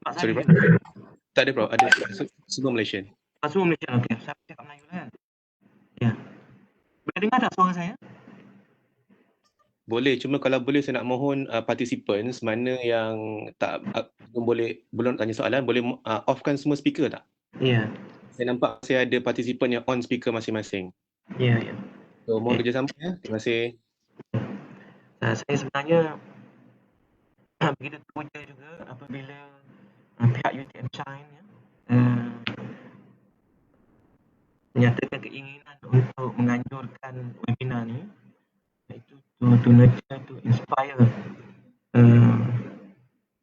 Mak Sorry, saya bro. ke? Tak ada, bro. Ada semua Malaysian. Semua Malaysia. Okey, saya cakap Melayu kan. Ya. Boleh dengar tak suara saya? Boleh, cuma kalau boleh saya nak mohon participants mana yang tak belum tanya soalan, boleh offkan semua speaker tak? Ya. Saya nampak saya ada participant yang on speaker masing-masing. Ya, ya. So, mohon kerjasama ya. Terima kasih. Saya sebenarnya begitu teruja juga apabila pihak UTMShine ya, menyatakan keinginan untuk menganjurkan webinar ni, iaitu to nurture, to inspire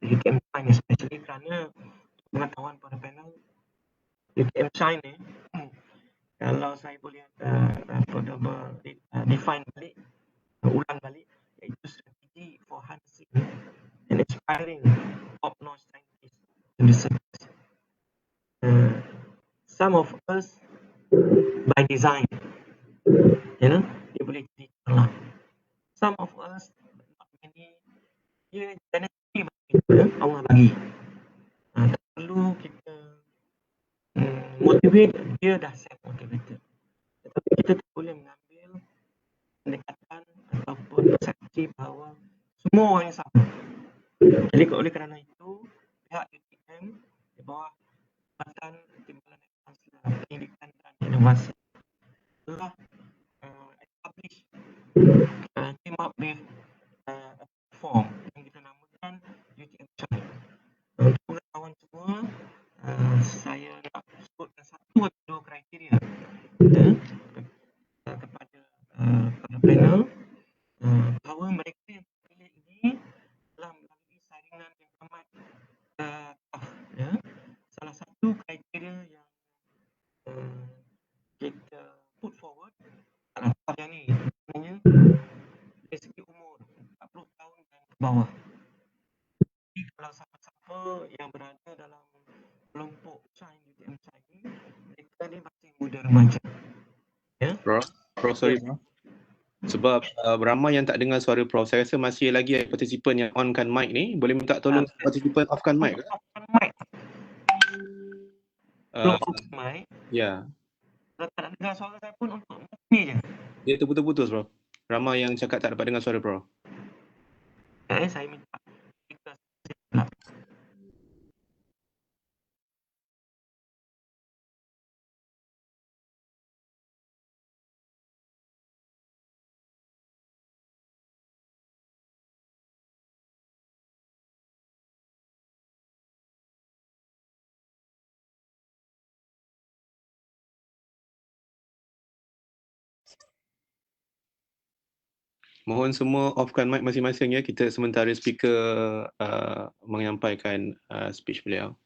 UTMShine especially kerana pengetahuan para panel UTMShine ni kalau saya boleh define balik, ulang balik, iaitu strategi for harnessing and inspiring top-notch scientists in research. Some of us by design, dia boleh jadi celah. Some of us, not many, dia genetically Allah bagi. Tak perlu kita motivate, dia dah self-motivated. Tetapi kita tak boleh mengambil pendekatan ataupun persepsi bahawa semua orang yang sama. Jadi oleh kerana itu, pihak UTM di bawah Badan Timbalan Pendidikan dan Inovasi telah establish came up with a form yang kita namakan UTMShine. Untuk pengetahuan semua, saya nak sebutkan satu atau dua kriteria kepada panel bahawa mereka yang terpilih ini telah melalui saringan yang amat tough. Salah satu kriteria yang kita put forward dalam tahap yang ni sebenarnya dari segi umur 40 tahun dan ke bawah. Jadi kalau siapa-siapa yang berada dalam kelompok Shine UTMShine ni, mereka ni masih muda remaja. Ya? Bro, sorry bro. Sebab ramai yang tak dengar suara Prof. Saya rasa masih lagi ada participant yang onkan mic ni. Boleh minta tolong participant offkan mic ke? Offkan mic. Belum offkan mic. Ya. Kalau tak nak dengar suara saya pun untuk ni je. Dia terputus-putus bro. Ramai yang cakap tak dapat dengar suara bro. Saya minta kita pula. Mohon semua offkan mic masing-masing ya. Kita sementara speaker menyampaikan speech beliau.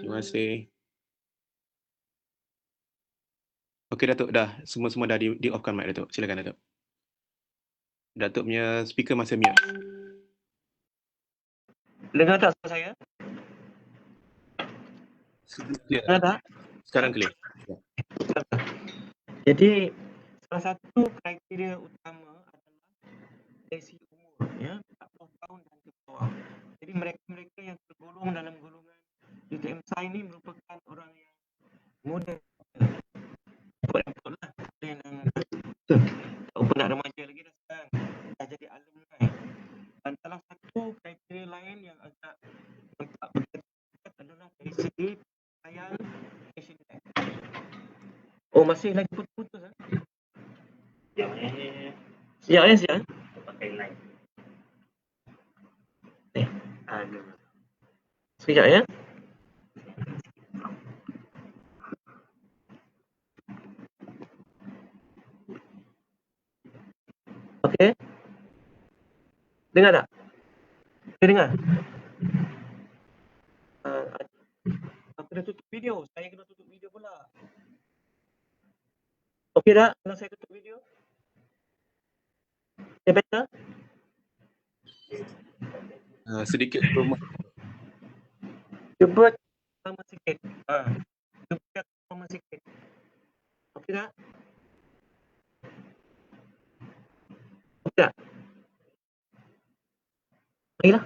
Terima kasih. Okey Datuk, dah. Semua dah di offkan mic Datuk. Silakan Datuk. Datuk punya speaker masih mute. Dengar tak suara saya? Dengar tak? Sekarang clear. Jadi salah satu kriteria utama adalah dari segi umur, ya, 40 tahun dan ke bawah. Jadi mereka yang tergolong dalam golongan UTMShine ini merupakan orang yang muda. Ikut-ikutlah. Yang tak pun nak remaja lagi dah jadi alumni. Dan salah satu kriteria lain yang agak nampak berdekat adalah dari segi pakaian fashion tag. Oh, masih lagi putus-putus Siap. Pakai line. Sekejap ya. Okey. Dengar tak? Boleh dengar? Aku dah tutup video. Saya kena tutup video pula. Okey tak kalau saya tutup video? Better? Sedikit promo. Cuba lama sikit. Cuba lama sikit. Okey tak? Okey tak? Baiklah.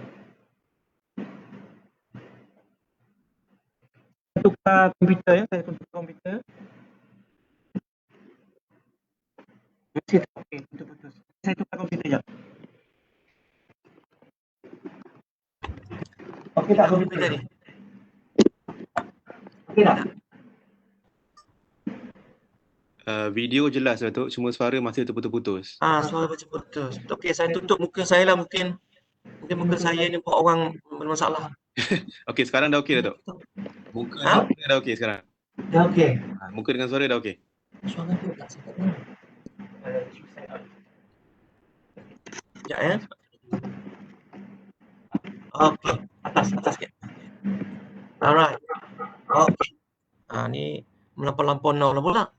tukar komputer ya, saya tukar komputer. Masih tak okey, putus-putus. Saya tukar komputer jap. Okey tak komputer ni? Okey tak? Video jelas Datuk, cuma suara masih terputus-putus. Suara macam putus. Okey, saya tutup muka saya lah, mungkin muka saya ni buat orang bermasalah. Okey, sekarang dah okey Datuk. Muka Ha? dah okey sekarang. Dah okey. Muka dengan suara dah okey. Suara tu tak saya tak dengar. Sekejap ya. Okey, atas sikit. Alright. Okey. Ni melampau-lampau now lah pula.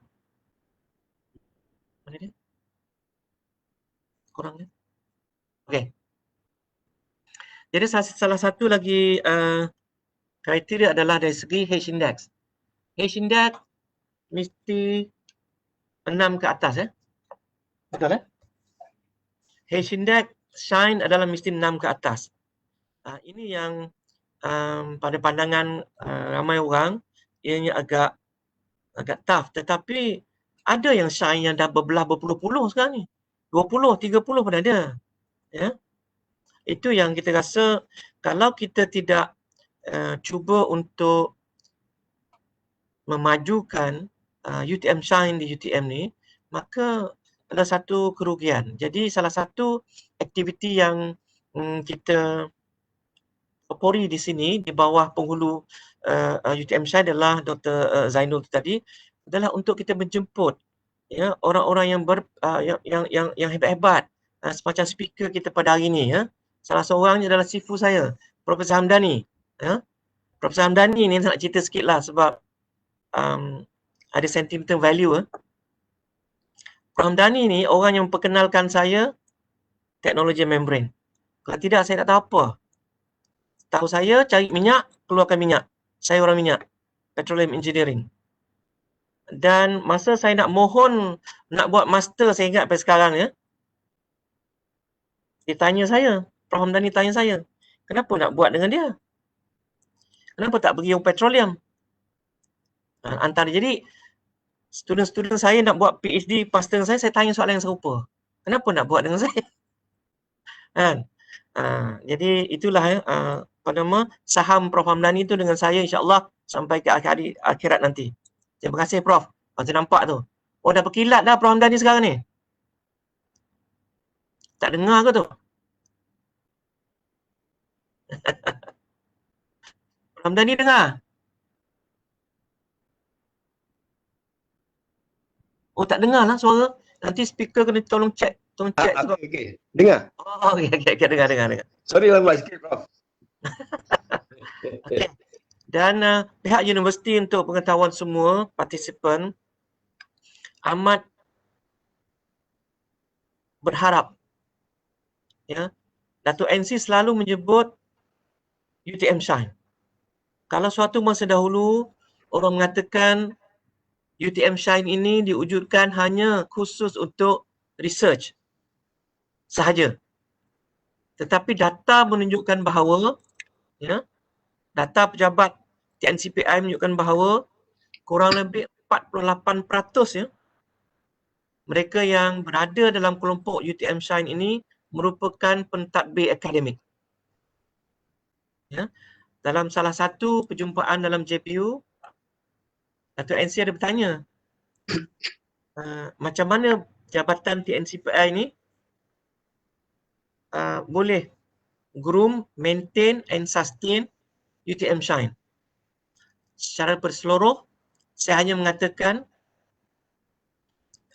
Mana dia? Kurang dia. Okey. Jadi salah satu lagi kriteria adalah dari segi H-index. H-index mesti 6 ke atas ya. Betul ya? H-index shine adalah mesti 6 ke atas. Ini yang pada pandangan ramai orang ianya agak tough, tetapi ada yang shine yang dah berbelah berpuluh-puluh sekarang ni. 20, 30 pun ada. Ya. Itu yang kita rasa kalau kita tidak cuba untuk memajukan UTMShine di UTM ni, maka ada satu kerugian. Jadi salah satu aktiviti yang kita opori di sini di bawah penghulu UTMShine adalah Dr. Zainul tadi, adalah untuk kita menjemput ya orang-orang yang hebat-hebat semacam speaker kita pada hari ini ya. Salah seorangnya adalah sifu saya, Profesor Hamdani ya. Profesor Hamdani ni nak cerita sikitlah sebab ada sentimental value Prof. Hamdani ni orang yang memperkenalkan saya teknologi membrane. Kalau tidak saya tak tahu apa. Tahu saya cari minyak, keluarkan minyak. Saya orang minyak. Petroleum engineering. Dan masa saya nak mohon nak buat master, saya ingat sampai sekarang ya. Dia tanya saya, Prof. Hamdani tanya saya, kenapa nak buat dengan dia? Kenapa tak pergi petroleum? Antara jadi student-student saya nak buat PhD master dengan saya tanya soalan yang serupa. Kenapa nak buat dengan saya? Kan? Jadi itulah ya, saham Prof. Hamdani tu dengan saya insya-Allah sampai ke akhirat nanti. Terima kasih Prof. Saya nampak tu. Oh dah berkilat dah Prof. Hamdani sekarang ni. Tak dengar ke tu? Prof. Hamdani dengar? Oh tak dengar lah suara. Nanti speaker kena tolong check. Okey. Dengar? Oh okey dengar. Sorry lambat sikit Prof. Okay. Dan pihak universiti untuk pengetahuan semua partisipan amat berharap ya, Datuk NC selalu menyebut UTMShine. Kalau suatu masa dahulu orang mengatakan UTMShine ini diwujudkan hanya khusus untuk research sahaja. Tetapi data menunjukkan bahawa ya, data pejabat TNCPI menunjukkan bahawa kurang lebih 48% ya, mereka yang berada dalam kelompok UTMShine ini merupakan pentadbir akademik. Ya. Dalam salah satu perjumpaan dalam JPU, Datuk NC ada bertanya, macam mana jabatan TNCPI ini boleh groom, maintain and sustain UTMShine. Secara berseluruh, saya hanya mengatakan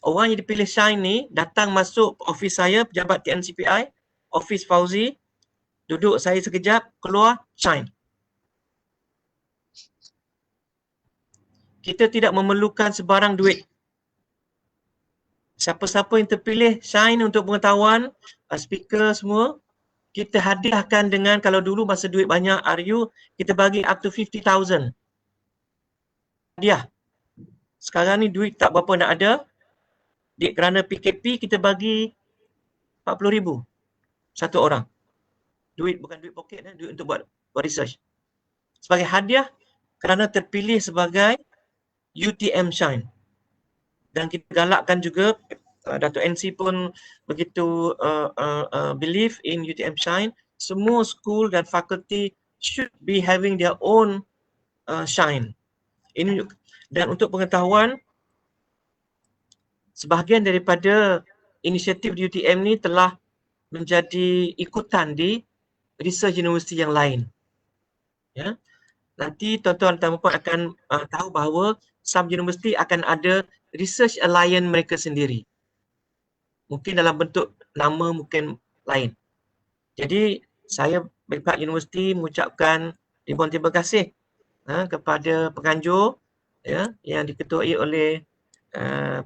orang yang dipilih Shine ni datang masuk office saya, pejabat TNCPI, office Fauzi, duduk saya sekejap, keluar, Shine. Kita tidak memerlukan sebarang duit. Siapa-siapa yang terpilih Shine untuk pengetahuan, speaker semua, kita hadiahkan dengan, kalau dulu masa duit banyak RU, kita bagi up to 50,000. Hadiah. Sekarang ni duit tak berapa nak ada. Kerana PKP kita bagi 40,000 satu orang. Duit bukan duit poket, duit untuk buat research. Sebagai hadiah kerana terpilih sebagai UTMShine. Dan kita galakkan juga, Dato' NC pun begitu believe in UTMShine. Semua school dan fakulti should be having their own shine. Ini, dan untuk pengetahuan, sebahagian daripada inisiatif di UTM ni telah menjadi ikutan di research universiti yang lain. Ya. Nanti tuan-tuan dan puan akan tahu bahawa some universiti akan ada research alliance mereka sendiri. Mungkin dalam bentuk nama, mungkin lain. Jadi saya dari pihak universiti mengucapkan ribuan terima kasih kepada penganjur ya, yang diketuai oleh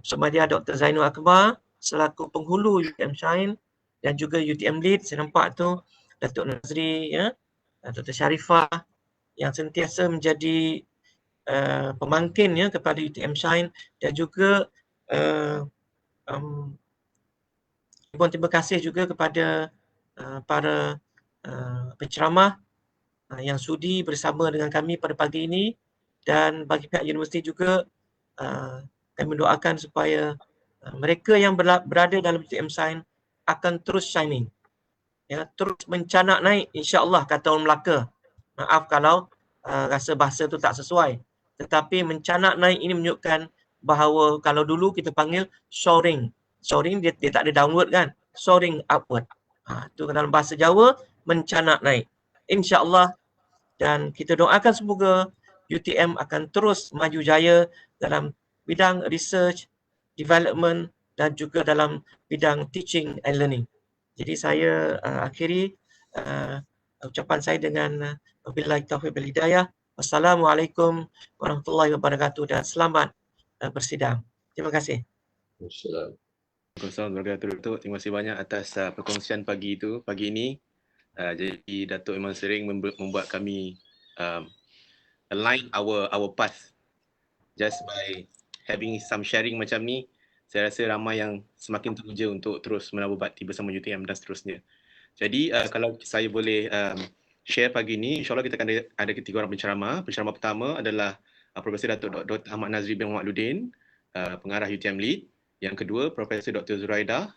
Pesuruhbahdia Dr. Zainul Akbar selaku penghulu UTMShine dan juga UTM Lead. Saya nampak tu Datuk Nazri ya, Dr. Sharifah yang sentiasa menjadi pemangkin ya kepada UTMShine, dan juga terima kasih juga kepada para penceramah yang sudi bersama dengan kami pada pagi ini, dan bagi pihak universiti juga kami mendoakan supaya mereka yang berada dalam UTMShine akan terus shining ya, terus mencanak naik insya-Allah, kata orang Melaka. Maaf kalau rasa bahasa tu tak sesuai, tetapi mencanak naik ini menunjukkan bahawa kalau dulu kita panggil soaring. Soaring dia tak ada downward kan, soaring upward. Tu dalam bahasa Jawa mencanak naik. Insya-Allah, dan kita doakan semoga UTM akan terus maju jaya dalam bidang research, development dan juga dalam bidang teaching and learning. Jadi saya akhiri ucapan saya dengan wabillahi taufiq wal hidayah. Wassalamualaikum warahmatullahi wabarakatuh dan selamat bersidang. Terima kasih. Assalamualaikum. Terima kasih banyak atas perkongsian pagi ini. Jadi Datuk memang sering membuat kami align our path. Just by having some sharing macam ni, saya rasa ramai yang semakin teruja untuk terus menabur bakti bersama UTM dan seterusnya. Jadi kalau saya boleh share pagi ni, insyaAllah kita akan ada 3 orang penceramah. Penceramah pertama adalah Profesor Datuk Dr. Ahmad Nazri bin Muhammad Ludin, pengarah UTM Lead. Yang kedua, Profesor Dr. Zuraida,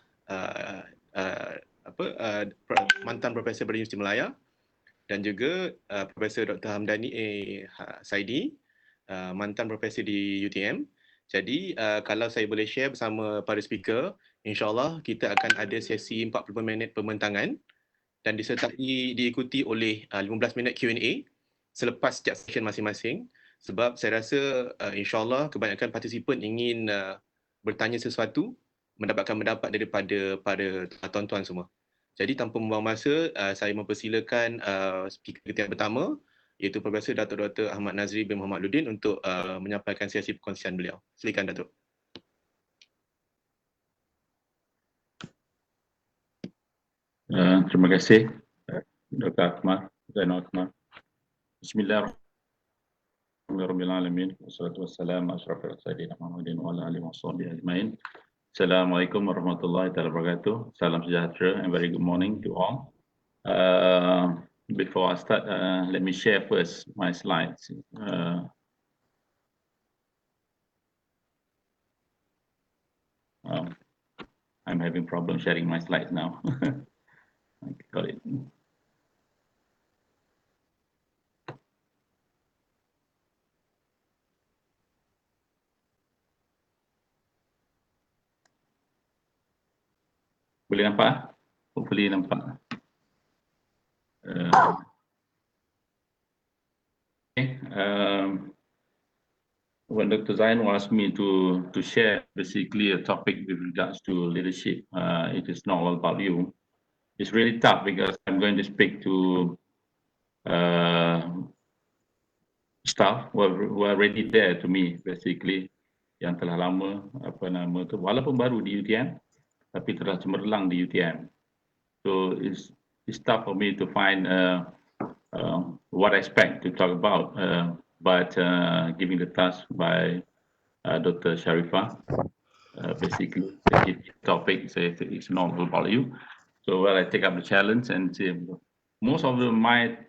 mantan Profesor Universiti Melaya, dan juga Profesor Dr. Hamdani Saidi, mantan Profesor di UTM. Jadi kalau saya boleh share bersama para speaker, insyaAllah kita akan ada sesi 40 minit pembentangan dan diikuti oleh 15 minit Q&A selepas setiap session masing-masing, sebab saya rasa insyaAllah kebanyakan partisipan ingin bertanya sesuatu, mendapatkan pendapat daripada para tuan-tuan semua. Jadi tanpa membuang masa, saya mempersilakan speaker kita yang pertama, iaitu Profesor Datuk Dr. Ahmad Nazri bin Muhammad Ludin untuk menyampaikan sesi perkongsian beliau. Silakan Datuk. Terima kasih Dr. Ahmad Zainul Akbar. Bismillahirrahmanirrahim. Wassalatu wassalamu ala asyrafil sayyidina Muhammadin wa ala alihi washabbihi ajmain. Assalamualaikum warahmatullahi wabarakatuh. Salam sejahtera and very good morning to all. Before I start, let me share first my slides. I'm having problem sharing my slides now. Got it. Boleh nampak? Hopefully nampak. When Dr. Zain asked me to share basically a topic with regards to leadership, it is not all about you. It's really tough because I'm going to speak to staff who are already there to me, basically, yang telah lama, walaupun baru di UTM, tapi telah cemerlang di UTM. So it's tough for me to find what I expect to talk about, but giving the task by Dr. Sharifah, basically the topic says it's not about you. So I take up the challenge, and most of my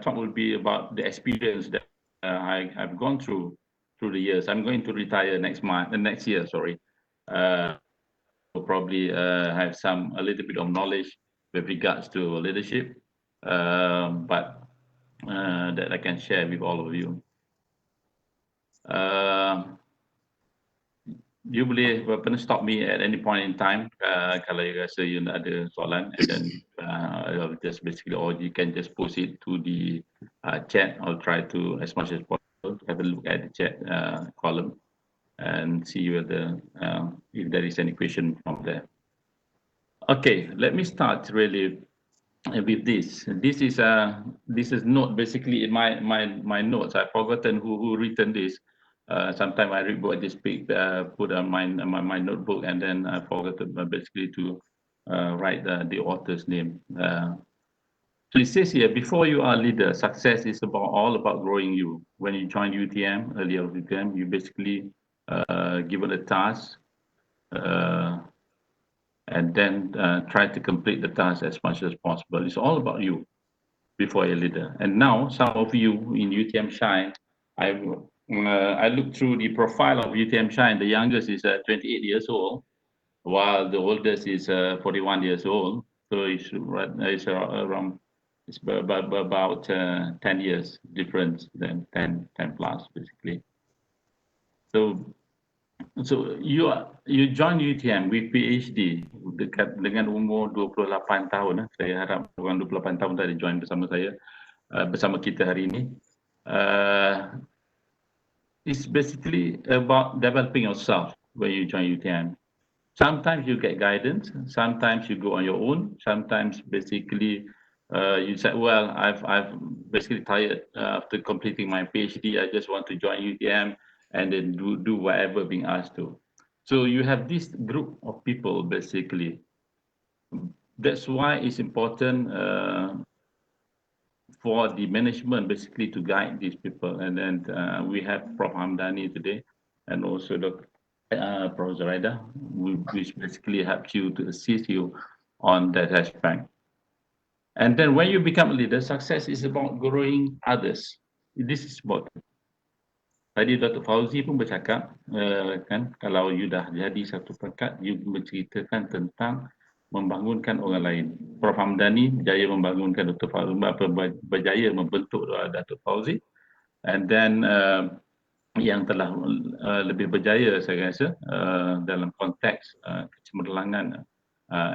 talk will be about the experience that I've gone through the years. I'm going to retire next year, sorry. Will probably have a little bit of knowledge with regards to leadership, but that I can share with all of you. You boleh stop me at any point in time kalau you rasa you ada soalan, and then just basically, or you can just post it to the chat. I'll try to, as much as possible, have a look at the chat column and see whether if there is any question from there. Okay, let me start really with this. This is note basically in my notes. I've forgotten who written this. Sometimes I read what they speak, put on my notebook, and then I forgot basically to write the author's name. So it says here, before you are a leader, success is all about growing you. When you joined UTM, earlier UTM, you basically given a task, and then try to complete the task as much as possible. It's all about you before a leader. And now some of you in UTMShine, I looked through the profile of UTMShine. The youngest is 28 years old, while the oldest is 41 years old. So it's around, it's about 10 years difference, than 10 plus basically. So you join UTM with PhD dekat dengan umur 28 tahun. Saya harap orang 28 tahun tadi join bersama saya, bersama kita hari ini. It's basically about developing yourself when you join UTM. Sometimes you get guidance, sometimes you go on your own, sometimes basically you say, well, I've basically tired after completing my PhD, I just want to join UTM and then do whatever being asked to. So you have this group of people basically. That's why it's important for the management basically to guide these people. And then we have Prof. Hamdani today, and also Dr. Professor Raida, which basically helps you to assist you on that aspect. And then when you become a leader, success is about growing others. This is about. Tadi Dr. Fauzi pun bercakap, kan, kalau you dah jadi satu pekat, you menceritakan tentang membangunkan orang lain. Prof. Hamdani berjaya membangunkan Dr. Fauzi, berjaya membentuk Dr. Fauzi, and then yang telah lebih berjaya saya rasa dalam konteks kecemerlangan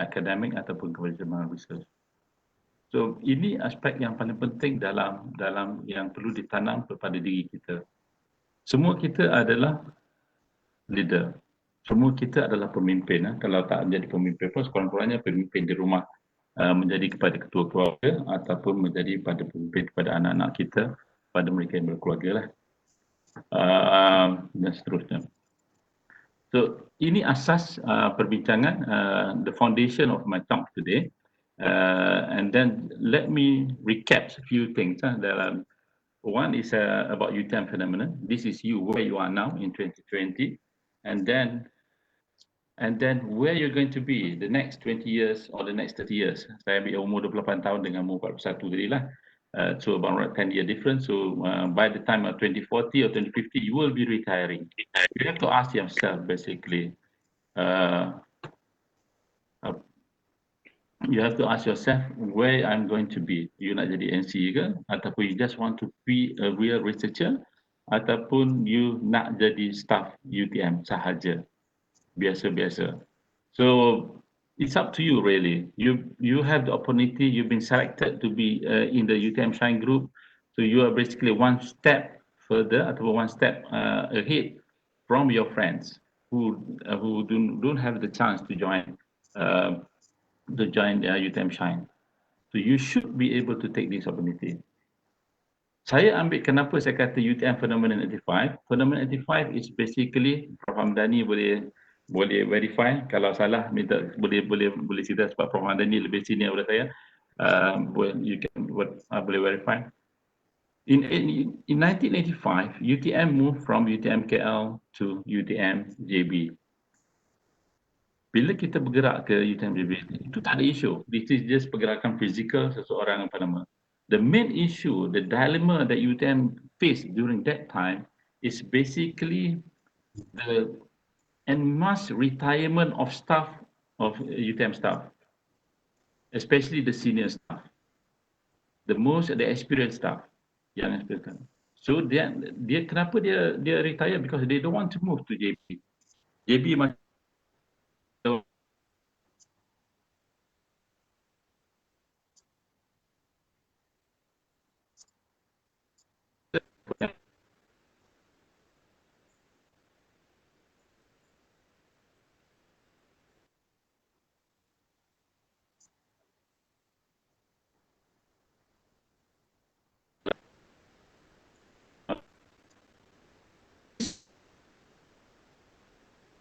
akademik ataupun keberjamahan research. So ini aspek yang paling penting dalam yang perlu ditanam kepada diri kita. Semua kita adalah leader. Semua kita adalah pemimpin. Kalau tak menjadi pemimpin pun, sekurang-kurangnya pemimpin di rumah, menjadi kepada ketua keluarga ataupun menjadi pada pemimpin kepada anak-anak kita, pada mereka yang berkeluarga lah. Dan seterusnya. So ini asas perbincangan, the foundation of my talk today. And then let me recap a few things. One is about UTM phenomenon. This is you, where you are now in 2020, and then where you're going to be the next 20 years or the next 30 years. Saya ambil umur 28 tahun dengan umur 41 tadi lah. So about 10-year difference. So by the time of 2040 or 2050, you will be retiring. You have to ask yourself basically. You have to ask yourself where I'm going to be. You nak jadi NC ke? Ataupun you just want to be a real researcher? Ataupun you nak jadi staff UTM sahaja? Biasa-biasa. So it's up to you really. You have the opportunity, you've been selected to be in the UTMShine group. So you are basically one step further ataupun one step ahead from your friends who don't have the chance to join UTMShine. So you should be able to take this opportunity. Saya ambil kenapa saya kata UTM Phenomenon 85. Phenomenon 85 is basically, Prof. Hamdani boleh verify. Kalau salah minta boleh cerita sebab Prof. Hamdani lebih senior daripada saya. Boleh verify. In 1985, UTM moved from UTM KL to UTM JB. Bila kita bergerak ke UTM JB, itu tak ada isu. This is just pergerakan fizikal seseorang apa nama. the main issue, the dilemma that UTM faced during that time is basically the en masse retirement of staff, of UTM staff, especially the senior staff, the experienced staff, yang experienced. So dia kenapa dia retire? Because they don't want to move to JB. JB macam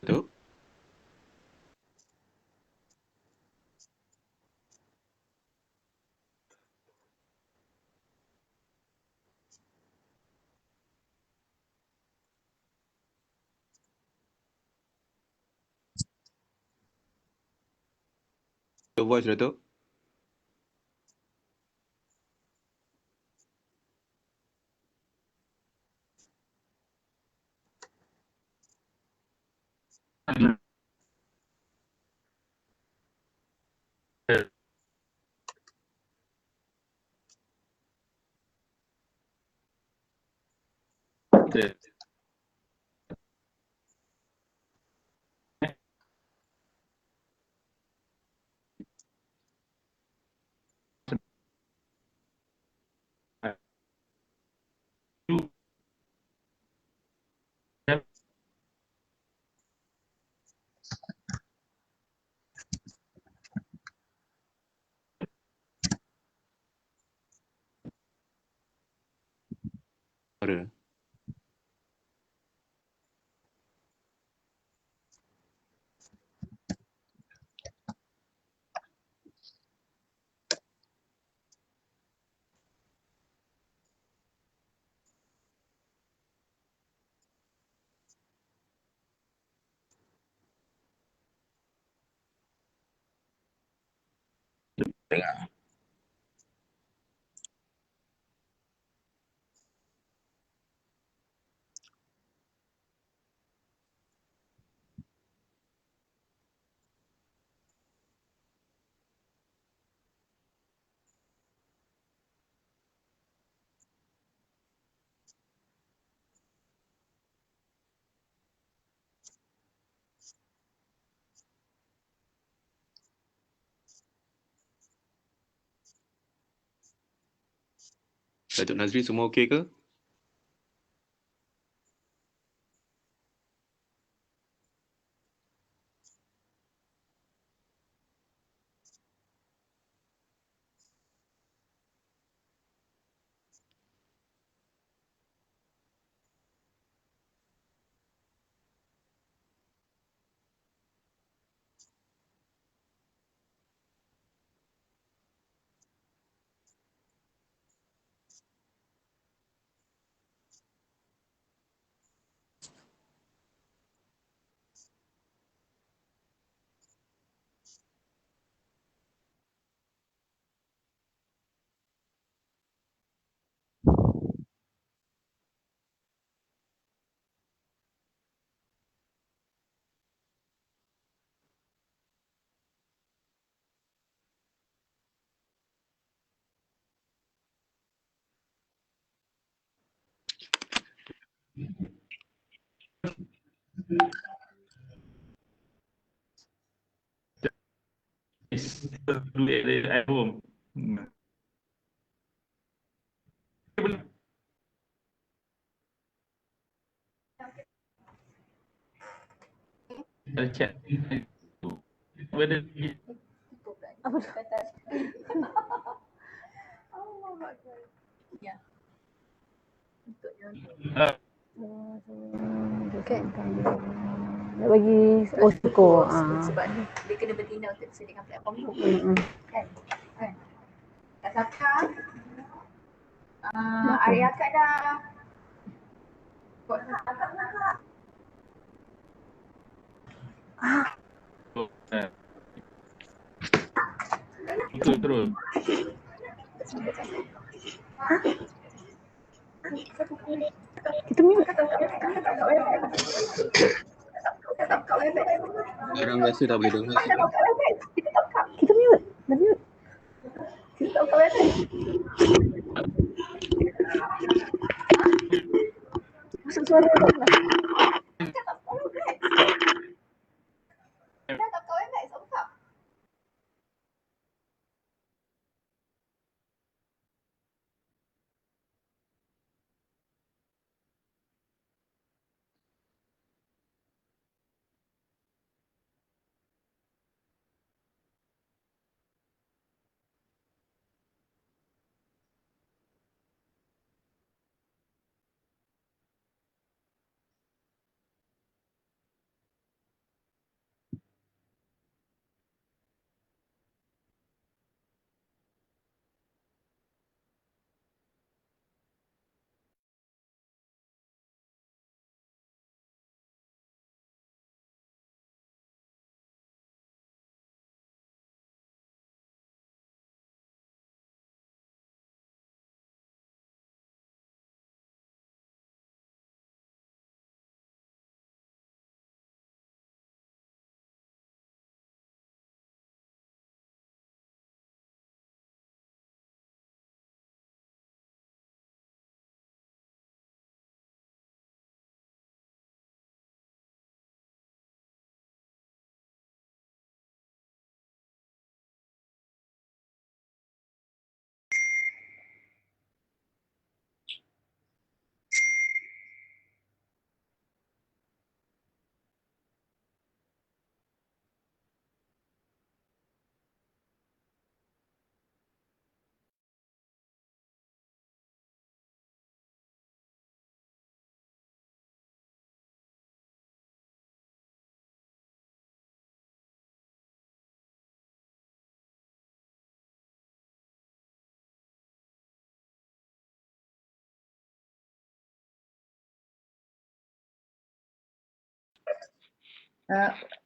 Betul? Your voice, Dato'. Suara. Dengar. Datuk Nazri, semua okey ke? at home. Chat. Whether Apa tu? Ya. Untuk yang kan nak bagi skor sebab dia kena bertindak untuk sediakan platform tu. Kan? Kat Saka area akad dah buat Betul terus. Kita mute. Sekarang rasa dah boleh dengar sikit. Kita mute. Dah mute. Masuk suara tak lah.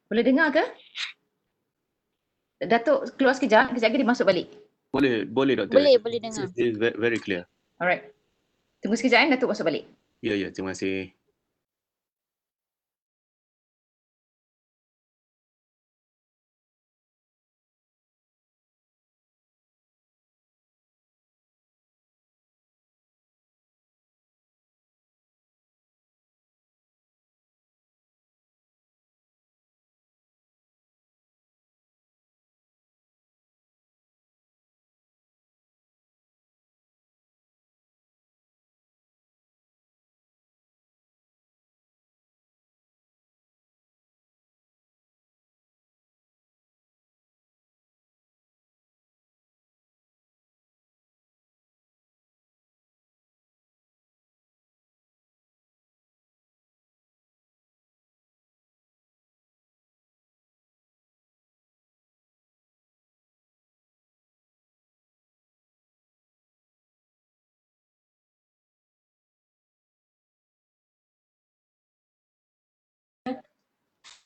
Boleh dengar ke? Datuk keluar sekejap lagi dia masuk balik. Boleh Doktor. Boleh dengar. It is very clear. Alright. Tunggu sekejap Datuk masuk balik. Ya, terima kasih.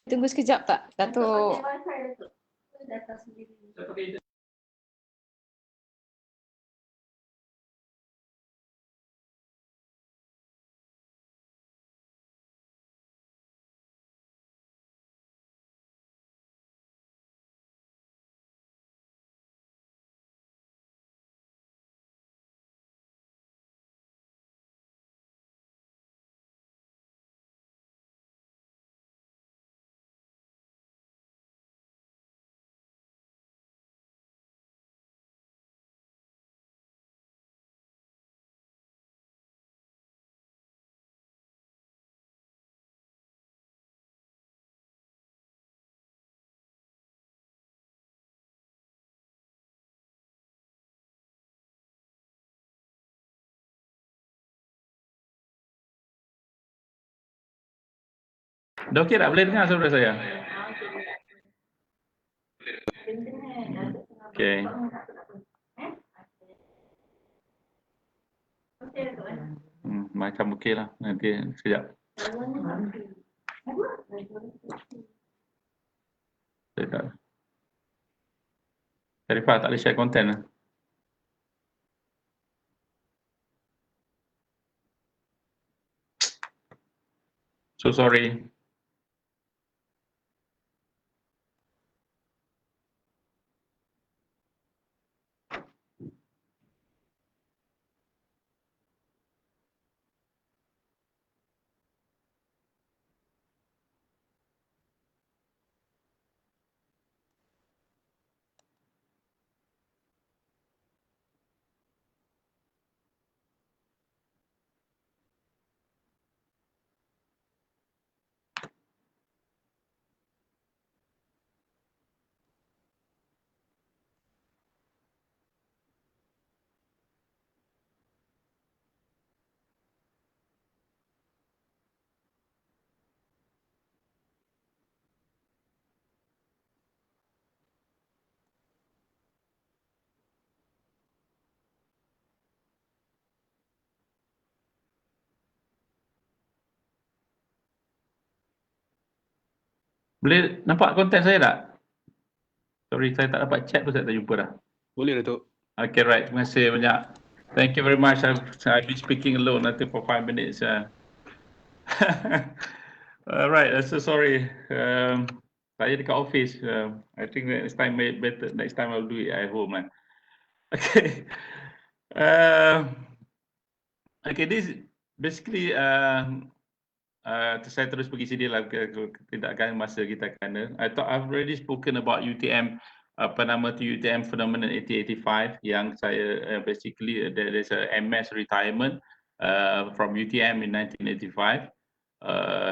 Tunggu sekejap tak, Datuk? Dah okey tak? Boleh dengar suara saya? Okey. Macam okey lah. Nanti sekejap. Saya tak. Tariff tak boleh share konten lah. So sorry. Boleh nampak konten saya tak? Sorry, saya tak dapat chat pun saya tak jumpa dah. Boleh Datuk. Okay, right. Terima kasih banyak. Thank you very much. I've been speaking alone nanti for 5 minutes. Right, so sorry. Saya dekat office. I think next time better. Next time I'll do it at home lah. Okay. Okay, this basically saya terus pergi sini lah, tidak akan masa kita kena. I thought I've already spoken about UTM, apa nama tu, UTM Phenomenon 1885 yang saya basically there's a MS retirement from UTM in 1985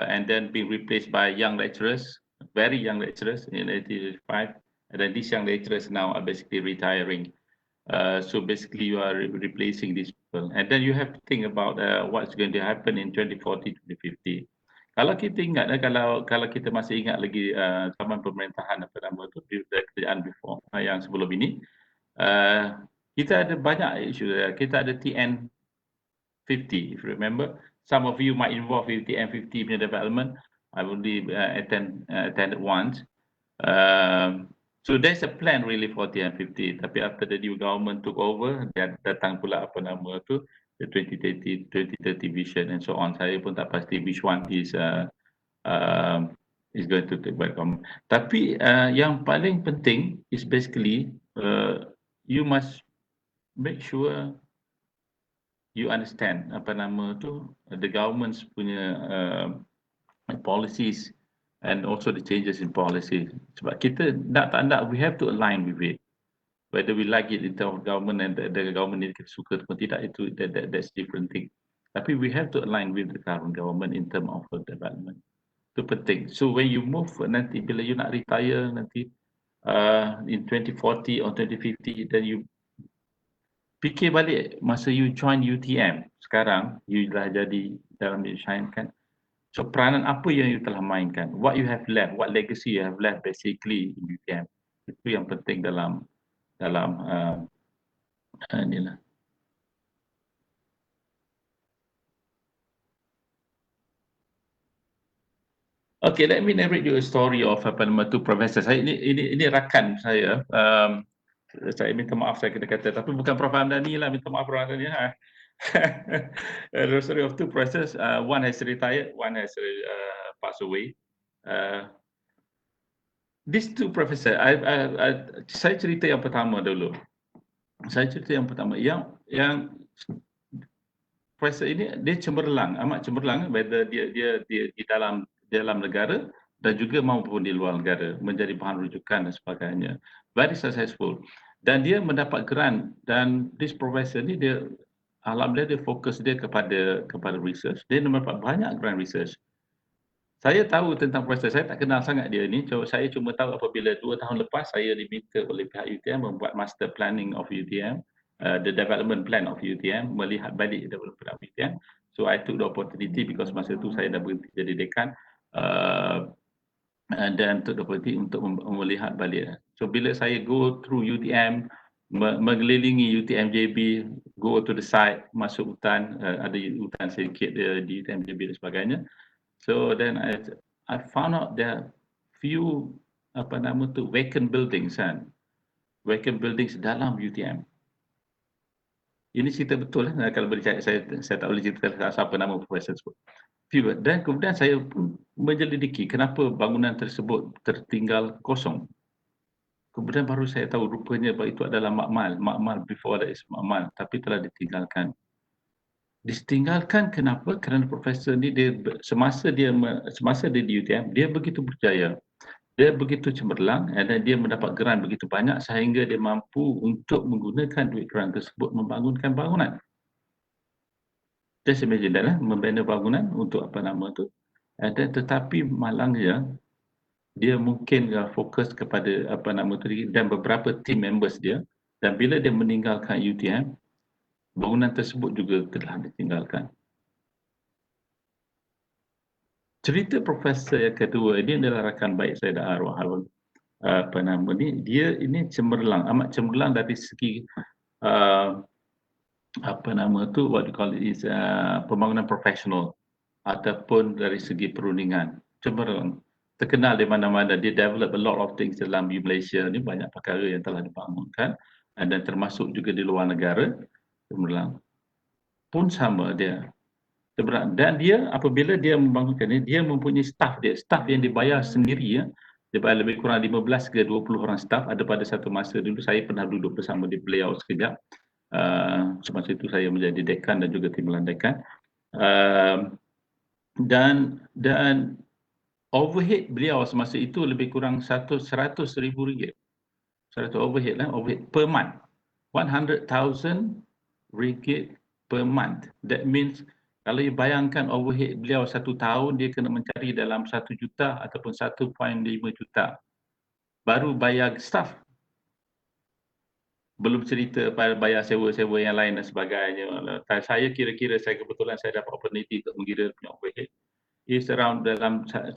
and then being replaced by young lecturers, very young lecturers in 1885, and then these young lecturers now are basically retiring. So basically you are replacing these people, and then you have to think about what's going to happen in 2040, 2050. Kalau kita ingat, kalau kita masih ingat lagi zaman pemerintahan apa nama tu, kerajaan before yang sebelum ini, kita ada banyak isu. Kita ada TN50, if you remember. Some of you might involve with TN50 punya development. I only attended once. So there's a plan really for TN50, tapi after the new government took over, dan datang pula apa nama tu, the 2030 vision and so on. Saya pun tak pasti which one is going to take back government. Tapi yang paling penting is basically you must make sure you understand apa nama tu, the government's punya policies and also the changes in policy. Sebab kita nak tak nak, we have to align with it. Whether we like it in terms of government and the government ni kita suka atau tidak, itu that's different thing. Tapi we have to align with the current government in terms of development. Itu penting. So when you move nanti, bila you nak retire nanti in 2040 or 2050, then you fikir balik masa you join UTM. Sekarang you dah jadi dalam UTMShine kan. So peranan apa yang you telah mainkan? What you have left? What legacy you have left basically in UTM? Itu yang penting dalam inilah. Okay, let me narrate you a story of apa nama tu Profesor. Saya ini rakan saya. Saya minta maaf saya kena kata, tapi bukan Prof Hamdani lah, minta maaf Prof Hamdani. The story of two professors. One has retired, one has passed away. These two professors, saya cerita yang pertama dulu. Yang profesor ini dia cemerlang, amat cemerlang, whether dia di dalam negara dan juga maupun di luar negara, menjadi bahan rujukan dan sebagainya. Very successful. Dan dia mendapat grant, dan this professor ni dia alhamdulillah dia fokus dia kepada research. Dia mendapat banyak grant research. Saya tahu tentang profesor, saya tak kenal sangat dia ni. Saya cuma tahu apabila 2 tahun lepas saya diminta oleh pihak UTM membuat master planning of UTM, the development plan of UTM, melihat balik development plan of UTM. So I took the opportunity because masa tu saya dah berhenti jadi dekan, dan took the opportunity untuk melihat balik. So bila saya go through UTM, mengelilingi UTM JB, go to the site, masuk hutan, ada hutan sedikit di UTM JB dan sebagainya. So then I found out there are few apa nama tu vacant buildings kan, vacant buildings dalam UTM. Ini cerita betul kalau boleh saya tak boleh cerita siapa nama profesor tersebut. Dan kemudian saya pun menyelidiki kenapa bangunan tersebut tertinggal kosong. Kemudian baru saya tahu rupanya bahawa itu adalah makmal before that is makmal, tapi telah ditinggalkan. Ditinggalkan kenapa? Kerana profesor ni dia semasa dia di UTM dia begitu berjaya. Dia begitu cemerlang dan dia mendapat geran begitu banyak sehingga dia mampu untuk menggunakan duit geran tersebut membangunkan bangunan. Just imagine that, membina bangunan untuk apa nama tu. Dan tetapi malangnya dia mungkin fokus kepada apa nama tu dan beberapa team members dia, dan bila dia meninggalkan UTM, bangunan tersebut juga telah ditinggalkan. Cerita profesor yang kedua ini adalah rakan baik saya dan Irwan. Apa nama ni, dia ini cemerlang, amat cemerlang dari segi apa nama tu, what you call it is pembangunan profesional ataupun dari segi perundingan. Cemerlang, terkenal di mana-mana. Dia develop a lot of things dalam Malaysia ni, banyak perkara yang telah dibangunkan dan termasuk juga di luar negara. Cemerlang pun sama dia. Dan dia apabila dia membangunkan ini, dia mempunyai staff yang dibayar sendiri ya. Dia bayar lebih kurang 15 ke 20 orang staff. Ada pada satu masa dulu saya pernah duduk bersama di beliau sekejap. Semasa itu saya menjadi dekan dan juga timbalan dekan. Dan overhead beliau semasa itu lebih kurang 100,000 ringgit. 100 overhead per month. 100,000 ringgit per month. That means kalau you bayangkan overhead beliau 1 tahun, dia kena mencari dalam 1 juta ataupun 1.5 juta. Baru bayar staff. Belum cerita bayar sewa-sewa yang lain dan sebagainya. Saya kira-kira saya kebetulan saya dapat opportunity untuk mengira punya overhead. Is around dalam 1.5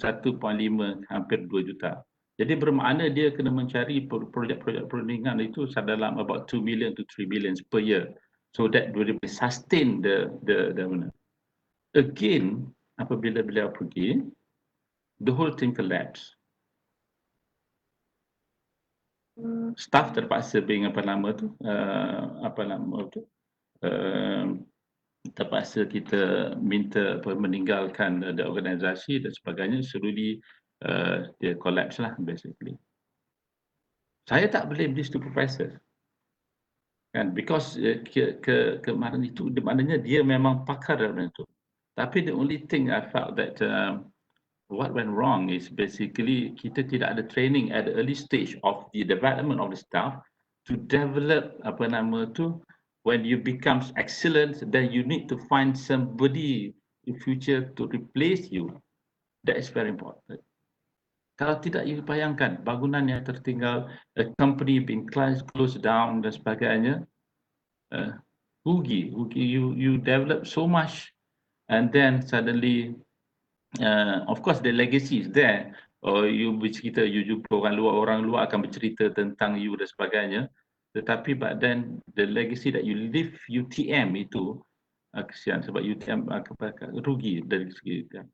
hampir 2 juta. Jadi bermakna dia kena mencari projek-projek perundingan itu dalam about 2 million to 3 million per year. So that will sustain the again, apabila beliau pergi, the whole thing collapse. Staff terpaksa terpaksa kita minta meninggalkan organisasi dan sebagainya. Slowly dia collapse lah basically. Saya tak blame these two professors. Kan, because kemarin itu maknanya dia memang pakar dalam itu. Tapi the only thing I felt that what went wrong is basically kita tidak ada training at the early stage of the development of the staff to develop apa nama tu. When you become excellent, then you need to find somebody in future to replace you. That is very important. Kalau tidak, you bayangkan bangunan yang tertinggal, a company being closed down dan sebagainya, rugi. You develop so much, and then suddenly, of course, the legacy is there. Or you bercerita, you jumpa orang luar akan bercerita tentang you dan sebagainya. Tetapi but then the legacy that you leave UTM itu kesian sebab UTM rugi dari segi UTM.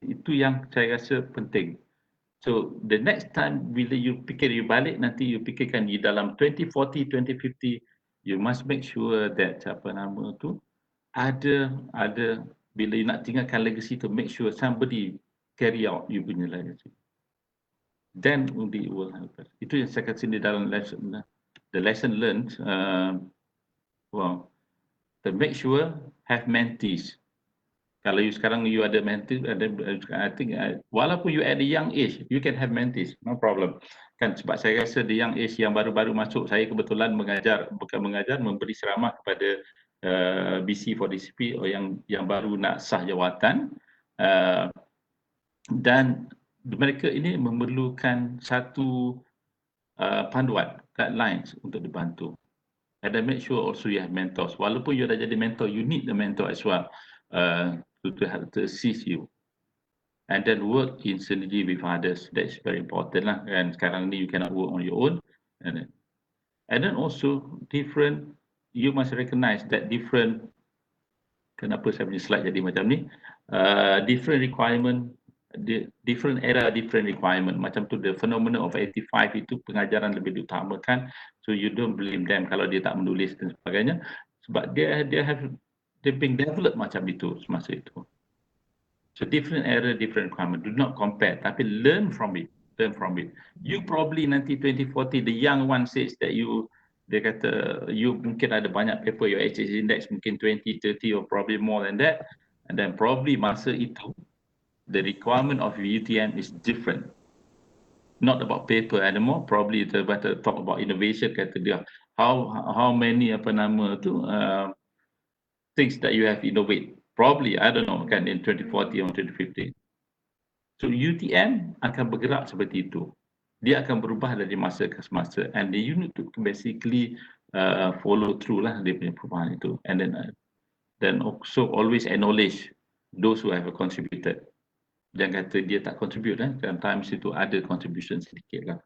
Itu yang saya rasa penting. So the next time bila you balik nanti you fikirkan di dalam 2040, 2050, you must make sure that apa nama tu ada bila you nak tinggalkan legacy to make sure somebody carry out you punya legacy. Then only it will happen. Itu yang saya kata sini dalam the lesson learned. To make sure have mentees. Kalau you sekarang you ada mentee, I think walaupun you at a young age, you can have mentees, no problem. Kan sebab saya rasa the young age yang baru-baru masuk, saya kebetulan memberi ceramah kepada BC for DCP yang baru nak sah jawatan, dan mereka ini memerlukan satu panduan, guidelines untuk dibantu. And then make sure also you have mentors. Walaupun you dah jadi mentor, you need the mentor as well to help to assist you. And then work in synergy with others. That's very important lah. And sekarang ni you cannot work on your own. And then also you must recognize that different. Kenapa saya punya slide jadi macam ni? Different requirement different era, different requirement. Macam tu, the phenomenon of 85 itu pengajaran lebih diutamakan. So you don't blame them kalau dia tak menulis dan sebagainya. Sebab dia being developed macam itu semasa itu. So different era, different requirement. Do not compare, tapi learn from it. Learn from it. You probably nanti 2040, the young one says that dia kata you mungkin ada banyak paper, your HH index mungkin 20, 30 or probably more than that. And then probably masa itu, the requirement of UTM is different. Not about paper anymore. Probably the better talk about innovation. Kata dia, how many things that you have innovate. Probably, I don't know, kan, in 2040 or 2050. So UTM akan bergerak seperti itu. Dia akan berubah dari masa ke semasa, and you need to basically follow through lah dia punya perubahan itu, and then also always acknowledge those who have contributed. Jangan kata dia tak contribute kan, sometimes itu ada contribution sedikit lah.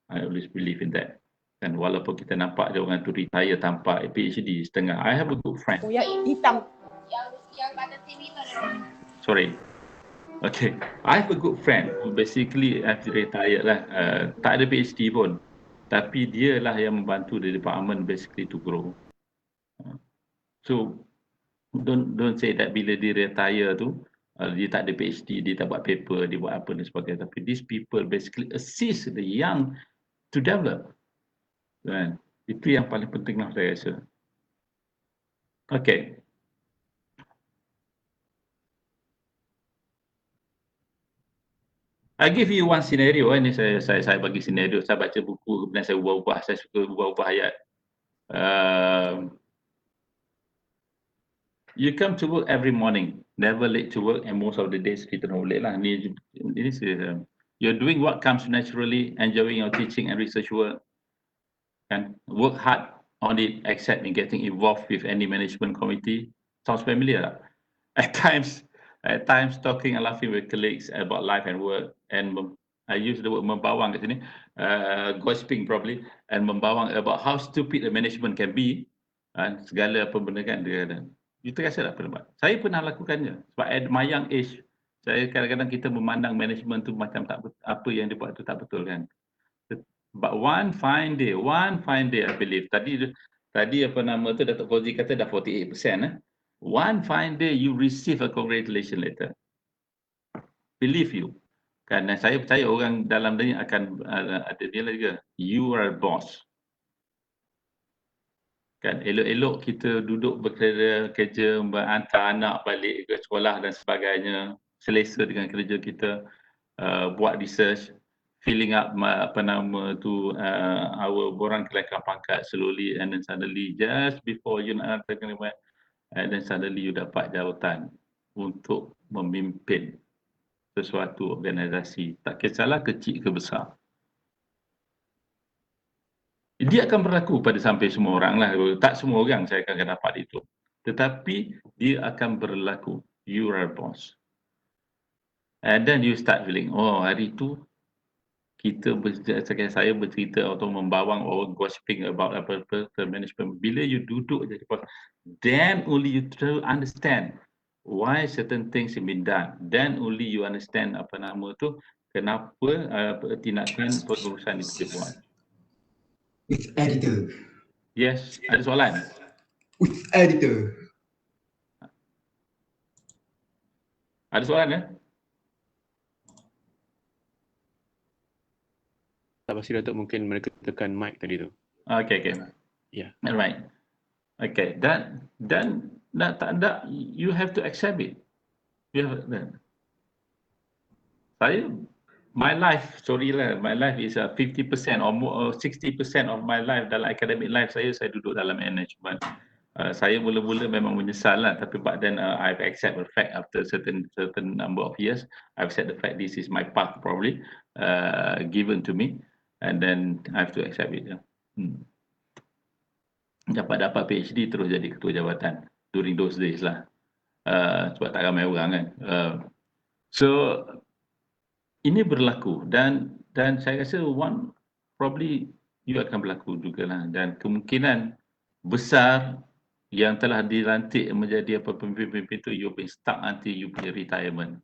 I always believe in that. Dan walaupun kita nampak dia orang tu retire tanpa PhD setengah. I have a good friend. Oh, yang hitam. Yang pada TV tu. Sorry. Okay, I have a good friend who basically have retired lah. Tak ada PhD pun. Tapi dia lah yang membantu the department basically to grow. So, don't say that bila dia retire tu, dia tak ada PhD, dia tak buat paper, dia buat apa dan sebagainya. Tapi these people basically assist the young to develop. Kan? Itu yang paling penting lah saya rasa. Okay. I give you one scenario. Ini saya bagi scenario. Saya baca buku, kemudian saya ubah-ubah. Saya suka ubah-ubah ayat. You come to work every morning, never late to work, and most of the days kita nak late lah. You're doing what comes naturally, enjoying your teaching and research work, and work hard on it, except in getting involved with any management committee. Sounds familiar lah. At times talking and laughing with colleagues about life and work, and I use the word membawang kat sini, gossiping probably, and membawang about how stupid the management can be, segala apa benda kan dia ada. You terasa tak pernah? Saya pernah lakukannya. Sebab at my young age, saya kadang-kadang kita memandang management tu macam tak apa yang dia buat tu tak betul kan. But one fine day I believe. Tadi apa nama tu Datuk Fauzi kata dah 48%. One fine day you receive a congratulation letter. Believe you. Kan saya percaya orang dalam ni akan ada nilai juga. You are a boss. Kan elok-elok kita duduk bekerja, hantar anak balik ke sekolah dan sebagainya, selesa dengan kerja kita, buat research, filling up our borang kelaikan pangkat slowly, and then suddenly just before you nak and then suddenly you dapat jawatan untuk memimpin sesuatu organisasi, tak kisahlah kecil ke besar. Dia akan berlaku pada sampai semua orang lah. Tak semua orang saya akan dapat itu. Tetapi dia akan berlaku. You are a boss. And then you start feeling, oh hari itu saya bercerita atau membawang or gossiping about apa-apa management. Bila you duduk jadi boss, then only you try to understand why certain things have been done. Then only you understand kenapa tindakan pengurusan itu dibuat. With editor. Yes, ada soalan? With editor. Ada soalan ya? Pasti Datuk mungkin mereka tekan mic tadi tu. Okay. Yeah. Alright. Okay, then you have to accept it. You have my life is 50% or more, or 60% of my life dalam academic life saya duduk dalam management. Saya mula-mula memang menyesal lah, tapi but then I've accept the fact after certain number of years, I've accept the fact this is my path probably given to me, and then I have to accept it. Dapat PhD terus jadi ketua jabatan during those days lah, sebab tak ramai orang kan. So ini berlaku dan saya rasa probably you akan berlaku jugalah, dan kemungkinan besar yang telah dilantik menjadi pemimpin itu you've been stuck until you be retirement.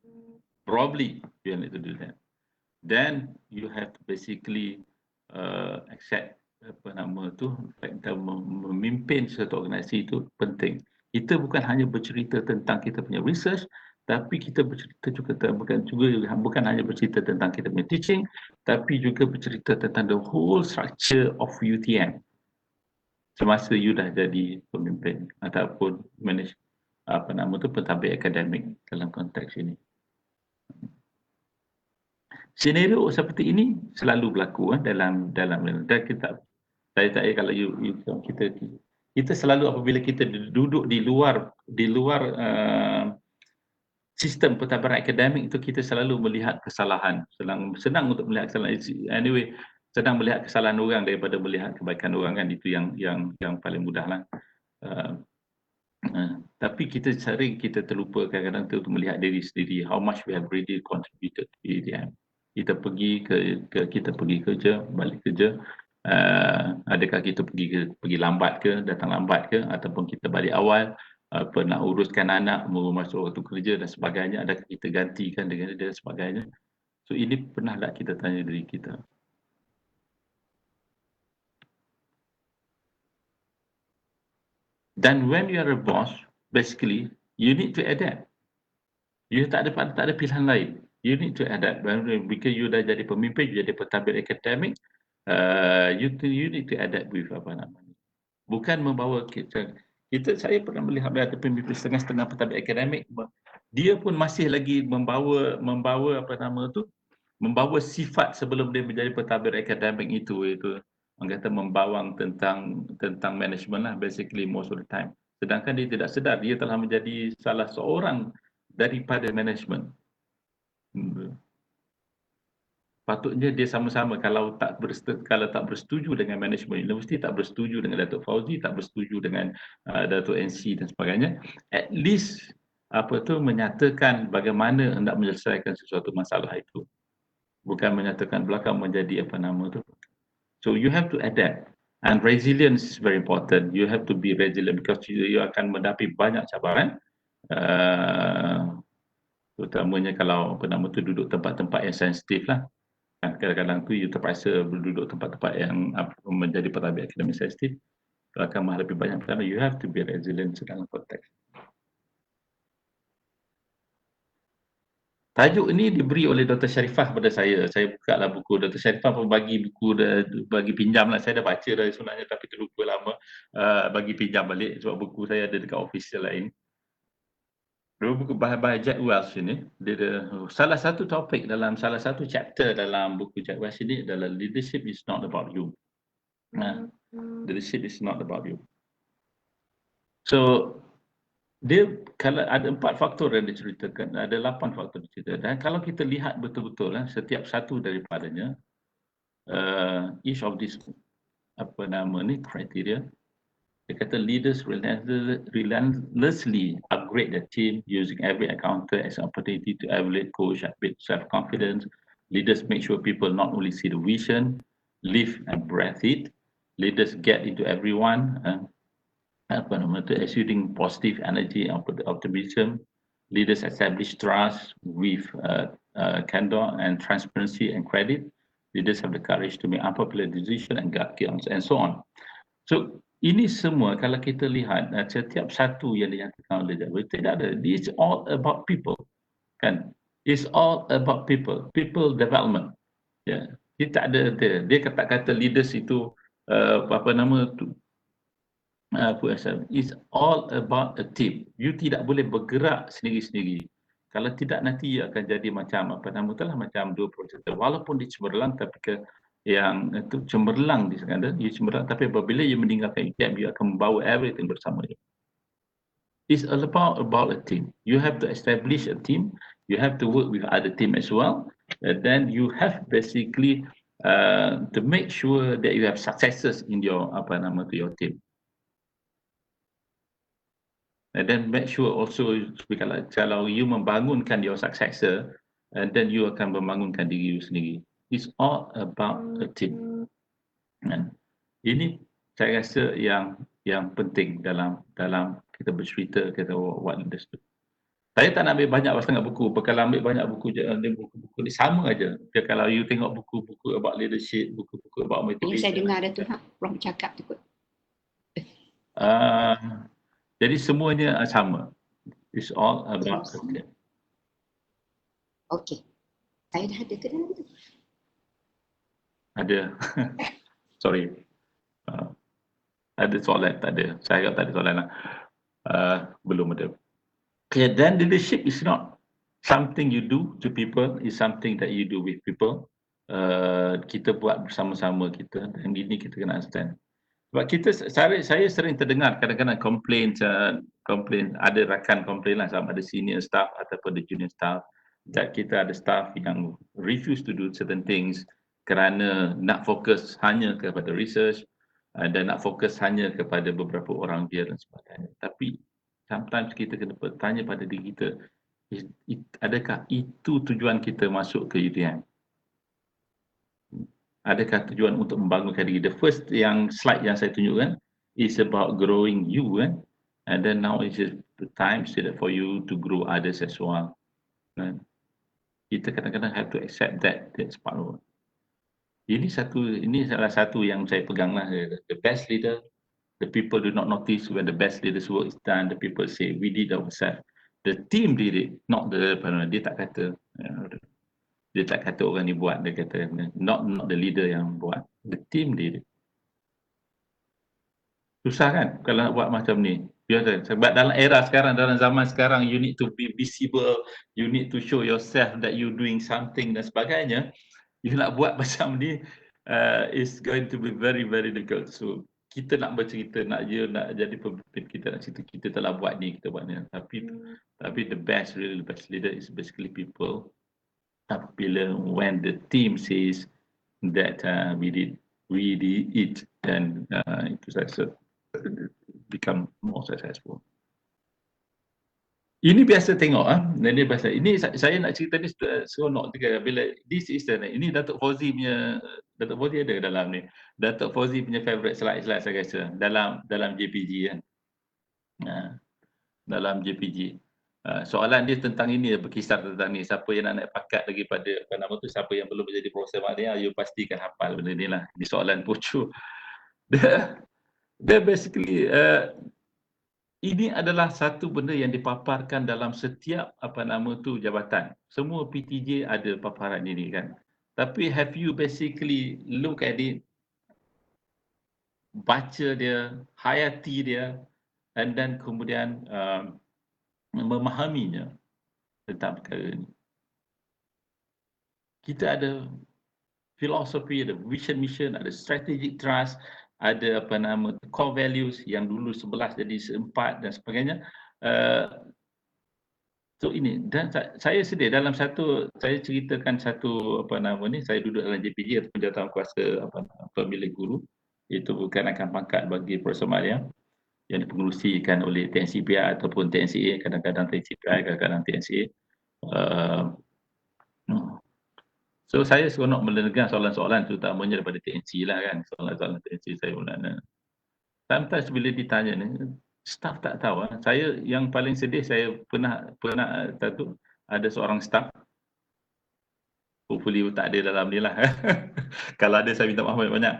Probably you need to do that. Then you have to basically accept apa nama tu, kita memimpin satu organisasi itu penting. Kita bukan hanya bercerita tentang kita punya research, tapi kita bercerita juga bukan hanya bercerita tentang kita punya teaching, tapi juga bercerita tentang the whole structure of UTM. Semasa you dah jadi pemimpin ataupun manage apa nama tu, pentadbir akademik dalam konteks ini. Senario seperti ini selalu berlaku dalam dan kita, saya tak kalau kita selalu apabila kita duduk di luar sistem pentadbiran akademik itu, kita selalu melihat kesalahan. Senang untuk melihat kesalahan. Anyway, senang melihat kesalahan orang daripada melihat kebaikan orang, kan. Itu yang paling mudahlah. Tapi kita sering terlupa kadang-kadang untuk melihat diri sendiri, how much we have really contributed to UTM. Kita pergi kerja, balik kerja, adakah kita pergi lambat ke, datang lambat ke, ataupun kita balik awal, nak uruskan anak, mau masuk waktu kerja dan sebagainya, adakah kita gantikan dengan dia dan sebagainya. So ini pernah tak kita tanya diri kita. Dan when you are a boss, basically you need to adapt. You tak ada pilihan lain. You need to adapt. Because you dah jadi pemimpin, you jadi pentadbir akademik, you need to adapt with apa namanya. Bukan membawa saya pernah melihat ada pemimpin setengah-setengah pentadbir akademik, dia pun masih lagi membawa apa nama tu, membawa sifat sebelum dia menjadi pentadbir akademik itu orang kata membawang tentang management lah, basically most of the time. Sedangkan dia tidak sedar dia telah menjadi salah seorang daripada management. Patutnya dia sama-sama, kalau tak bersetuju dengan manajemen universiti, tak bersetuju dengan Datuk Fauzi, tak bersetuju dengan Datuk NC dan sebagainya, at least menyatakan bagaimana hendak menyelesaikan sesuatu masalah itu. Bukan menyatakan belakang menjadi apa nama tu. So you have to adapt, and resilience is very important. You have to be resilient because you akan menghadapi banyak cabaran, terutamanya kalau apa nama tu duduk tempat-tempat yang sensitif lah. Kadang-kadang tu you terpaksa berduduk tempat-tempat yang menjadi pentadbir akademik sensitif, akan menghadapi banyak perkara. You have to be resilient dalam konteks. Tajuk ini diberi oleh Dr. Sharifah kepada saya. Saya buka lah buku. Dr. Sharifah pun bagi pinjam lah. Saya dah baca dah sebenarnya, tapi terlupa lama. Bagi pinjam balik sebab buku saya ada dekat office lain. Buku by Jack Welch ini, dia ada salah satu topik dalam salah satu chapter dalam buku Jack Welch ini adalah leadership is not about you. Leadership is not about you. So dia kalau ada 4 faktor yang diceritakan, ada 8 faktor diceritakan, dan kalau kita lihat betul-betul setiap satu daripadanya, each of these apa nama ni criteria, dia kata leaders relentlessly upgrade the team using every encounter as an opportunity to evaluate, coach, and build self-confidence. Leaders make sure people not only see the vision, live and breathe it. Leaders get into everyone, exuding positive energy and optimism. Leaders establish trust with candor and transparency and credit. Leaders have the courage to make unpopular decisions and gut kills, and so on. So ini semua kalau kita lihat setiap satu yang dinyatakan oleh Jawa, tidak ada. It's all about people, kan? It's all about people development. Ya, dia tak ada dia kata leaders itu apa nama tu. It's all about a team. You tidak boleh bergerak sendiri-sendiri. Kalau tidak nanti akan jadi macam apa nama tu lah, macam dua proses. Walaupun dia cemerlang, tapi yang itu cemerlang di sana, you cemerlang, tapi apabila you meninggalkan UTM, you akan membawa everything bersama you. It's all about a team. You have to establish a team. You have to work with other team as well. And then you have basically to make sure that you have successes in your apa nama tu, your team. And then make sure also kalau you membangunkan your successor, and then you akan membangunkan diri you sendiri. It's all about a team. Dan ini saya rasa yang penting dalam kita bercerita, kita what leaders do. Saya tak nak ambil banyak sangat buku. Kalau ambil banyak buku, buku-buku ni sama aja. Kalau you tengok buku-buku about leadership, buku-buku about motivation. Saya dengar ada tu Prof cakap tu kot. Jadi semuanya sama. It's all about okay. Okey. Saya dah ada ke dalam tu? Ada. Sorry. Ada soalan? Tak ada. Saya agak tak ada soalan lah. Belum ada. Okay, then leadership is not something you do to people, it's something that you do with people. Kita buat bersama-sama kita, dan ini kita kena understand. Sebab saya sering terdengar kadang-kadang komplain, ada rakan komplain lah, sama ada senior staff ataupun the junior staff, that kita ada staff yang refuse to do certain things kerana nak fokus hanya kepada research dan nak fokus hanya kepada beberapa orang dia dan sebagainya. Tapi sometimes kita kena bertanya pada diri kita, adakah itu tujuan kita masuk ke UTM? Adakah tujuan untuk membangunkan diri? The first slide yang saya tunjukkan is about growing you kan? And then now is the time for you to grow others as well. Kan? Kita kadang-kadang have to accept that's part of it. Ini salah satu yang saya pegang lah. The best leader, the people do not notice when the best leader's work is done. The people say, we did ourselves. The team did it, not dia tak kata. Dia tak kata orang ni buat, dia kata, not the leader yang buat. The team did it. Susah kan kalau nak buat macam ni. Biasa. Sebab dalam era sekarang, dalam zaman sekarang, you need to be visible, you need to show yourself that you doing something dan sebagainya. You nak buat macam ni, is going to be very, very difficult. So, kita nak bercerita, nak jadi pemimpin, kita nak cerita, kita telah buat ni, kita buat ni. Tapi the best leader is basically people. Apabila when the team says that we did it, then itu saya become more successful. Ini biasa tengok ini biasa. Ini saya nak cerita ni seronok juga bila ini Datuk Fauzi ada dalam ni. Datuk Fauzi punya favorite slide saya rasa dalam JPG kan. Dalam JPG. Soalan dia tentang ini, berkisar tentang ni. Siapa yang nak naik pakat lagi pada siapa yang belum menjadi Profesor Maknia, you pastikan hafal benda ni lah. Ini soalan pocu. Dia basically ini adalah satu benda yang dipaparkan dalam setiap jabatan. Semua PTJ ada paparan ini kan. Tapi have you basically look at it, baca dia, hayati dia, and then kemudian memahaminya tentang perkara ini. Kita ada filosofi, ada vision mission, ada strategic trust, ada core values yang dulu 11 jadi 4 dan sebagainya. So ini, dan saya sedih dalam saya ceritakan saya duduk dalam JPG ataupun jawatan kuasa pemilik guru, itu bukan akan pangkat bagi Profesor Maknia yang dipengerusikan oleh TNCPI ataupun TNCA, kadang-kadang TNCPI, kadang-kadang TNCA. So saya seronok mendengar soalan-soalan terutamanya daripada TNC lah kan, soalan-soalan TNC saya mula. Sometimes bila ditanya ni, staff tak tahu. Saya yang paling sedih, saya pernah ada seorang staff, hopefully tak ada dalam ni lah. Kalau ada saya minta maaf banyak-banyak.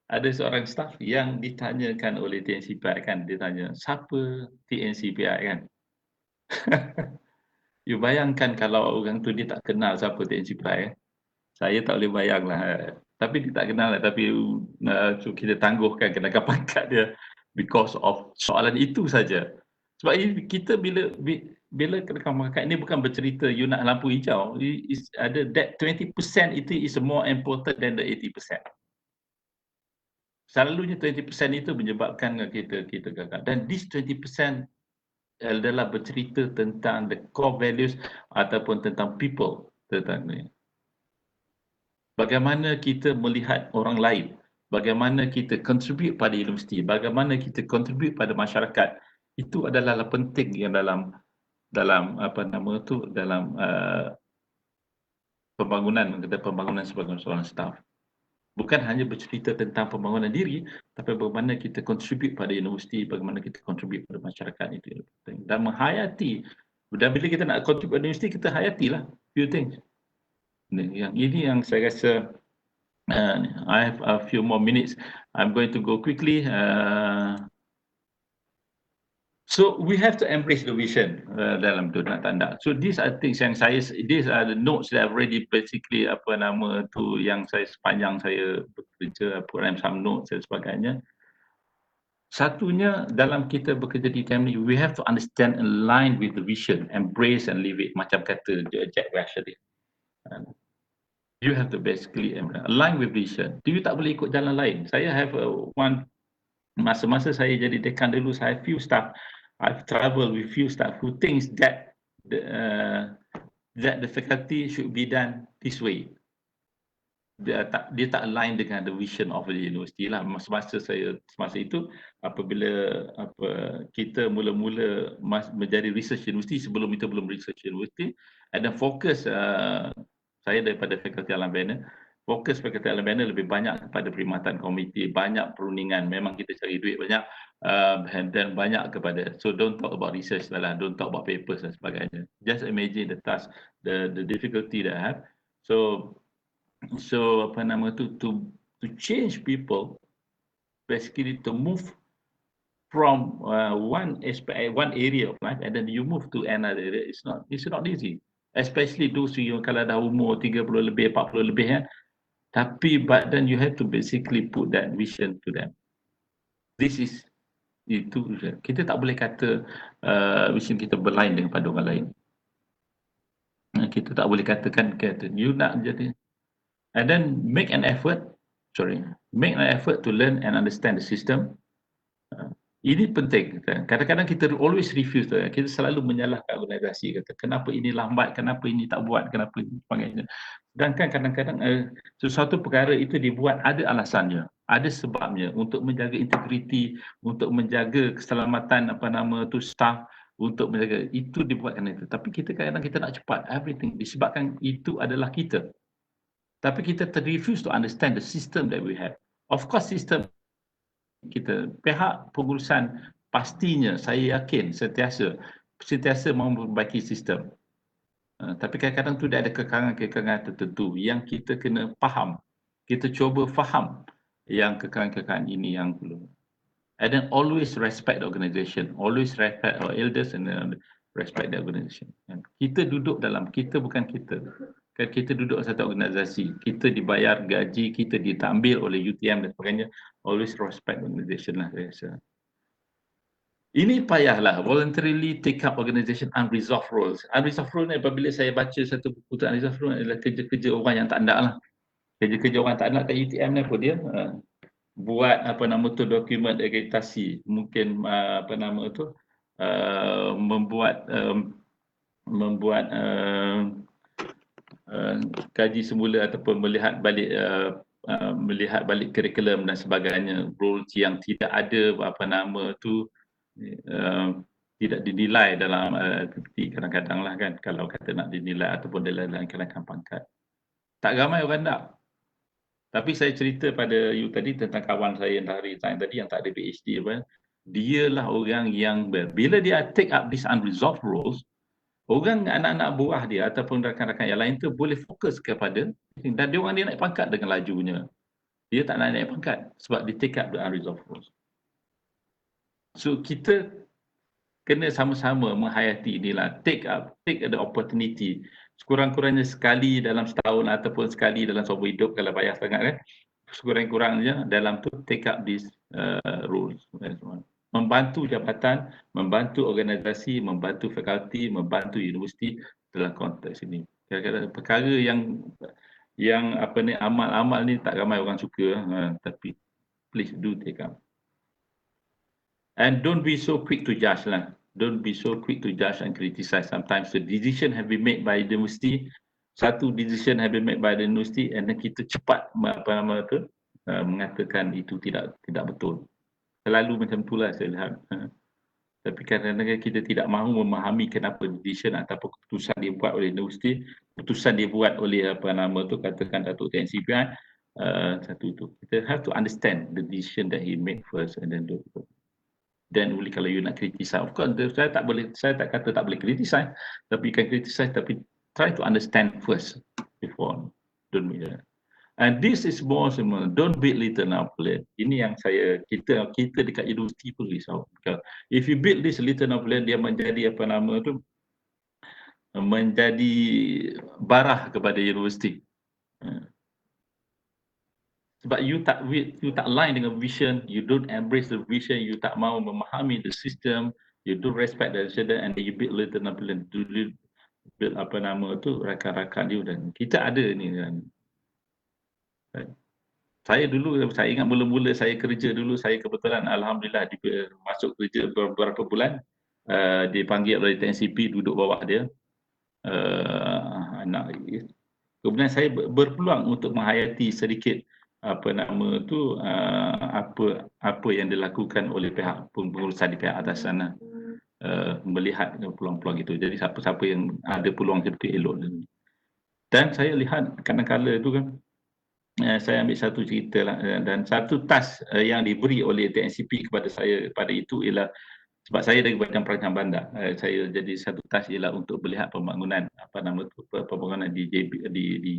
Ada seorang staff yang ditanyakan oleh TNCPI kan, dia tanya, siapa TNCPI kan? You bayangkan kalau orang tu dia tak kenal siapa TNCPI. Saya tak boleh bayang lah. Tapi dia tak kenal lah, tapi kita tangguhkan kenakan pangkat dia because of soalan itu saja. Sebab kita bila kenakan pangkat ni bukan bercerita you nak lampu hijau. Ada that 20% itu is more important than the 80%. Selalunya 20% itu menyebabkan kita gagal. Dan this 20% adalah bercerita tentang the core values ataupun tentang people, tentang ni. Bagaimana kita melihat orang lain, bagaimana kita contribute pada universiti, bagaimana kita contribute pada masyarakat. Itu adalah penting yang dalam pembangunan sebagai seorang staff. Bukan hanya bercerita tentang pembangunan diri, tapi bagaimana kita contribute pada universiti, bagaimana kita contribute pada masyarakat, itu yang penting. Dan menghayati, dan bila kita nak contribute pada universiti, kita hayatilah few things. Yang ini yang saya rasa, I have a few more minutes. I'm going to go quickly. So we have to embrace the vision dalam tu nak tanda. So these are things yang these are the notes that I've already basically yang saya sepanjang saya bekerja, program some notes dan sebagainya. Satunya dalam kita bekerja di UTM ni, we have to understand, align with the vision, embrace and live it. Macam kata Jack Welch tadi. You have to basically align with vision. You tak boleh ikut jalan lain. Saya have masa-masa saya jadi dekan dulu, saya have few staff. I've traveled with few staff who thinks that the faculty should be done this way. Dia tak align dengan the vision of the university lah. Semasa itu, apabila kita mula-mula menjadi research university, sebelum itu belum research university, ada fokus saya daripada fakulti alam bina. Fokus fakulti alam bina lebih banyak kepada perkhidmatan komiti, banyak perundingan, memang kita cari duit banyak. Dan banyak kepada, so don't talk about research lah, don't talk about papers dan sebagainya. Just imagine the task, the difficulty that I have. So to change people, basically to move from one aspect, one area of life, and then you move to another area. It's not easy, especially those who kalau dah umur 30 lebih, 40 lebih kan. Tapi but then you have to basically put that vision to them. Itu kita tak boleh kata vision kita berlain daripada orang lain. Kita tak boleh katakan you nak jadi, and then make an effort to learn and understand the system. Ini penting. Kadang-kadang kita always refuse, kita selalu menyalahkan organisasi, kata kenapa ini lambat, kenapa ini tak buat, kenapa ini sebagainya. Sedangkan kadang-kadang sesuatu perkara itu dibuat ada alasannya, ada sebabnya, untuk menjaga integriti, untuk menjaga keselamatan staff, untuk menjaga itu dibuatkan itu. Tapi kita kadang-kadang kita nak cepat everything disebabkan itu adalah kita. Tapi kita refuse to understand the system that we have. Of course system kita, pihak pengurusan pastinya, saya yakin sentiasa mahu memperbaiki sistem. Tapi kadang-kadang tu ada kekangan-kekangan tertentu yang kita kena faham. Kita cuba faham yang kekangan-kekangan ini yang perlu. And then always respect the organisation, always respect our elders and respect the organisation. Kita duduk dalam, kita bukan kita. Kita duduk satu organisasi, kita dibayar gaji, kita diambil oleh UTM dan sebagainya. Always respect organisation lah saya rasa. Ini payahlah, voluntarily take up organisation unresolved roles. Unresolved role ni apabila saya baca satu buku tu, unresolved role adalah kerja-kerja orang yang tak ada lah. Kerja-kerja orang tak ada kat UTM ni pun dia buat dokumen akreditasi, mungkin membuat kaji semula ataupun melihat balik kurikulum dan sebagainya, roles yang tidak ada tidak dinilai dalam aktiviti kadang-kadang lah kan, kalau kata nak dinilai ataupun dalam kenaikan pangkat. Tak ramai orang nak. Tapi saya cerita pada you tadi tentang kawan saya yang dah resign tadi, yang tak ada PhD dia lah orang yang bila dia take up this unresolved roles, orang anak-anak buah dia ataupun rakan-rakan yang lain tu boleh fokus kepada, dan dia naik pangkat dengan lajunya. Dia tak nak naik pangkat sebab dia take up the unresolved roles. So kita kena sama-sama menghayati inilah, take the opportunity. Sekurang-kurangnya sekali dalam setahun ataupun sekali dalam seumur hidup, kalau payah sangat kan, sekurang-kurangnya dalam tu take up these roles. Membantu jabatan, membantu organisasi, membantu fakulti, membantu universiti dalam konteks ini. Kadang-kadang perkara yang amal-amal ni tak ramai orang suka, tapi please do take up. And don't be so quick to judge lah. Don't be so quick to judge and criticize. Sometimes the decision have been made by the university. Satu decision have been made by the university, and then kita cepat mengatakan itu tidak betul. Selalu macam itulah saya lihat. Tapi kadang-kadang kita tidak mahu memahami kenapa decision ataupun keputusan dibuat oleh universiti, keputusan dibuat oleh katakan Datuk TNCPI, Satu itu. Kita have to understand the decision that he made first and then do it. Dan boleh kalau you nak criticize, of course saya tak kata tak boleh criticize, tapi you can criticize, tapi try to understand first before, don't make that. And this is more semua, don't build little Napoleon. Ini yang kita dekat universiti pun risau. If you build this little Napoleon, dia menjadi menjadi barah kepada universiti. Sebab you tak align dengan vision, you don't embrace the vision, you tak mau memahami the system, you don't respect the system, and then you build little Napoleon, build rakan-rakan you. Dan kita ada ni kan. Saya dulu, saya ingat mula-mula saya kerja dulu, saya kebetulan alhamdulillah masuk kerja beberapa bulan, dipanggil oleh TNCP, duduk bawah dia, anak. Kemudian saya berpeluang untuk menghayati sedikit apa yang dilakukan oleh pihak pengurusan di pihak atas sana, melihat peluang-peluang itu. Jadi siapa-siapa yang ada peluang seperti elok. Dan saya lihat kadang-kala itu kan, saya ambil satu cerita lah, dan satu task yang diberi oleh TNCP kepada saya pada itu ialah, sebab saya dari bahagian perancangan bandar, saya jadi satu task ialah untuk melihat pembangunan pembangunan di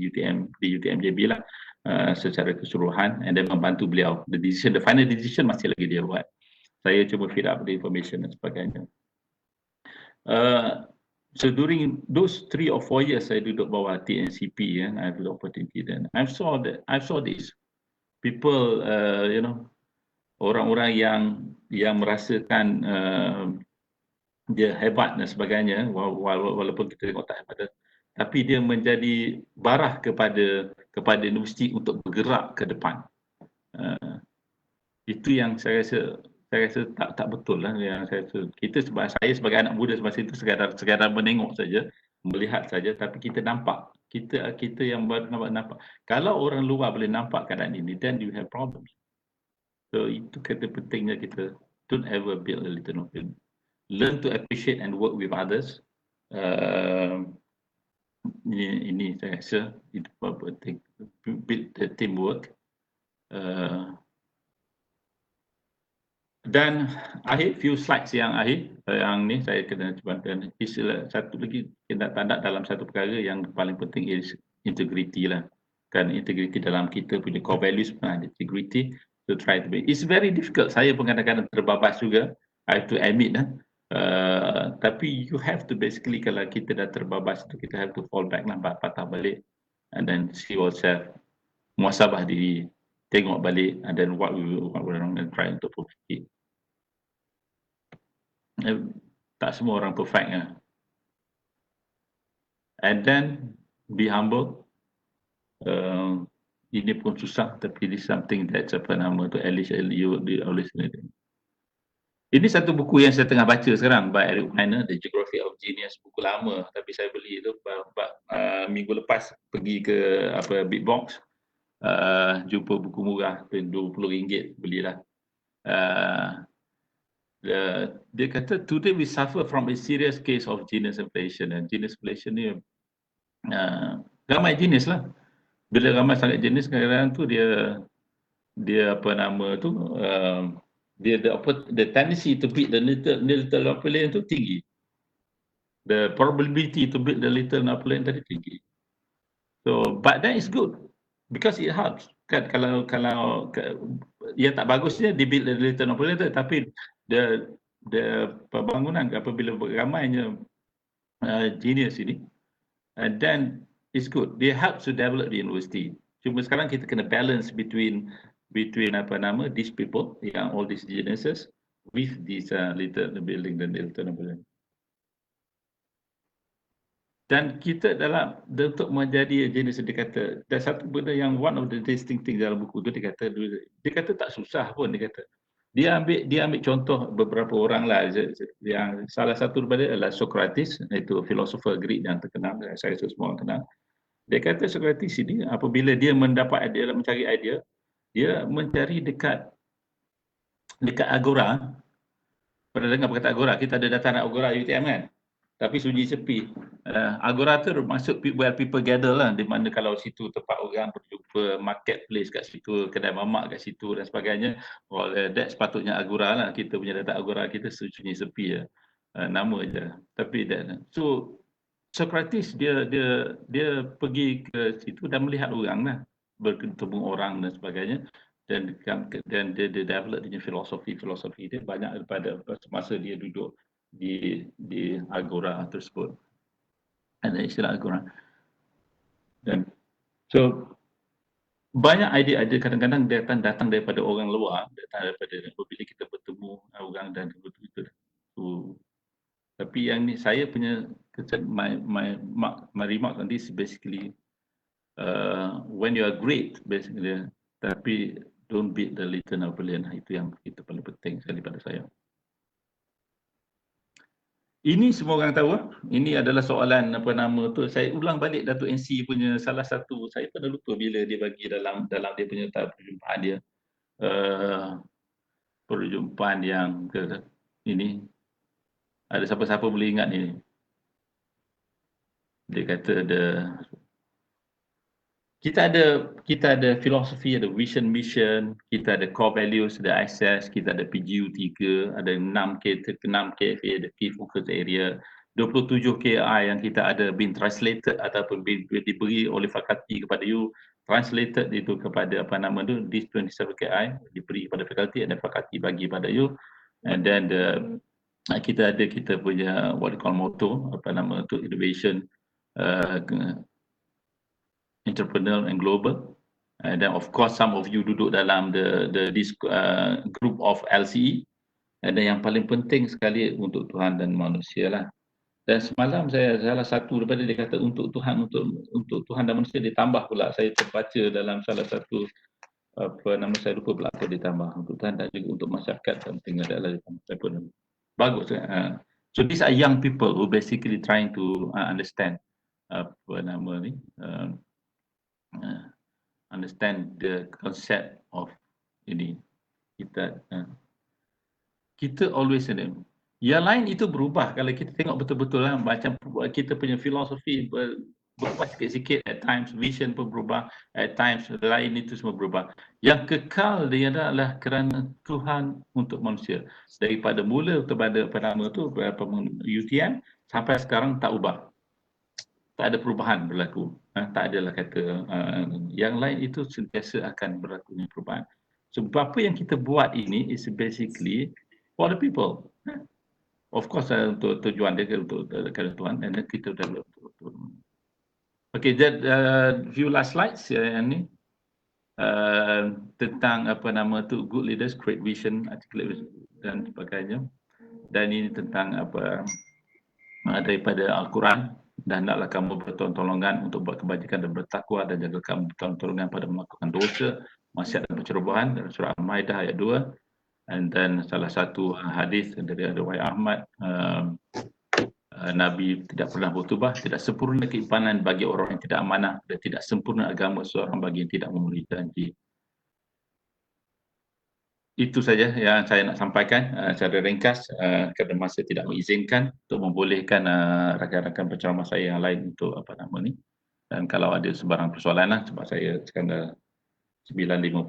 UTM JB lah, secara keseluruhan, and then membantu beliau. The final decision masih lagi dia buat. Saya cuma feed up the information dan sebagainya. So during those 3 or 4 years saya duduk bawah TNCP, I have the opportunity then. I saw this people, orang-orang yang merasakan dia hebat dan sebagainya, walaupun kita tengok tak hebat, tapi dia menjadi barah kepada universiti untuk bergerak ke depan. Itu yang saya rasa tak betul lah. Yang saya sebagai anak muda semasa itu sekadar menengok saja, melihat saja, tapi kita nampak, kita yang nampak. Kalau orang luar boleh nampak keadaan ini, then you have problems. So itu kata pentingnya kita don't ever build a little Napoleon. Learn to appreciate and work with others. Ini saya rasa itu penting. Build the teamwork. Dan akhir few slides yang ni saya kena cubakan. Satu lagi kita tanda dalam satu perkara yang paling penting is integrity lah. Kan integrity dalam kita punya core values pun ada integrity. To try to be. It's very difficult. Saya pun kadang-kadang terbabas juga. I have to admit lah. Tapi you have to basically, kalau kita dah terbabas itu, kita have to fall back lah, patah balik, and then see yourself, muhasabah diri, tengok balik, and then what we're going to try untuk perbaiki. Tak semua orang perfect lah. And then be humble. Ini pun susah, tapi this something that's at least you always need. Ini satu buku yang saya tengah baca sekarang by Irwan, The Geography of Genius, buku lama, tapi saya beli itu minggu lepas pergi ke Big Box, jumpa buku murah RM20, belilah. Dia kata today we suffer from a serious case of genius inflation, dan genius inflation ni ramai jenis lah. Bila ramai sangat jenis, kadang-kadang tu dia the tendency to beat the little Napoleon tu tinggi. The probability to beat the little Napoleon tadi tinggi. So, but that is good because it helps. Kan kalau yang tak bagusnya di beat the little Napoleon tu, tapi the pembangunan apabila ramainya genius ini, and then it's good. They help to develop the university. Cuma sekarang kita kena balance between these people, yang all these geniuses, with these little building dan little Napoleon. Dan kita untuk menjadi genius, dia kata, dan satu benda yang one of the interesting thing dalam buku tu, dia kata tak susah pun, dia kata. Dia ambil contoh beberapa orang lah, yang salah satu daripada adalah Socrates, iaitu filosofer Greek yang terkenal, saya semua orang kenal. Dia kata Socrates ini apabila dia mendapat idea, mencari idea, dia mencari dekat agora. Pernah dengar perkataan agora? Kita ada dataran agora UTM kan? Tapi sunyi sepi. Agora tu masuk where people gather lah, di mana kalau situ tempat orang berjumpa, marketplace kat situ, kedai mamak kat situ dan sebagainya. That sepatutnya agora lah. Kita punya data agora kita sunyi sepi ya. Nama je. Tapi so Socrates dia pergi ke situ dan melihat orang lah, bertemu orang dan sebagainya, dan dia develop dia filosofi dia banyak daripada semasa dia duduk di agora tersebut. Ada istilah agora. Dan so banyak idea-idea kadang-kadang datang daripada orang luar, datang daripada bila kita bertemu orang dan betul-betul. So, tapi yang ni saya punya my remark on this basically when you are great basically, tapi don't beat the little Napoleon. Itu yang itu paling penting sekali pada saya. Ini semua orang tahu. Ini adalah soalan apa nama tu. Saya ulang balik Datuk NC punya salah satu. Saya pernah lupa bila dia bagi dalam dia punya perjumpaan dia. Perjumpaan yang ini. Ada siapa-siapa boleh ingat ni? Dia kata kita ada filosofi, ada vision, mission, kita ada core values, ada access, kita ada PGU 3, ada 6 KFA, ada key focus area, 27 KI yang kita ada been translated ataupun diberi oleh fakulti kepada you, translated itu kepada apa nama tu, this 27 KI diberi kepada fakulti, ada fakulti bagi pada you, and then kita punya what we call motto, apa nama tu, innovation, entrepreneur and global. And then of course some of you duduk dalam this group of LCE. Dan yang paling penting sekali untuk Tuhan dan manusia lah. Dan semalam saya salah satu daripada dia kata untuk Tuhan Tuhan dan manusia ditambah pula. Saya terbaca dalam salah satu apa nama saya lupa pula apa ditambah untuk Tuhan dan juga untuk masyarakat penting adalah ditambah. Bagus. So these are young people who basically trying to understand apa nama ni. Understand the concept of ini kita always ada. Yang lain itu berubah kalau kita tengok betul-betul lah, macam kita punya filosofi berubah sikit-sikit, at times vision pun berubah, at times lain itu semua berubah. Yang kekal dia adalah kerana Tuhan untuk manusia. Daripada mula kepada nama tu UTM sampai sekarang tak ubah. Tak ada perubahan berlaku. Tak adalah kata yang lain itu sentiasa akan berlakunya perubahan. Sebab apa yang kita buat ini is basically for the people. Of course untuk tujuan dia untuk kerana Tuhan, dan kita dah betul. Okay, that few last slides yang ni tentang apa nama tu, good leaders, create vision, articulate dan sebagainya. Dan ini tentang apa daripada Al-Quran. Dan hendaklah kamu bertolong-tolongan untuk buat kebajikan dan bertakwa, dan jaga kamu bertolong-tolongan pada melakukan dosa, maksiat dan pencerobohan, dalam surah Al-Maidah ayat 2. And then salah satu hadis dari riwayat Ahmad, Nabi tidak pernah bertubah, tidak sempurna keimanan bagi orang yang tidak amanah, dan tidak sempurna agama seorang bagi yang tidak memenuhi janji. Itu saja yang saya nak sampaikan secara ringkas kerana masa tidak mengizinkan untuk membolehkan rakan-rakan penceramah saya yang lain untuk apa nama ni. Dan kalau ada sebarang persoalan lah, sebab saya sekarang 9.56,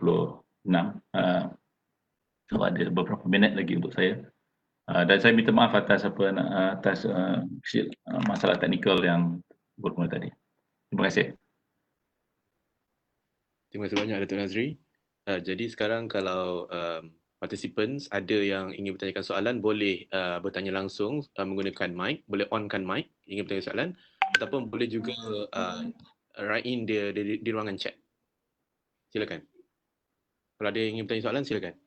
so ada beberapa minit lagi untuk saya. Dan saya minta maaf atas masalah teknikal yang bermula tadi. Terima kasih. Terima kasih banyak Datuk Nazri. Jadi sekarang kalau participants ada yang ingin bertanyakan soalan, boleh bertanya langsung menggunakan mic, boleh onkan mic ingin bertanya soalan, ataupun boleh juga write in di ruangan chat. Silakan. Kalau ada yang ingin bertanya soalan, silakan.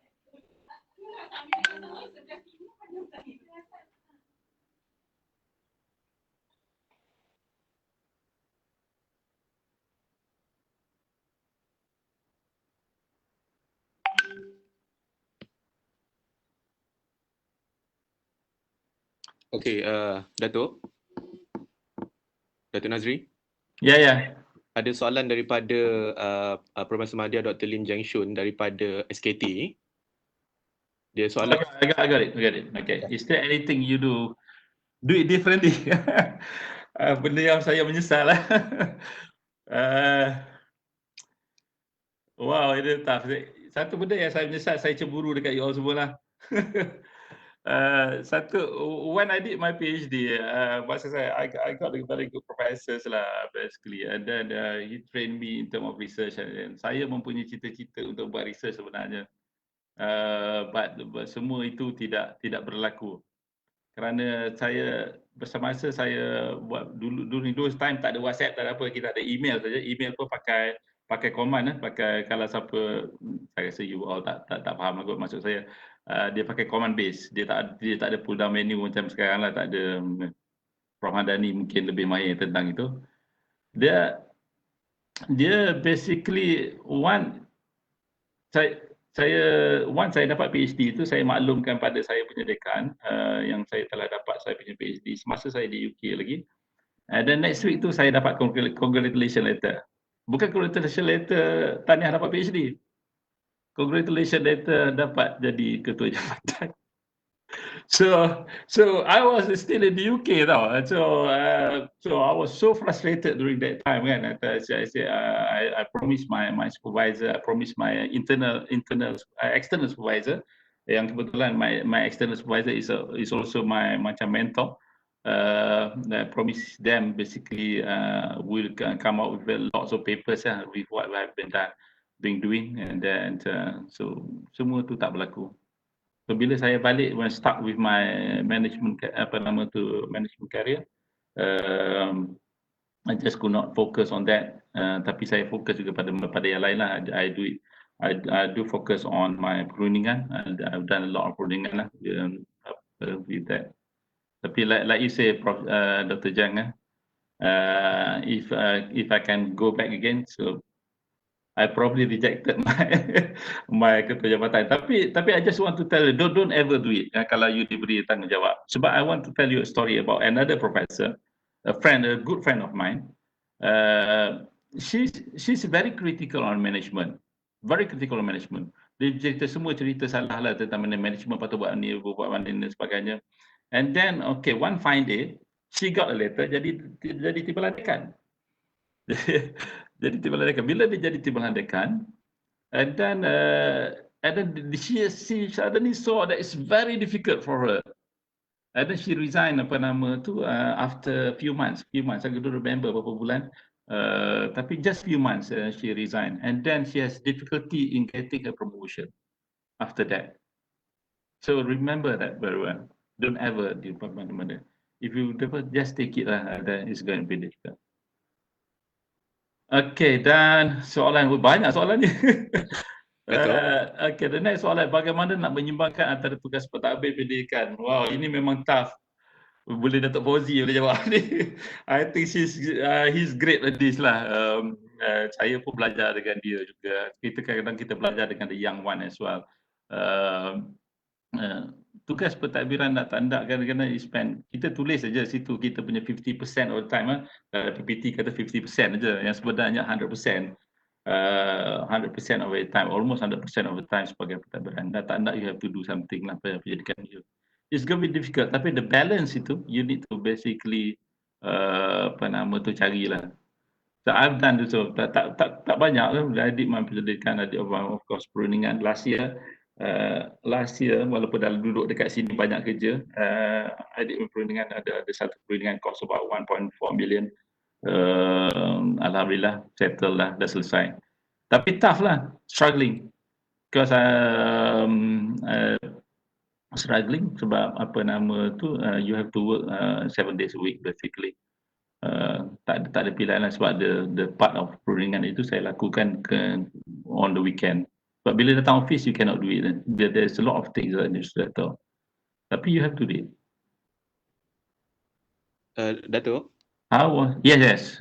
Okey, Datuk Nazri. Ya. Ada soalan daripada Prof. Mahdia Dr. Lim Jiang Shun daripada SKT. Dia soalan I got it. Okay. Is there anything you do do it differently. Benda yang saya menyesal lah. Wow, itu tough. Satu benda yang saya menyesal, saya cemburu dekat you all semua lah. When I did my PhD, masa saya, I got a very good professors lah basically, and then he trained me in terms of research, and saya mempunyai cita-cita untuk buat research sebenarnya, but semua itu tidak berlaku kerana saya bersemasa saya buat dulu during those time tak ada WhatsApp, tak ada apa, kita ada email saja. Email pun pakai command, pakai, kalau siapa, saya rasa you all tak faham aku maksud saya. Dia pakai command base, dia tak ada pull down menu macam sekarang lah, tak ada. Prof Handani mungkin lebih mahir tentang itu. Dia basically once saya dapat PhD itu, saya maklumkan pada saya punya dekan yang saya telah dapat saya punya PhD semasa saya di UK lagi. Dan next week tu saya dapat congratulation letter. Bukan congratulation letter tahniah dapat PhD. Congratulation letter dapat jadi ketua jabatan. So I was still in the UK tau. So I was so frustrated during that time kan. I said I promised my supervisor, I promised my external supervisor, yang kebetulan my external supervisor is also my macam mentor. I promised them basically will come out with lots of papers with what I've been doing, and then so semua tu tak berlaku. So bila saya balik, when I start with my management management career, I just could not focus on that. Tapi saya fokus juga pada yang lain lah. I do focus on my perundingan. I've done a lot of perundingan lah with that. Tapi like you say, Dr. Jang, if I can go back again, so I probably rejected my ketua jabatan. Tapi I just want to tell you, don't ever do it kalau you diberi tanggungjawab. Sebab I want to tell you a story about another professor, a good friend of mine. She's very critical on management, very critical on management. Dia semua cerita salah lah tentang management, patut buat ni, buat mana dan sebagainya. And then one fine day, she got a letter jadi timbalan dekan. Jadi timbalan dekan. Bila dia jadi timbalan dekan, and then she suddenly saw that it's very difficult for her. And then she resigned after few months. I don't remember berapa bulan. Tapi just few months she resigned, and then she has difficulty in getting a promotion after that. So remember that very well. Don't ever do mana-mana. If you just take it lah, then it's going to be difficult. Okay, dan soalan banyak soalan ni. Okay, the next soalan, bagaimana nak menyeimbangkan antara tugas pentadbir pendidikan? Wow, ini memang tough. Boleh Datuk Fauzi boleh jawab ni. I think he's great at this lah. Saya pun belajar dengan dia juga. Kadang-kadang kita belajar dengan the young one as well. Tugas pentadbiran nak tanda kadang-kadang kita tulis saja situ kita punya 50% of the time. PPT kata 50% saja, yang sebenarnya 100%. 100% of the time, almost 100% of the time sebagai pentadbiran. Nak tanda you have to do something lah pendidikan you. It's going to be difficult, tapi the balance itu you need to basically carilah. So I've done this, so tak banyak lah. I did my pendidikan, I did of course perundingan last year. Walaupun dah duduk dekat sini banyak kerja, I did my perundingan, ada satu perundingan cost about 1.4 million. Alhamdulillah settle lah, dah selesai. Tapi tough lah, struggling. Because struggling sebab you have to work 7 days a week basically. Tak ada pilihan lah, sebab the part of perundingan itu saya lakukan on the weekend. But bila datang office, you cannot do it. There's a lot of things that you should settle. Tapi you have to do it. Dato'? Yes.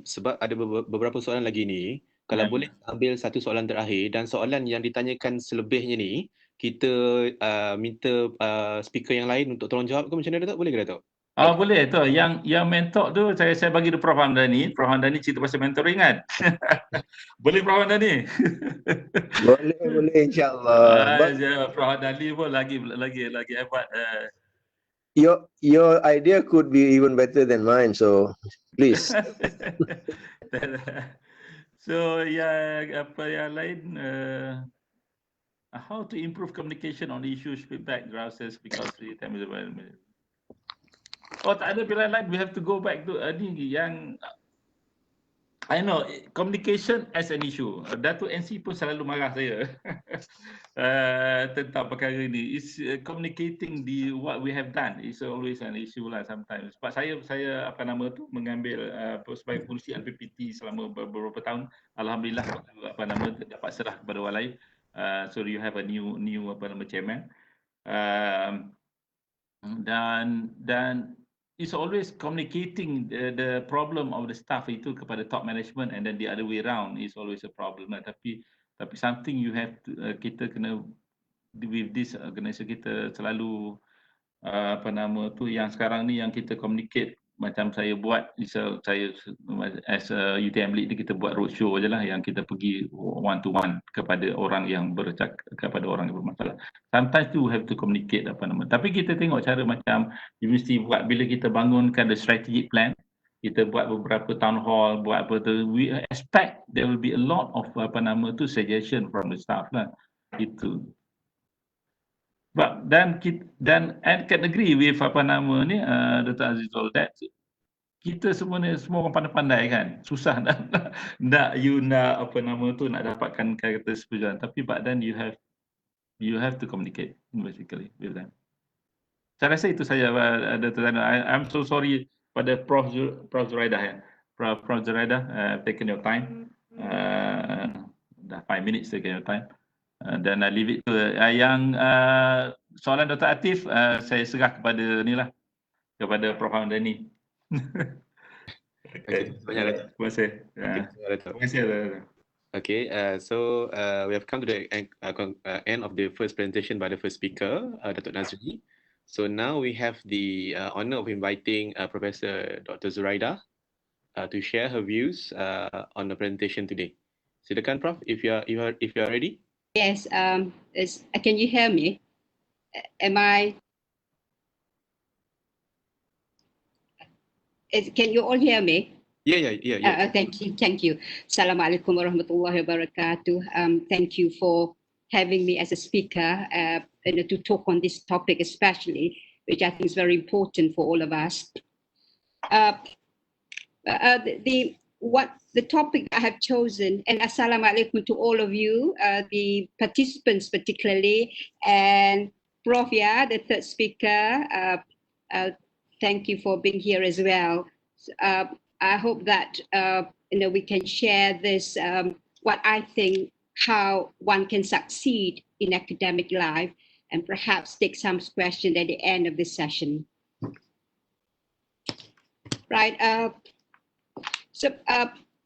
Sebab ada beberapa soalan lagi ni. Kalau boleh ambil satu soalan terakhir, dan soalan yang ditanyakan selebihnya ni, kita minta speaker yang lain untuk tolong jawab ke macam mana, Dato'? Boleh ke, Dato'? Boleh tu. Yang mentor tu saya bagi tu Prof Hamdani. Prof Hamdani cerita pasal mentoring kan. Boleh Prof Hamdani? Boleh insya-Allah. Prof Hamdani pun lagi hebat. your idea could be even better than mine, so please. So apa yang lain, how to improve communication on issues, feedback, process because the time is available. Oh, tak ada pilihan lain. We have to go back to ni yang I know communication as an issue. Datuk NC pun selalu marah saya tentang perkara ni. Is communicating what we have done is always an issue lah sometimes. Sebab saya apa nama tu mengambil sebagai pengurusi LPPT selama beberapa tahun. Alhamdulillah apa nama dapat serah kepada orang lain. So you have a new apa nama chairman. Dan it's always communicating the problem of the staff itu kepada top management and then the other way around is always a problem. Tapi something you have to, kita kena with this organisation kita selalu apa nama tu yang sekarang ni yang kita communicate macam saya buat, saya as a UTM lead kita buat roadshow je lah yang kita pergi one to one kepada orang yang kepada orang yang bermasalah. Sometimes you have to communicate apa nama. Tapi kita tengok cara macam universiti buat bila kita bangunkan the strategic plan, kita buat beberapa town hall, buat apa tu, we expect there will be a lot of apa nama tu suggestion from the staff lah. Itu. Dan I can agree with apa nama ni Dr. Azizul that kita semua orang pandai-pandai kan, susah nak apa nama tu nak dapatkan kata seperjuangan, tapi but then you have to communicate basically with them. Saya rasa itu saja Dr. I'm so sorry pada Prof Zuraidah ya. Prof Zuraidah taken your time. Dah 5 minutes taken your time. Dan I leave it to yang soalan Dr. Atif saya serah kepada inilah kepada Prof Hamdani. Okay, terima kasih. Terima kasih. Okay, so we have come to the end of the first presentation by the first speaker, Datuk Nazri. So now we have the honor of inviting Professor Dr. Zuraidah to share her views on the presentation today. Silakan, Prof, if you are ready. Yes, can you hear me? Can you all hear me? Yeah. Thank you. Assalamualaikum warahmatullahi wabarakatuh. Thank you for having me as a speaker to talk on this topic especially, which I think is very important for all of us. The topic I have chosen, and assalamu alaikum to all of you, the participants particularly, and Prof, the third speaker, thank you for being here as well. I hope that we can share this, what I think, how one can succeed in academic life, and perhaps take some questions at the end of this session. Right.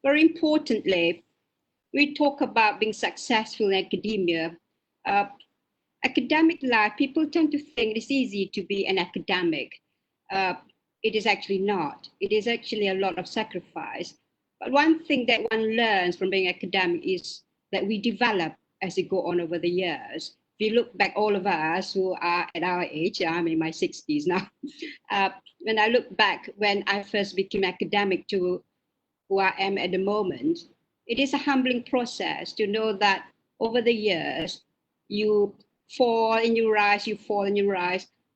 Very importantly, we talk about being successful in academia. Academic life, people tend to think it's easy to be an academic. It is actually not. It is actually a lot of sacrifice. But one thing that one learns from being academic is that we develop as we go on over the years. If you look back, all of us who are at our age, I'm in my 60s now, when I look back when I first became academic to who I am at the moment, it is a humbling process to know that over the years, you fall and you rise,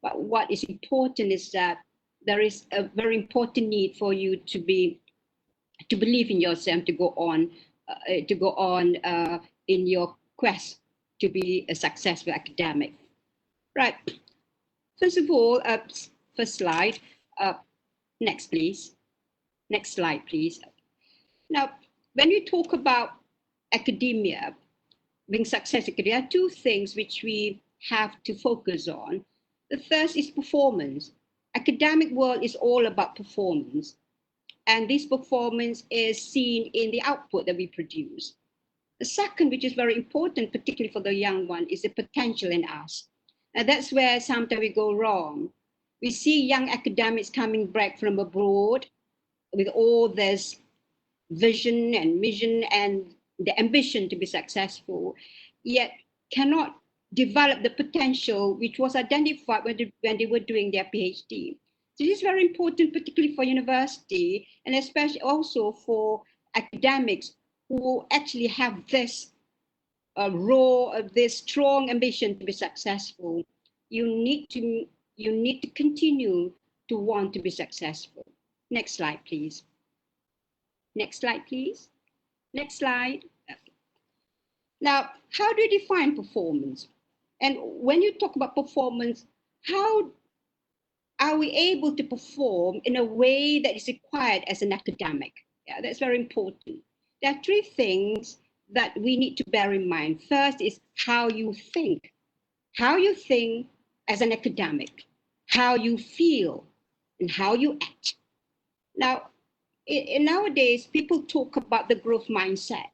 But what is important is that there is a very important need for you to believe in yourself, to go on in your quest to be a successful academic. Right. First of all, first slide. Next, please. Next slide, please. Now, when you talk about academia, being successful, there are two things which we have to focus on. The first is performance. Academic world is all about performance. And this performance is seen in the output that we produce. The second, which is very important, particularly for the young one, is the potential in us. And that's where sometimes we go wrong. We see young academics coming back from abroad with all this vision and mission and the ambition to be successful, yet cannot develop the potential which was identified when they were doing their PhD. So this is very important, particularly for university and especially also for academics who actually have this this strong ambition to be successful. You need to continue to want to be successful. Next slide, please. Next slide, please. Next slide. Now, how do you define performance? And when you talk about performance, how are we able to perform in a way that is required as an academic? Yeah, that's very important. There are three things that we need to bear in mind. First is how you think. How you think as an academic, how you feel, and how you act. Now, nowadays, people talk about the growth mindset.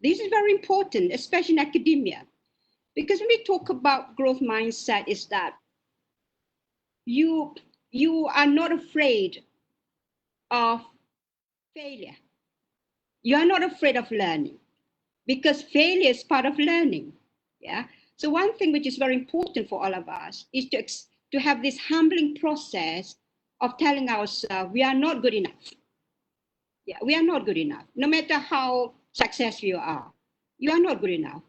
This is very important, especially in academia, because when we talk about growth mindset is that you are not afraid of failure. You are not afraid of learning because failure is part of learning. Yeah. So one thing which is very important for all of us is to have this humbling process of telling ourselves we are not good enough. Yeah, we are not good enough. No matter how successful you are not good enough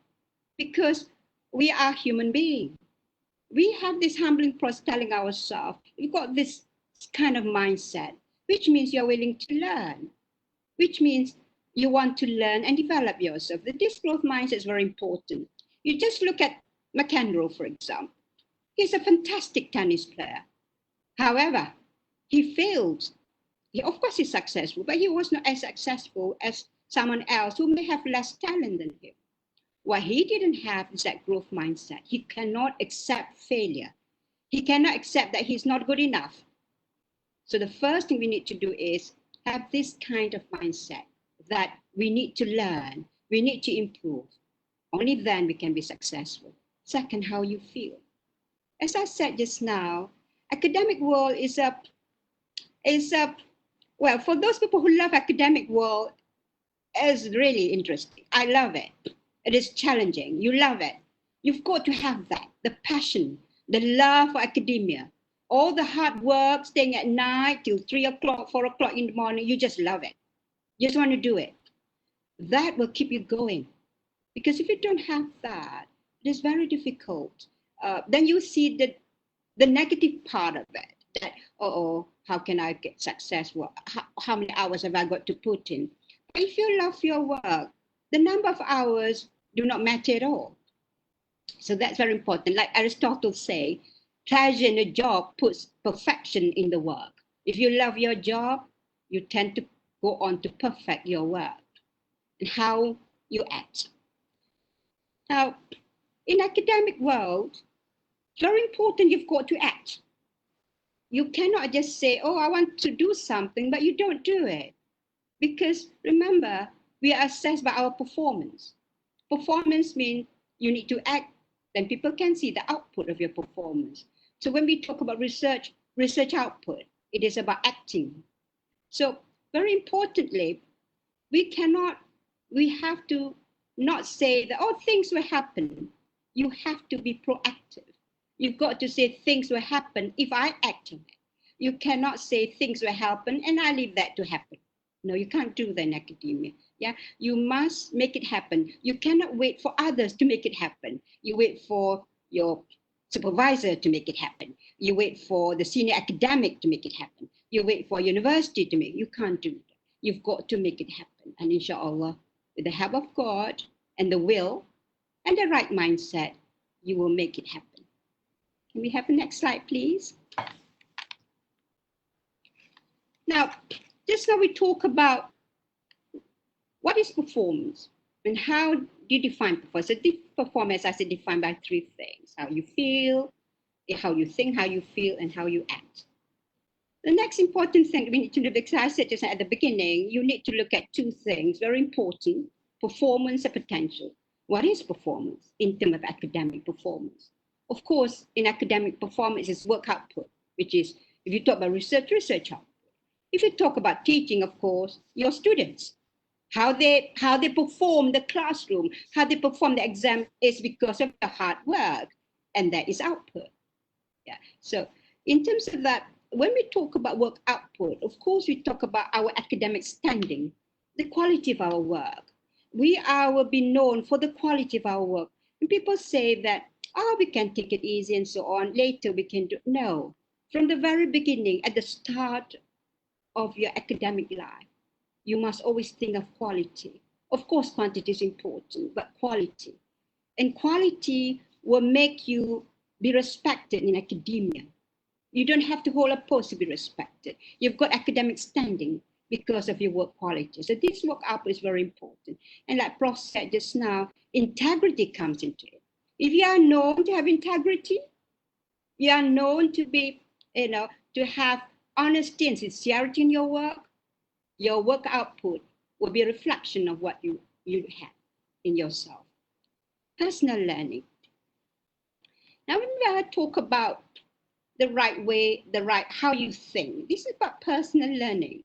because we are human beings. We have this humbling process telling ourselves, you've got this kind of mindset, which means you're willing to learn, which means you want to learn and develop yourself. This growth mindset is very important. You just look at McEnroe, for example. He's a fantastic tennis player. However, he failed. Of course, he's successful, but he was not as successful as someone else who may have less talent than him. What he didn't have is that growth mindset. He cannot accept failure. He cannot accept that he's not good enough. So the first thing we need to do is have this kind of mindset that we need to learn, we need to improve. Only then we can be successful. Second, how you feel. As I said just now, academic world is well, for those people who love academic world, is really interesting. I love it. It is challenging. You love it. You've got to have that, the passion, the love for academia, all the hard work, staying at night till 3 o'clock, 4 o'clock in the morning. You just love it. You just want to do it. That will keep you going. Because if you don't have that, it is very difficult. Then you see the negative part of it. That, how can I get successful? How many hours have I got to put in? But if you love your work, the number of hours do not matter at all. So that's very important. Like Aristotle say, pleasure in a job puts perfection in the work. If you love your job, you tend to go on to perfect your work and how you act. Now, in academic world, it's very important you've got to act. You cannot just say, I want to do something, but you don't do it. Because remember, we are assessed by our performance. Performance means you need to act, then people can see the output of your performance. So when we talk about research output, it is about acting. So very importantly, we have to not say that, things will happen. You have to be proactive. You've got to say things will happen if I act on it. You cannot say things will happen and I leave that to happen. No, you can't do that in academia. Yeah, you must make it happen. You cannot wait for others to make it happen. You wait for your supervisor to make it happen. You wait for the senior academic to make it happen. You wait for university to make it. You can't do that. You've got to make it happen. And inshallah, with the help of God and the will and the right mindset, you will make it happen. Can we have the next slide, please? Now, just now we talk about what is performance and how do you define performance. So performance, as I said, defined by three things: how you feel, how you think, how you feel, and how you act. The next important thing we need to do, because I said just at the beginning, you need to look at two things, very important: performance and potential. What is performance in terms of academic performance? Of course, in academic performance is work output, which is, if you talk about research output. If you talk about teaching, of course, your students. How they perform the classroom, how they perform the exam is because of the hard work, and that is output. Yeah. So in terms of that, when we talk about work output, of course we talk about our academic standing, the quality of our work. We will be known for the quality of our work. And people say that, we can take it easy and so on. Later we can do. No. From the very beginning, at the start of your academic life, you must always think of quality. Of course, quantity is important, but quality. And quality will make you be respected in academia. You don't have to hold a post to be respected. You've got academic standing because of your work quality. So this work output is very important. And like Prof said just now, integrity comes into it. If you are known to have integrity, you are known to be, to have honesty and sincerity in your work output will be a reflection of what you have in yourself. Personal learning. Now, when we talk about the right way, how you think, this is about personal learning.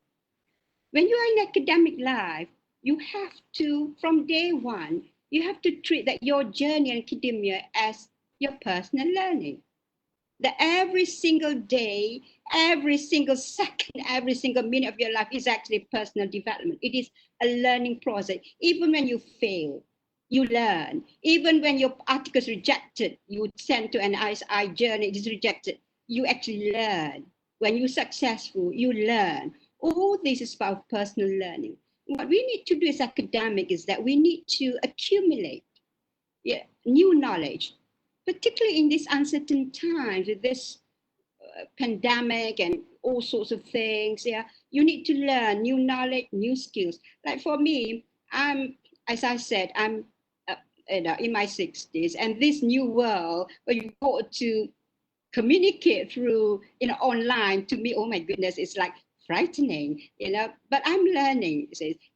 When you are in academic life, you have to, from day one, you have to treat that your journey in academia as your personal learning. That every single day, every single second, every single minute of your life is actually personal development. It is a learning process. Even when you fail, you learn. Even when your article is rejected, you send to an ISI journal, it is rejected, you actually learn. When you're successful, you learn. All this is about personal learning. What we need to do as academic is that we need to accumulate new knowledge, particularly in these uncertain times with this pandemic and all sorts of things. Yeah, you need to learn new knowledge, new skills. Like for me, as I said, I'm in my 60s, and this new world where you go to communicate through online, to me, oh my goodness, it's like frightening, but I'm learning.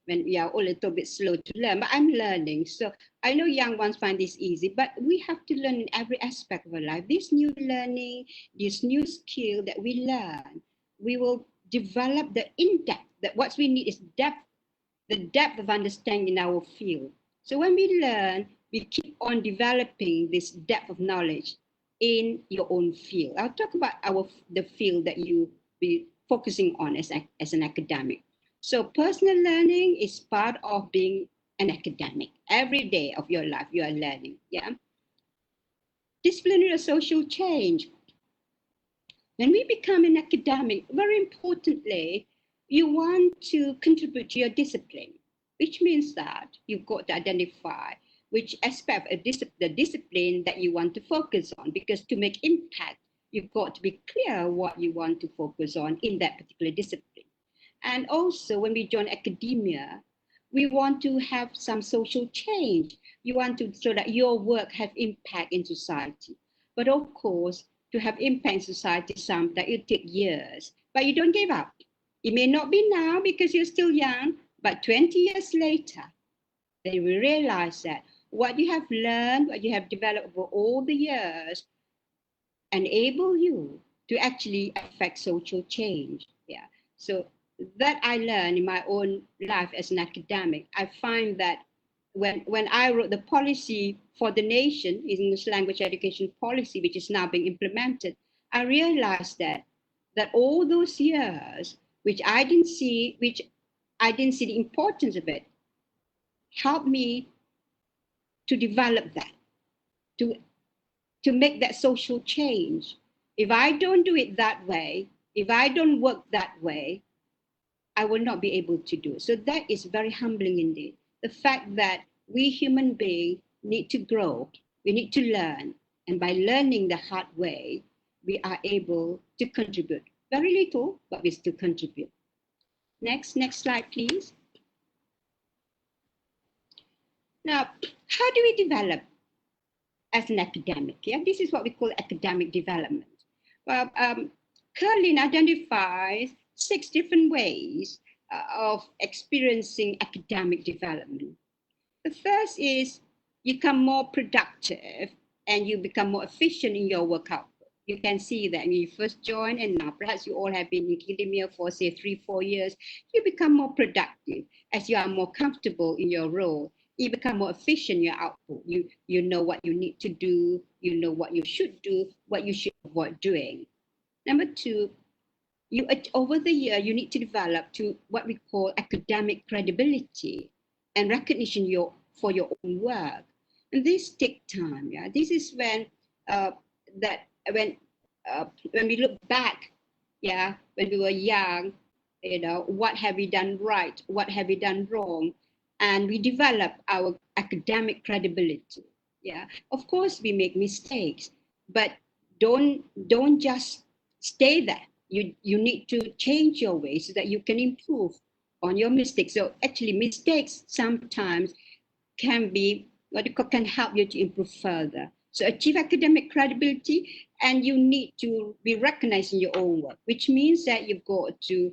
When we are a little bit slow to learn, but I'm learning. So I know young ones find this easy, but we have to learn in every aspect of our life. This new learning, this new skill that we learn, we will develop the in-depth, that what we need is depth, the depth of understanding in our field. So when we learn, we keep on developing this depth of knowledge in your own field. I'll talk about the field that you be focusing on as an academic. So personal learning is part of being an academic. Every day of your life, you are learning. Yeah. Disciplinary or social change. When we become an academic, very importantly, you want to contribute to your discipline, which means that you've got to identify which aspect of the discipline that you want to focus on, because to make impact, you've got to be clear what you want to focus on in that particular discipline. And also when we join academia, we want to have some social change. You want to, so that your work have impact in society. But of course, to have impact in society, sometimes it takes years, but you don't give up. It may not be now because you're still young, but 20 years later, they will realize that what you have learned, what you have developed over all the years, enable you to actually affect social change. Yeah. So that I learned in my own life as an academic. I find that when I wrote the policy for the nation, English language education policy, which is now being implemented, I realized that all those years, which I didn't see the importance of it, helped me to develop that, to make that social change. If I don't do it that way, if I don't work that way, I will not be able to do it. So that is very humbling indeed. The fact that we human beings need to grow, we need to learn, and by learning the hard way, we are able to contribute. Very little, but we still contribute. Next slide, please. Now, how do we develop as an academic? Yeah, this is what we call academic development. Well, Curlin identifies 6 different ways of experiencing academic development. The first is you become more productive and you become more efficient in your work output. You can see that when you first join, and now perhaps you all have been in academia for say 3-4 years, you become more productive as you are more comfortable in your role. You become more efficient in your output. You know what you need to do, you know what you should do, what you should avoid doing. Number two, over the year, you need to develop to what we call academic credibility and recognition for your own work. And this takes time. Yeah, this is when when we look back, yeah, when we were young, what have we done right, what have we done wrong, and we develop our academic credibility. Yeah, of course we make mistakes, but don't just stay there. You need to change your ways so that you can improve on your mistakes. So actually, mistakes sometimes can help you to improve further. So achieve academic credibility, and you need to be recognized in your own work, which means that you've got to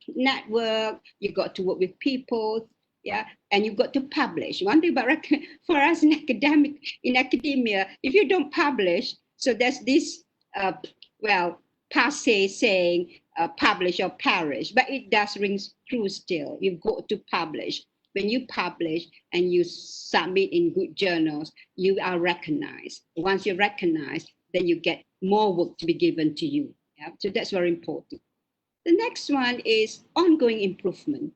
network, you've got to work with people, yeah, and you've got to publish. One thing about for us in academia, if you don't publish, so there's this passe saying publish or perish, but it does ring true still. You've got to publish. When you publish and you submit in good journals, you are recognized. Once you're recognized, then you get more work to be given to you. Yeah? So that's very important. The next one is ongoing improvement.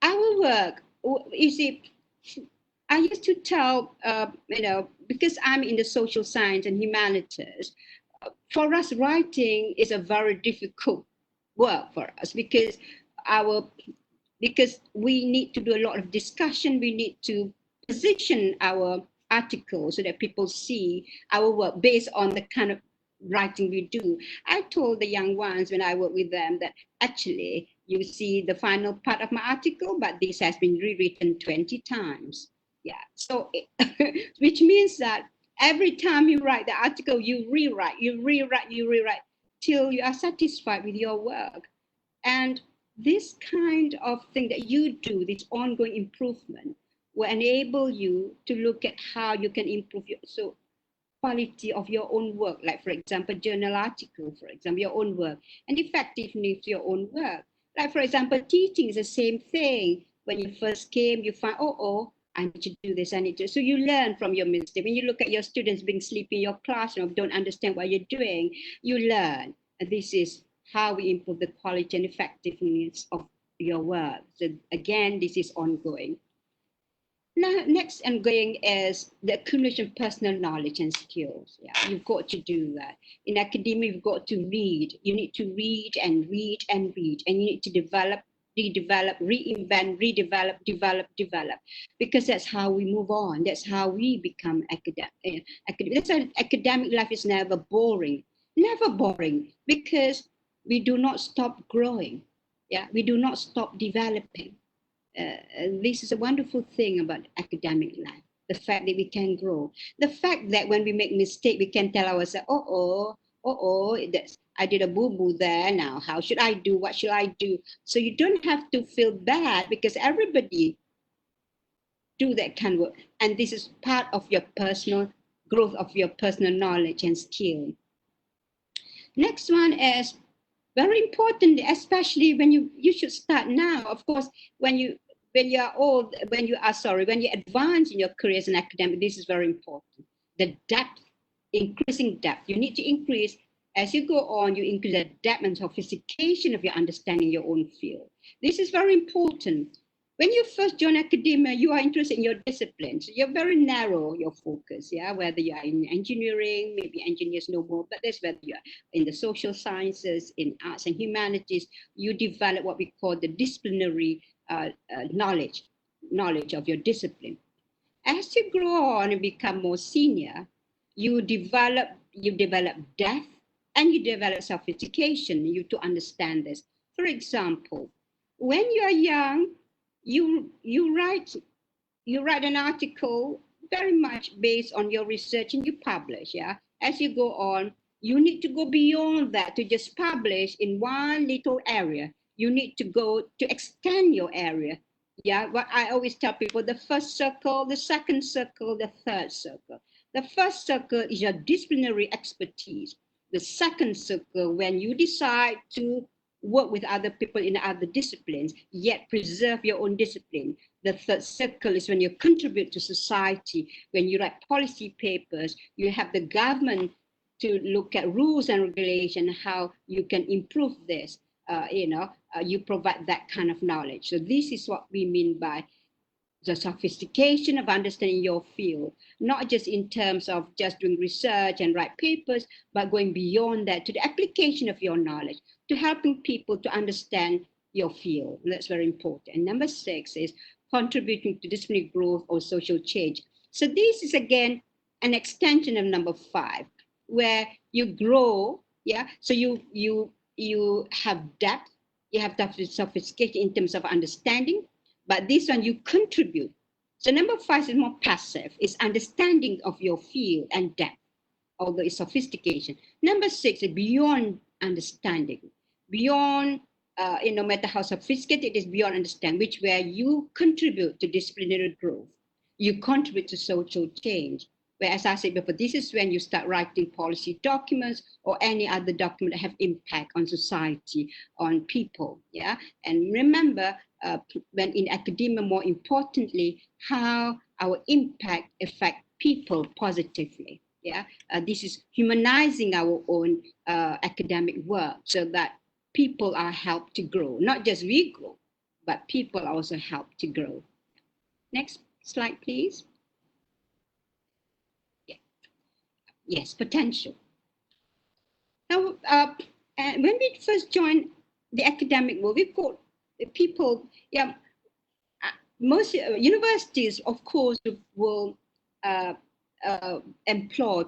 Our work, you see, I used to tell, because I'm in the social science and humanities, for us, writing is a very difficult work for us because we need to do a lot of discussion. We need to position our articles so that people see our work based on the kind of writing we do. I told the young ones when I work with them that actually you see the final part of my article, but this has been rewritten 20 times. Yeah, so which means that every time you write the article, you rewrite till you are satisfied with your work. And this kind of thing that you do, this ongoing improvement, will enable you to look at how you can improve quality of your own work. Like, for example, journal article, for example, your own work, and effectiveness of your own work. Like, for example, teaching is the same thing. When you first came, you find, I need to do this, I need to. So you learn from your mistake. When you look at your students being sleepy in your classroom, don't understand what you're doing, you learn. And this is how we improve the quality and effectiveness of your work. So again, this is ongoing. Now, next ongoing is the accumulation of personal knowledge and skills. Yeah, you've got to do that. In academia, you've got to read. You need to read and read and read, and you need to develop, redevelop, reinvent, redevelop, develop, because that's how we move on. That's how we become academic. That's why academic life is never boring, because we do not stop growing. Yeah, we do not stop developing. This is a wonderful thing about academic life. The fact that we can grow. The fact that when we make mistake, we can tell ourselves, I did a boo-boo there. Now, how should I do? What should I do? So you don't have to feel bad because everybody do that kind of work. And this is part of your personal growth of your personal knowledge and skill. Next one is very important, especially when you should start now. Of course, when you advance in your career as an academic, this is very important. The depth, increasing depth. You need to increase as you go on. You increase the depth and sophistication of your understanding your own field. This is very important. When you first join academia, you are interested in your discipline. So you're very narrow, your focus, yeah, whether you are in engineering, maybe engineers know more, but that's whether you are in the social sciences, in arts and humanities, you develop what we call the disciplinary knowledge of your discipline. As you grow on and become more senior, you develop depth and you develop sophistication, you to understand this. For example, when you are young, you write an article very much based on your research and you publish. Yeah, as you go on, you need to go beyond that to just publish in one little area. You need to go to extend your area. Yeah, what I always tell people: the first circle, the second circle, the third circle. The first circle is your disciplinary expertise. The second circle, when you decide to work with other people in other disciplines, yet preserve your own discipline. The third circle is when you contribute to society, when you write policy papers, you have the government to look at rules and regulation, how you can improve this. You provide that kind of knowledge. So this is what we mean by the sophistication of understanding your field, not just in terms of just doing research and write papers, but going beyond that to the application of your knowledge, to helping people to understand your field. That's very important. And number 6 is contributing to disciplinary growth or social change. So this is again an extension of number 5, where you grow. Yeah. So you have depth, you have sophistication in terms of understanding. But this one, you contribute. So number 5 is more passive. It's understanding of your field and depth, although it's sophistication. Number 6 is beyond understanding, beyond, no matter how sophisticated it is, beyond understanding, which where you contribute to disciplinary growth. You contribute to social change. Where, as I said before, this is when you start writing policy documents or any other document that have impact on society, on people. Yeah, and remember, when in academia, more importantly, how our impact affect people positively. Yeah, this is humanizing our own academic work so that people are helped to grow. Not just we grow, but people also help to grow. Next slide, please. Yes, potential. Now, when we first joined the academic world, we got people, most universities, of course, will employ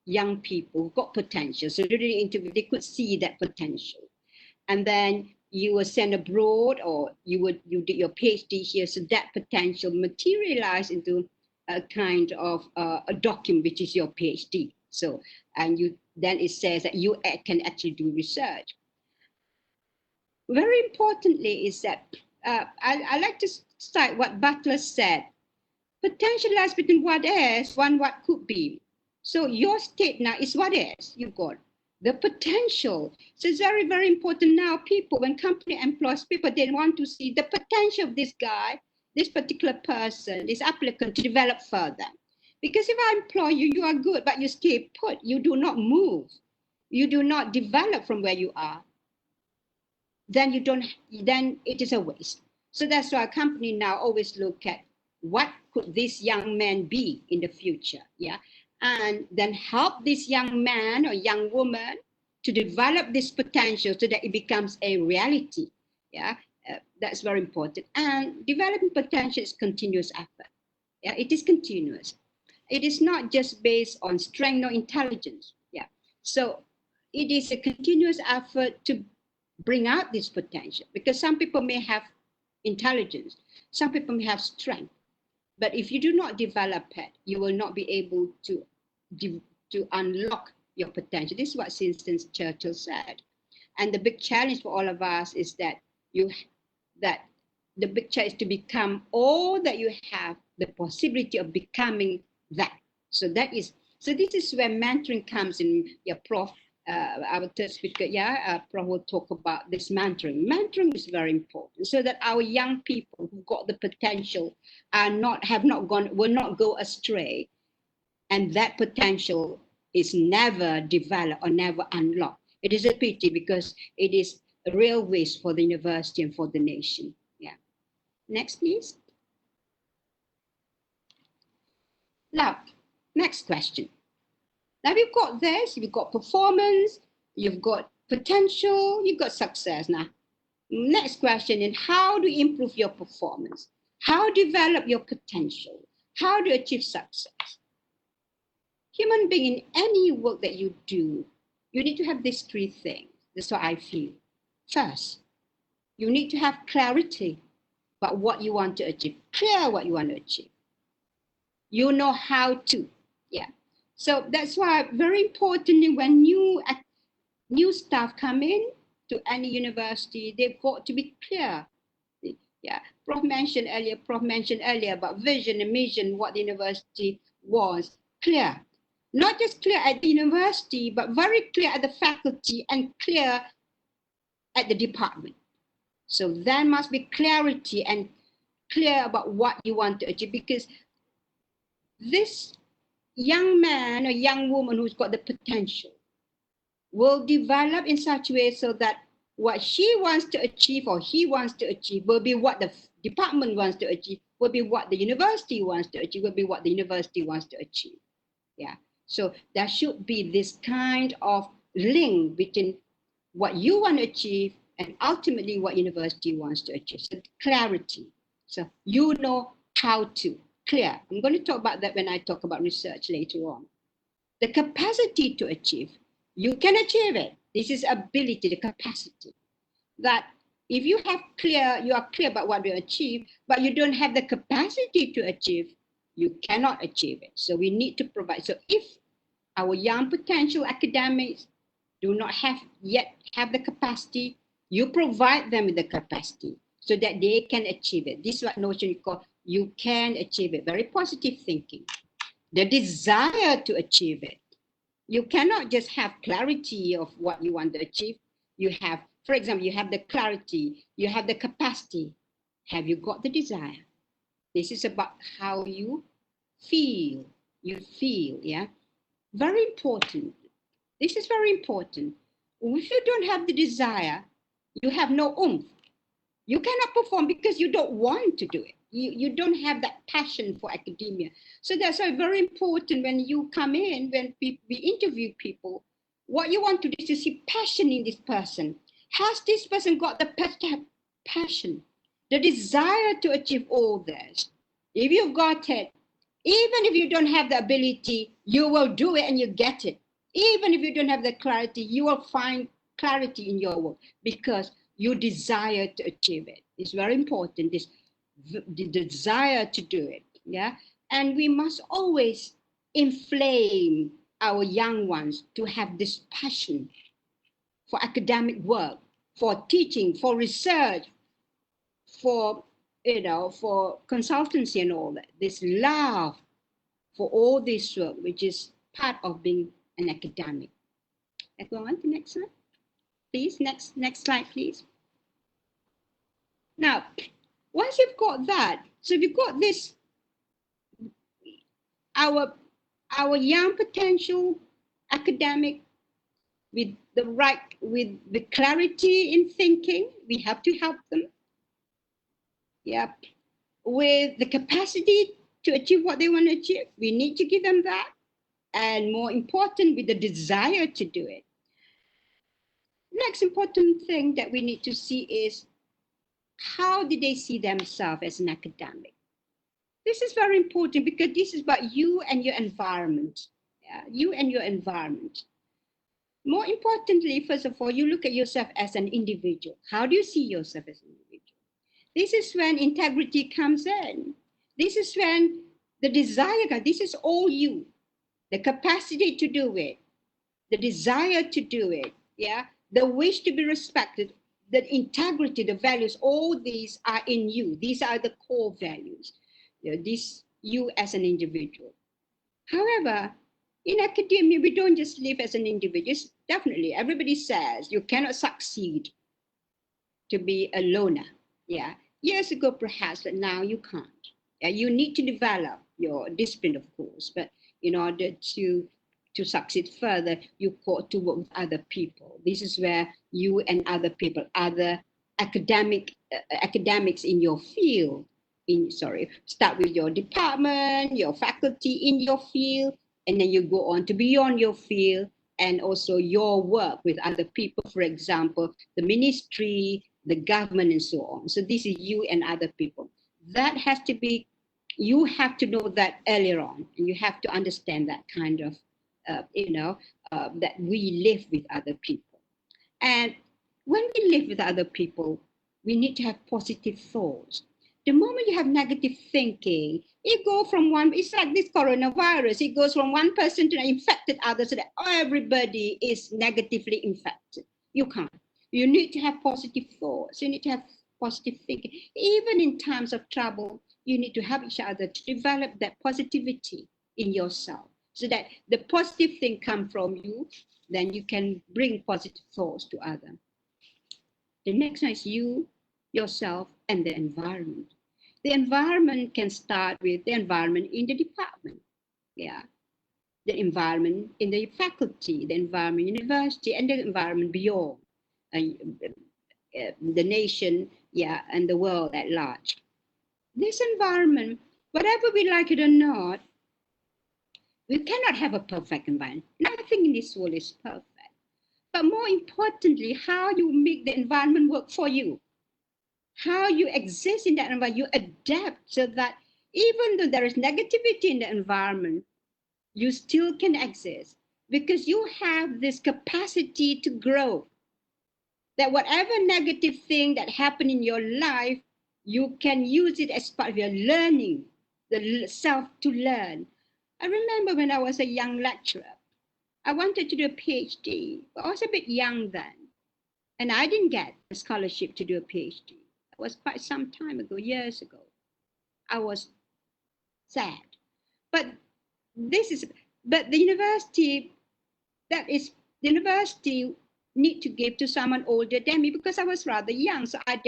young people who got potential. So during the interview, they could see that potential. And then you were sent abroad, or you did your PhD here, so that potential materialized into a kind of a document, which is your PhD. So, and then it says that you can actually do research. Very importantly is that I like to cite what Butler said. Potential lies between what is, what could be. So your state now is what is. You've got the potential. So it's very, very important now. People, when company employs people, they want to see the potential of this guy, this particular person, this applicant to develop further. Because if I employ you, you are good, but you stay put. You do not move. You do not develop from where you are. Then it is a waste. So that's why a company now always look at what could this young man be in the future, yeah, and then help this young man or young woman to develop this potential so that it becomes a reality, yeah. That's very important. And developing potential is continuous effort. Yeah, it is continuous. It is not just based on strength or intelligence. Yeah, so it is a continuous effort to bring out this potential, because some people may have intelligence, some people may have strength, but if you do not develop it, you will not be able to unlock your potential. This is what Winston Churchill said. And the big challenge for all of us is that the big challenge is to become all that you have, the possibility of becoming that. So this is where mentoring comes in. Your prof, our third speaker, prof will talk about this mentoring. Mentoring is very important so that our young people who got the potential will not go astray, and that potential is never developed or never unlocked. It is a pity, because it is a real waste for the university and for the nation. Yeah. Next, please. Now, next question. Now we've got this, you've got performance, you've got potential, you've got success. Now, next question is, how do you improve your performance? How develop your potential? How do you achieve success? Human being, in any work that you do, you need to have these 3 things. That's what I feel. First, you need to have clarity about what you want to achieve. Clear what you want to achieve. You know how to, yeah. So that's why very importantly, when new staff come in to any university, they've got to be clear. Yeah, Prof mentioned earlier about vision and mission, what the university was. Clear. Not just clear at the university, but very clear at the faculty and clear at the department. So there must be clarity and clear about what you want to achieve, because this young man or young woman who's got the potential will develop in such a way so that what she wants to achieve or he wants to achieve will be what the department wants to achieve, will be what the university wants to achieve, will be what the university wants to achieve. Yeah. So there should be this kind of link between what you want to achieve and ultimately what university wants to achieve. So clarity. So you know how to. Clear. I'm going to talk about that when I talk about research later on. The capacity to achieve. You can achieve it. This is ability, the capacity. That if you are clear about what you achieve, but you don't have the capacity to achieve, you cannot achieve it. So we need to provide. So if our young potential academics do not yet have the capacity, you provide them with the capacity so that they can achieve it. This is what notion we call you can achieve it. Very positive thinking. The desire to achieve it. You cannot just have clarity of what you want to achieve. You have, for example, you have the clarity, you have the capacity. Have you got the desire? This is about how you feel. You feel, yeah? Very important. This is very important. If you don't have the desire, you have no oomph. You cannot perform because you don't want to do it. You don't have that passion for academia. So that's why very important when you come in, when we interview people, what you want to do is to see passion in this person. Has this person got the passion, the desire to achieve all this? If you've got it, even if you don't have the ability, you will do it and you get it. Even if you don't have the clarity, you will find clarity in your work because you desire to achieve it. It's very important, the desire to do it, yeah? And we must always inflame our young ones to have this passion for academic work, for teaching, for research, for, for consultancy and all that. This love for all this work, which is part of being an academic. Let's go on to the next slide. Please, next slide, please. Now, once you've got that, so if you've got this, our young potential academic with the clarity in thinking, we have to help them. Yep. With the capacity to achieve what they want to achieve, we need to give them that. And more important, with the desire to do it. Next important thing that we need to see is how do they see themselves as an academic? This is very important because this is about you and your environment. Yeah? You and your environment. More importantly, first of all, you look at yourself as an individual. How do you see yourself as an individual? This is when integrity comes in. This is when the desire comes. This is all you. The capacity to do it. The desire to do it. Yeah. The wish to be respected. The integrity, the values, all these are in you. These are the core values. You as an individual. However, in academia, we don't just live as an individual. Definitely, everybody says you cannot succeed to be a loner. Yeah, years ago perhaps, but now you can't. Yeah, you need to develop your discipline, of course, but in order to succeed further, you got to work with other people. This is where you and other people, other academics in your field, start with your department, your faculty in your field, and then you go on to beyond your field and also your work with other people, for example, the ministry, the government, and so on. So this is you and other people. That has to be, you have to know that earlier on, and you have to understand that kind of, that we live with other people. And when we live with other people, we need to have positive thoughts. The moment you have negative thinking, it goes from it's like this coronavirus, it goes from one person to infected others so that everybody is negatively infected. You can't. You need to have positive thoughts. You need to have positive thinking. Even in times of trouble, you need to help each other to develop that positivity in yourself so that the positive thing come from you, then you can bring positive thoughts to others. The next one is you, yourself, and the environment. The environment can start with the environment in the department, yeah, the environment in the faculty, the environment in university, and the environment beyond the nation, yeah, and the world at large. This environment, whatever we like it or not, we cannot have a perfect environment. Nothing in this world is perfect. But more importantly, how you make the environment work for you. How you exist in that environment, you adapt so that even though there is negativity in the environment, you still can exist because you have this capacity to grow. That whatever negative thing that happened in your life, you can use it as part of your learning, the self to learn. I remember when I was a young lecturer, I wanted to do a PhD, but I was a bit young then. And I didn't get a scholarship to do a PhD. It was quite some time ago, years ago. I was sad. But the university, need to give to someone older than me because I was rather young. So I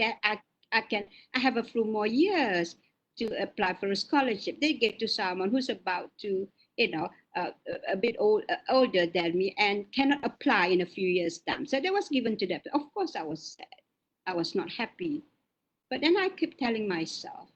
have a few more years to apply for a scholarship. They give to someone who's about to, a bit older than me and cannot apply in a few years' time. So that was given to them. Of course, I was sad. I was not happy. But then I kept telling myself,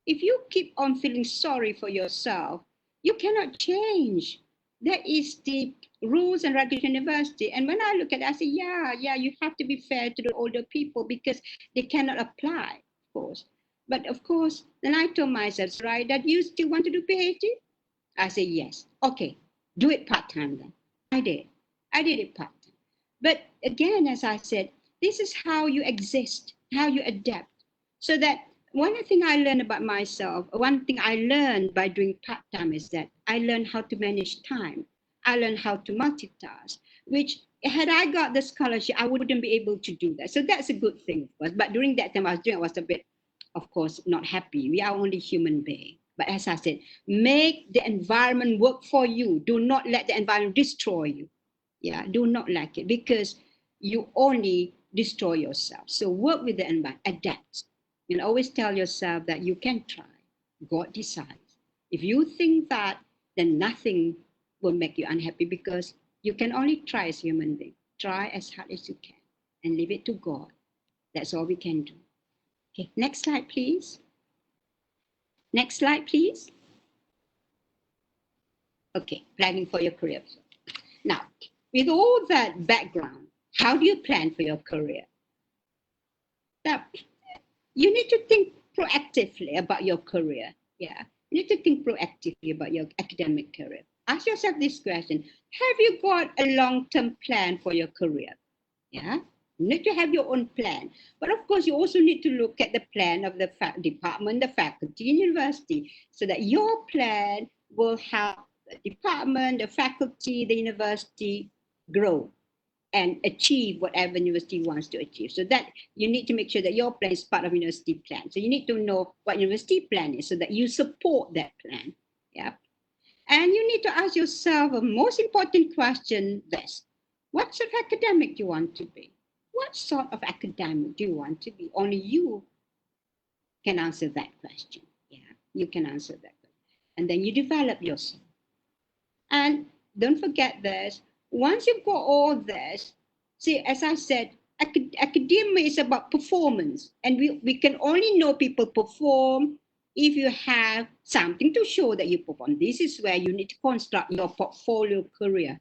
if you keep on feeling sorry for yourself, you cannot change. That is the rules and regulation university. And when I look at it, I say, yeah, you have to be fair to the older people because they cannot apply, of course. But of course, then I told myself, right, that you still want to do PhD? I say, yes. Okay, do it part-time then. I did it part-time. But again, as I said, this is how you exist, how you adapt. So that one thing I learned about myself, one thing I learned by doing part-time is that I learned how to manage time. I learned how to multitask, which had I got the scholarship, I wouldn't be able to do that. So that's a good thing, of course. But during that time I was a bit, of course, not happy. We are only human beings. But as I said, make the environment work for you. Do not let the environment destroy you. Yeah, do not like it because you only destroy yourself. So work with the environment, adapt. And always tell yourself that you can try. God decides. If you think that, then nothing will make you unhappy because you can only try as a human being. Try as hard as you can and leave it to God. That's all we can do. Okay, next slide, please. Next slide, please. Okay, planning for your career. Now, with all that background, how do you plan for your career? Now, you need to think proactively about your career. Yeah, you need to think proactively about your academic career. Ask yourself this question: have you got a long-term plan for your career? Yeah, you need to have your own plan. But of course, you also need to look at the plan of the department, the faculty, and university, so that your plan will help the department, the faculty, the university grow and achieve whatever university wants to achieve. So that you need to make sure that your plan is part of university plan. So you need to know what university plan is so that you support that plan. Yeah. And you need to ask yourself a most important question this: what sort of academic do you want to be? What sort of academic do you want to be? Only you can answer that question. Yeah, you can answer that question. And then you develop yourself. And don't forget this, once you've got all this, see, as I said, academia is about performance. And we can only know people perform if you have something to show that you perform. This is where you need to construct your portfolio career.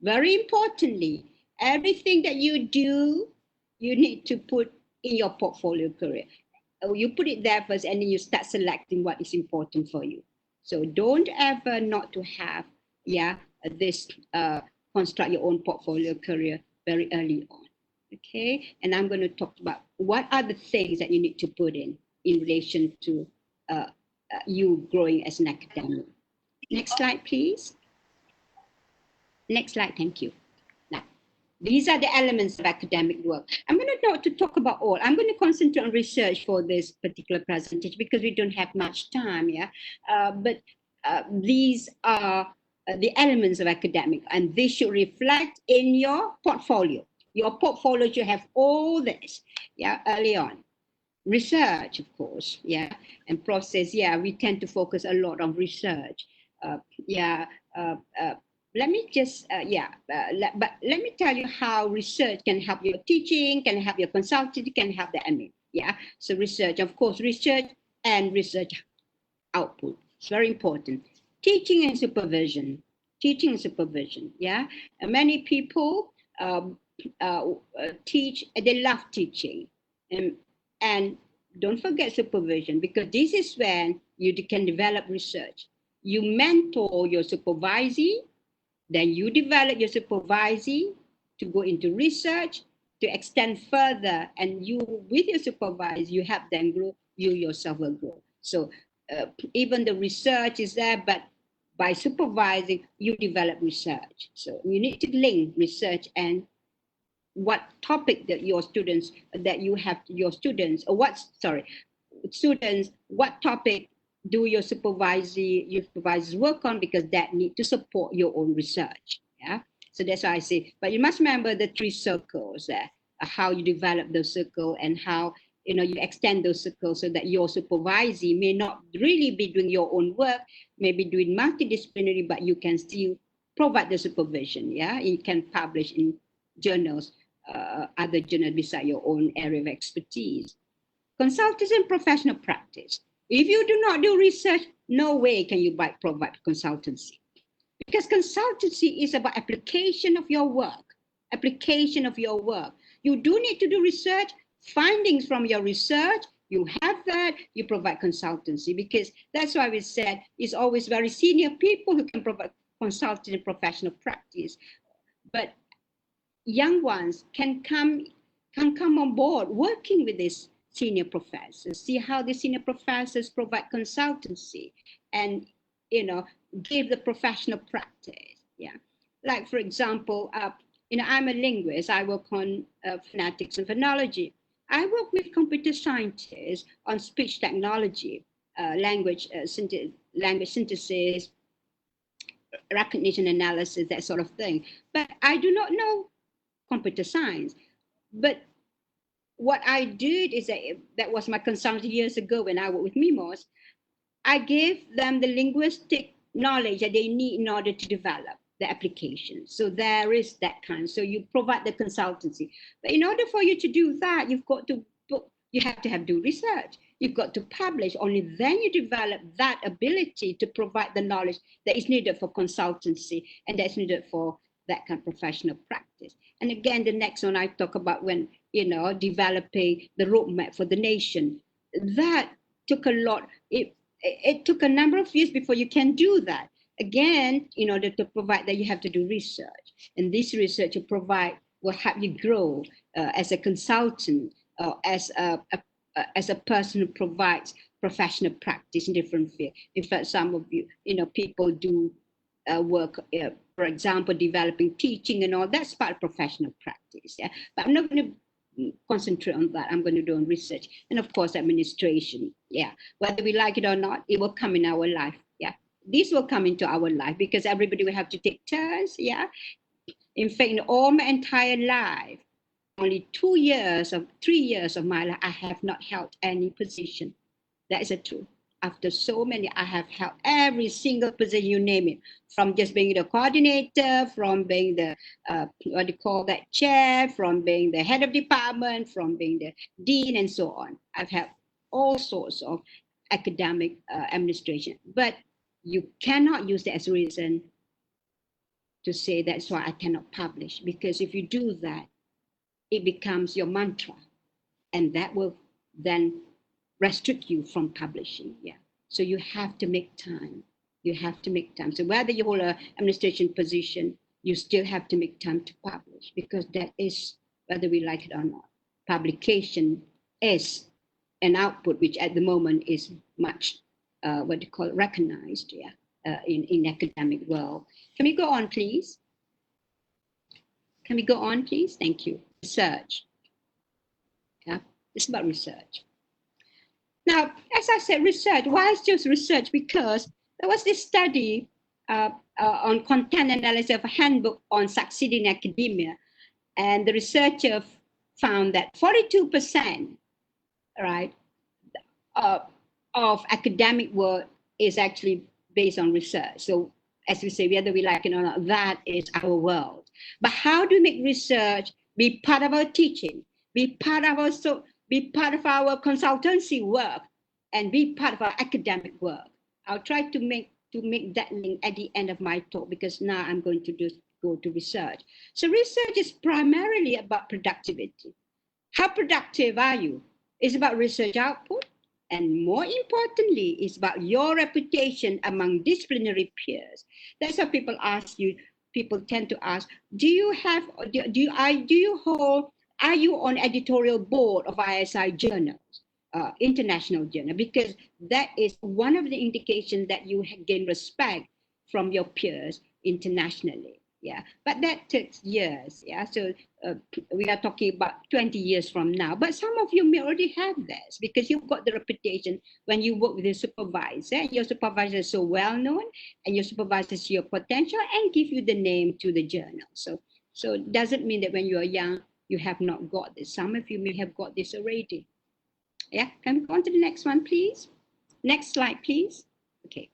Very importantly, everything that you do, you need to put in your portfolio career. You put it there first and then you start selecting what is important for you. So don't ever not to have, this construct your own portfolio career very early on. Okay, and I'm going to talk about what are the things that you need to put in relation to you growing as an academic. Next slide, please. Next slide, thank you. Now, these are the elements of academic work. I'm going to talk about all. I'm going to concentrate on research for this particular presentation because we don't have much time, but these are the elements of academic, and this should reflect in your portfolio. Your portfolio should have all this, yeah, early on. Research, of course, yeah, and process, yeah, we tend to focus a lot on research. Let me just, but let me tell you how research can help your teaching, can help your consulting, can help the MA, yeah. So research, of course, research and research output. It's very important. Teaching and supervision, yeah. And many people teach, they love teaching. And don't forget supervision, because this is when you can develop research. You mentor your supervisee, then you develop your supervisee to go into research, to extend further, and you, with your supervisor, you help them grow, you yourself will grow. So even the research is there, but by supervising, you develop research. So you need to link research and what topic that your students, what topic do your supervisors work on, because that need to support your own research. Yeah. So that's why I say, but you must remember the 3 circles there, how you develop those circles and how you extend those circles so that your supervisee may not really be doing your own work, maybe doing multidisciplinary, but you can still provide the supervision. Yeah, you can publish in journals, other journals beside your own area of expertise. Consultancy and professional practice. If you do not do research, no way can you provide consultancy. Because consultancy is about application of your work. You do need to do research, findings from your research, you have that, you provide consultancy, because that's why we said it's always very senior people who can provide consulting and professional practice. But young ones can come on board working with these senior professors, see how the senior professors provide consultancy and, give the professional practice. Yeah. Like, for example, I'm a linguist. I work on phonetics and phonology. I work with computer scientists on speech technology, language synthesis, recognition analysis, that sort of thing. But I do not know computer science. But what I did is that was my consulting years ago when I worked with MIMOS. I gave them the linguistic knowledge that they need in order to develop the application. So there is that kind. So you provide the consultancy. But in order for you to do that, you have to do research. You've got to publish. Only then you develop that ability to provide the knowledge that is needed for consultancy and that's needed for that kind of professional practice. And again, the next one I talk about when, developing the roadmap for the nation. That took a lot. It took a number of years before you can do that. Again, in order to provide that, you have to do research. And this research will help you grow as a consultant or as a person who provides professional practice in different fields. In fact, some of you, people do work, for example, developing teaching and all. That's part of professional practice. Yeah? But I'm not going to concentrate on that. I'm going to do on research and, of course, administration. Yeah, whether we like it or not, it will come in our life. Yeah, this will come into our life because everybody will have to take turns. Yeah, in fact, in all my entire life, only 3 years of my life, I have not held any position. That is the truth. After so many, I have held every single position, you name it, from just being the coordinator, from being the, chair, from being the head of department, from being the dean, and so on. I've had all sorts of academic administration. But you cannot use that as a reason to say that's why I cannot publish, because if you do that, it becomes your mantra, and that will then restrict you from publishing. Yeah. So you have to make time. So whether you hold an administration position, you still have to make time to publish, because that is, whether we like it or not, publication is an output which at the moment is much recognized. Yeah. In academic world. Can we go on, please? Thank you. Research. Yeah, it's about research. Now, as I said, research. Why is just research? Because there was this study on content analysis of a handbook on succeeding in academia, and the researcher found that 42%, right, of academic work is actually based on research. So as we say, whether we like it or not, that is our world. But how do we make research be part of our teaching, be part of our consultancy work, and be part of our academic work? I'll try to make that link at the end of my talk, because now I'm going to go to research. So research is primarily about productivity. How productive are you? It's about research output, and more importantly, it's about your reputation among disciplinary peers. That's how people ask you. People tend to ask, are you on editorial board of ISI journals, international journal? Because that is one of the indications that you gain respect from your peers internationally. Yeah, but that takes years. Yeah, so we are talking about 20 years from now. But some of you may already have this, because you've got the reputation when you work with a supervisor, and your supervisor is so well known, and your supervisor sees your potential and give you the name to the journal. So it doesn't mean that when you are young you have not got this. Some of you may have got this already. Yeah, can we go on to the next one, please? Next slide, please. Okay.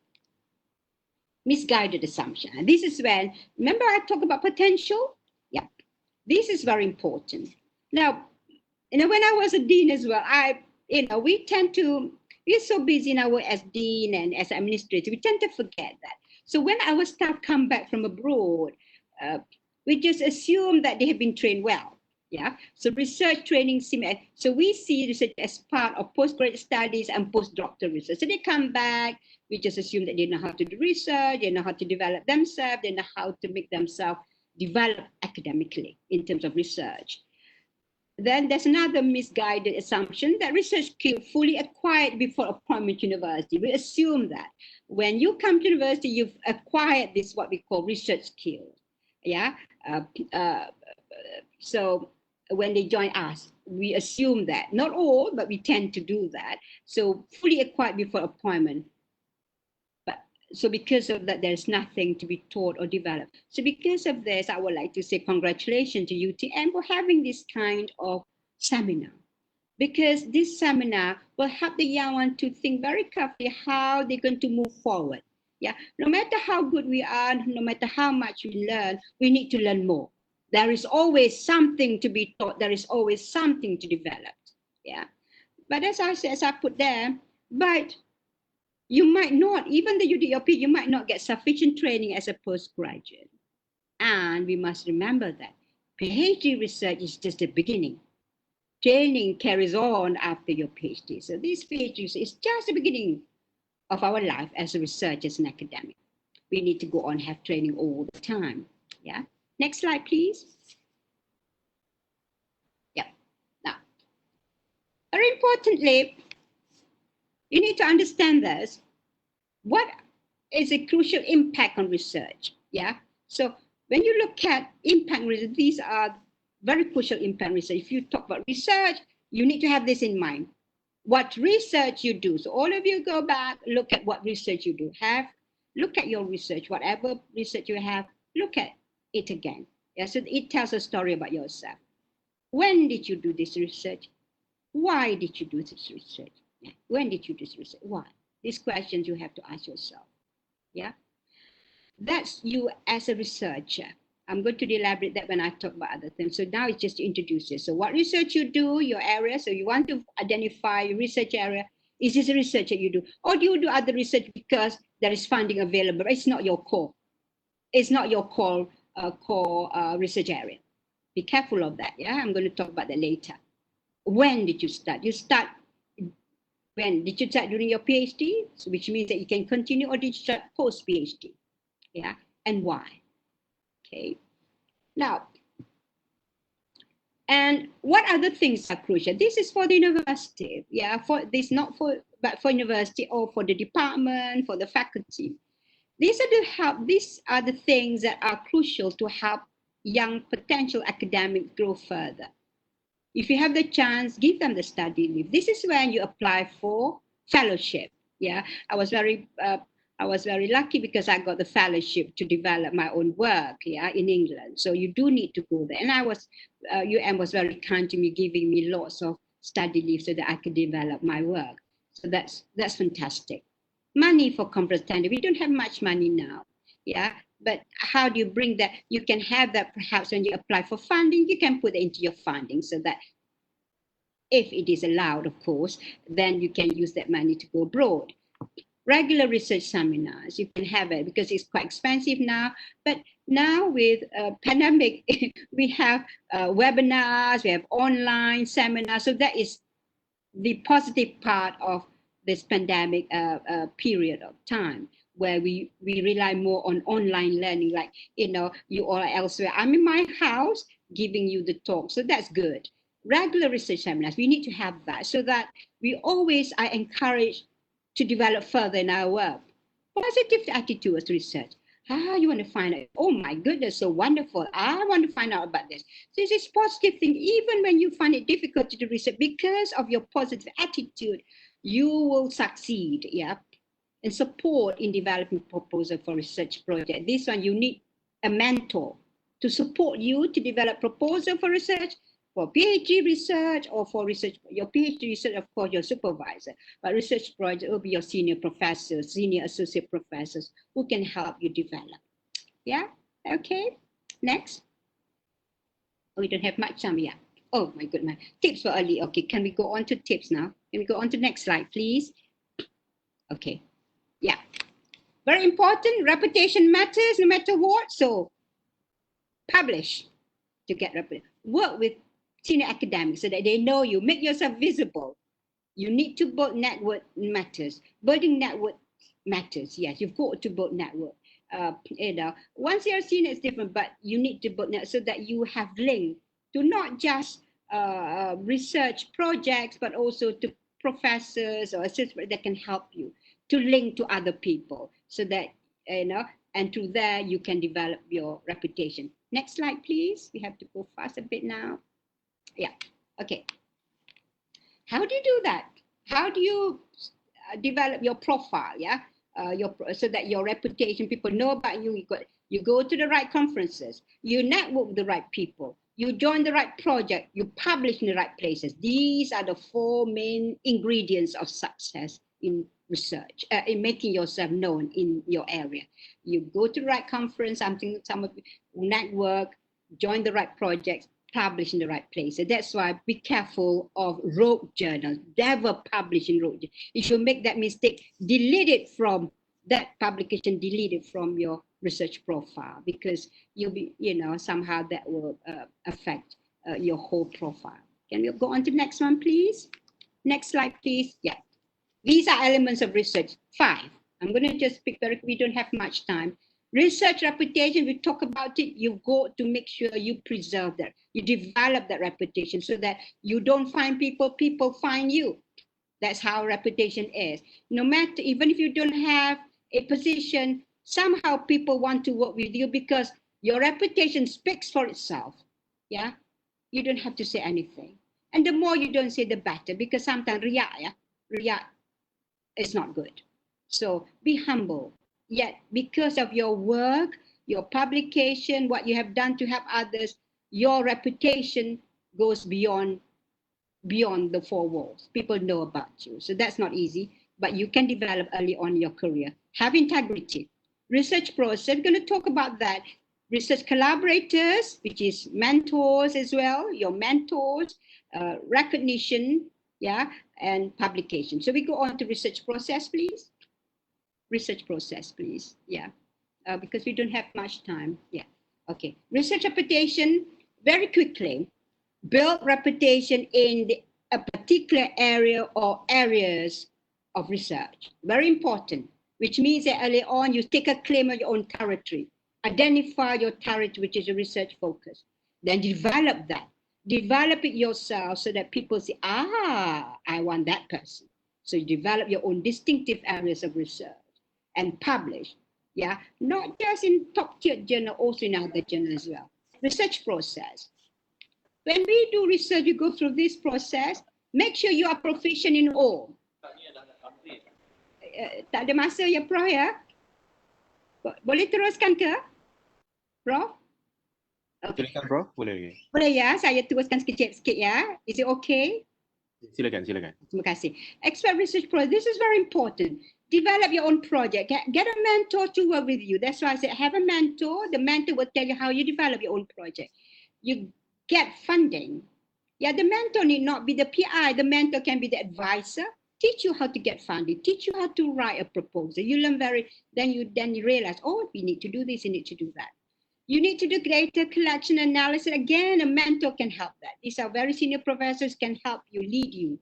Misguided assumption. And this is when, remember I talked about potential? Yeah, this is very important. Now, when I was a dean as well, we're so busy now as dean and as administrator, we tend to forget that. So when our staff come back from abroad, we just assume that they have been trained well. Yeah, so research training, so we see research as part of postgraduate studies and postdoctoral research. So they come back, we just assume that they know how to do research, they know how to develop themselves, they know how to make themselves develop academically in terms of research. Then there's another misguided assumption that research skills fully acquired before appointment to university. We assume that when you come to university, you've acquired this, what we call research skills. Yeah, so when they join us, we assume that, not all, but we tend to do that. So fully acquired before appointment. So because of that, there's nothing to be taught or developed. So because of this, I would like to say congratulations to UTM for having this kind of seminar. Because this seminar will help the young one to think very carefully how they're going to move forward. Yeah, no matter how good we are, no matter how much we learn, we need to learn more. There is always something to be taught. There is always something to develop. Yeah, but as I put there, but you might not, even though you did your PhD, you might not get sufficient training as a postgraduate. And we must remember that PhD research is just the beginning. Training carries on after your PhD. So this PhD is just the beginning of our life as a researcher, as an academic. We need to go on, have training all the time. Yeah. Next slide, please. Yeah. Now, very importantly, you need to understand this. What is a crucial impact on research? Yeah. So when you look at impact research, these are very crucial impact research. If you talk about research, you need to have this in mind. What research you do. So all of you go back, look at what research you do. Look at your research, whatever research you have, look at it again. Yeah, so it tells a story about yourself. When did you do this research? Why did you do this research? Yeah. When did you do this research? Why? These questions you have to ask yourself. Yeah, that's you as a researcher. I'm going to elaborate that when I talk about other things. So now it's just to introduce it. So what research you do, your area. So you want to identify your research area. Is this a research that you do? Or do you do other research because there is funding available? It's not your core. It's not your core research area. Be careful of that. Yeah, I'm going to talk about that later. When did you start? When did you start during your PhD? So which means that you can continue, or did you start post PhD? Yeah, and why? Okay. Now, and what other things are crucial? This is for the university. Yeah, for this but for university or for the department, for the faculty. These are the things that are crucial to help young potential academics grow further. If you have the chance, give them the study leave. This is when you apply for fellowship. Yeah, I was very I was very lucky because I got the fellowship to develop my own work, in England. So you do need to go there. And UM was very kind to me, giving me lots of study leave so that I could develop my work. So that's fantastic. Money for conference attendance. We don't have much money now, but how do you bring that? You can have that perhaps when you apply for funding, you can put it into your funding so that if it is allowed, of course, then you can use that money to go abroad. Regular research seminars, you can have it because it's quite expensive now. But now with pandemic, we have webinars, we have online seminars. So that is the positive part of this pandemic period of time, where we rely more on online learning, like, you all are elsewhere. I'm in my house giving you the talk. So that's good. Regular research seminars, we need to have that so that we always are encouraged to develop further in our work. Positive attitude towards research. You want to find out, oh my goodness, so wonderful. I want to find out about this. So it's this positive thing, even when you find it difficult to do research, because of your positive attitude, you will succeed, and support in developing proposal for research project. This one, you need a mentor to support you to develop proposal for research, for PhD research, or for research. Your PhD research, of course, your supervisor, but research project will be your senior professors, senior associate professors who can help you develop. Okay, next. We don't have much time yet. Oh my goodness, tips for early. Okay, can we go on to tips now? Can we go on to the next slide, please? Okay, very important. Reputation matters no matter what. So publish to get reputation. Work with senior academics so that they know you. Make yourself visible. You need to build network matters. Building network matters. Yes, you've got to build network. Once you're senior, it's different, but you need to build network so that you have link to not just research projects, but also to professors or assistants that can help you to link to other people so that, and through there you can develop your reputation. Next slide, please. We have to go fast a bit now. Okay. How do you do that? How do you develop your profile? So that your reputation, people know about you. You go to the right conferences. You network with the right people. You join the right project. You publish in the right places. These are the 4 main ingredients of success in research, in making yourself known in your area. You go to the right conference, some of network, join the right projects, publish in the right place. So that's why be careful of rogue journals. Never publish in rogue journals. If you make that mistake, delete it from that publication, delete it from your research profile, because you'll be, somehow that will affect your whole profile. Can we go on to the next one, please? Next slide, please. These are elements of research. 5. I'm going to just pick we don't have much time. Research reputation, we talk about it. You've got to make sure you preserve that. You develop that reputation so that you don't find people, people find you. That's how reputation is. No matter, even if you don't have a position, somehow people want to work with you because your reputation speaks for itself. You don't have to say anything. And the more you don't say, the better, because sometimes riak is not good. So be humble. Yet because of your work, your publication, what you have done to help others, your reputation goes beyond the 4 walls. People know about you. So that's not easy, but you can develop early on in your career. Have integrity. Research process, we're going to talk about that. Research collaborators, which is mentors as well, your mentors, recognition, and publication. So we go on to research process, please. Research process, please. Because we don't have much time. Okay. Research reputation, very quickly. Build reputation in a particular area or areas of research. Very important, which means that early on you take a claim of your own territory. Identify your territory, which is a research focus. Then develop that. Develop it yourself so that people say, I want that person. So you develop your own distinctive areas of research and publish. Not just in top tier journal, also in other journals as well. Research process. When we do research, you go through this process. Make sure you are proficient in all. Tak ada masa ya, Prof, ya? Boleh teruskan ke, Prof? Silakan Prof, boleh lagi. Boleh ya, saya teruskan sikit ya. Is it okay? Silakan. Terima kasih. Expert research project. This is very important. Develop your own project. Get a mentor to work with you. That's why I said have a mentor. The mentor will tell you how you develop your own project. You get funding. Yeah, the mentor need not be the PI. The mentor can be the advisor. Teach you how to get funding. Teach you how to write a proposal. You learn then you realize, oh, we need to do this, we need to do that. You need to do data collection analysis. Again, a mentor can help that. These are very senior professors can help you, lead you.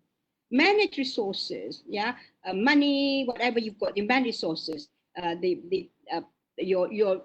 Manage resources, money, whatever you've got, you manage resources. Your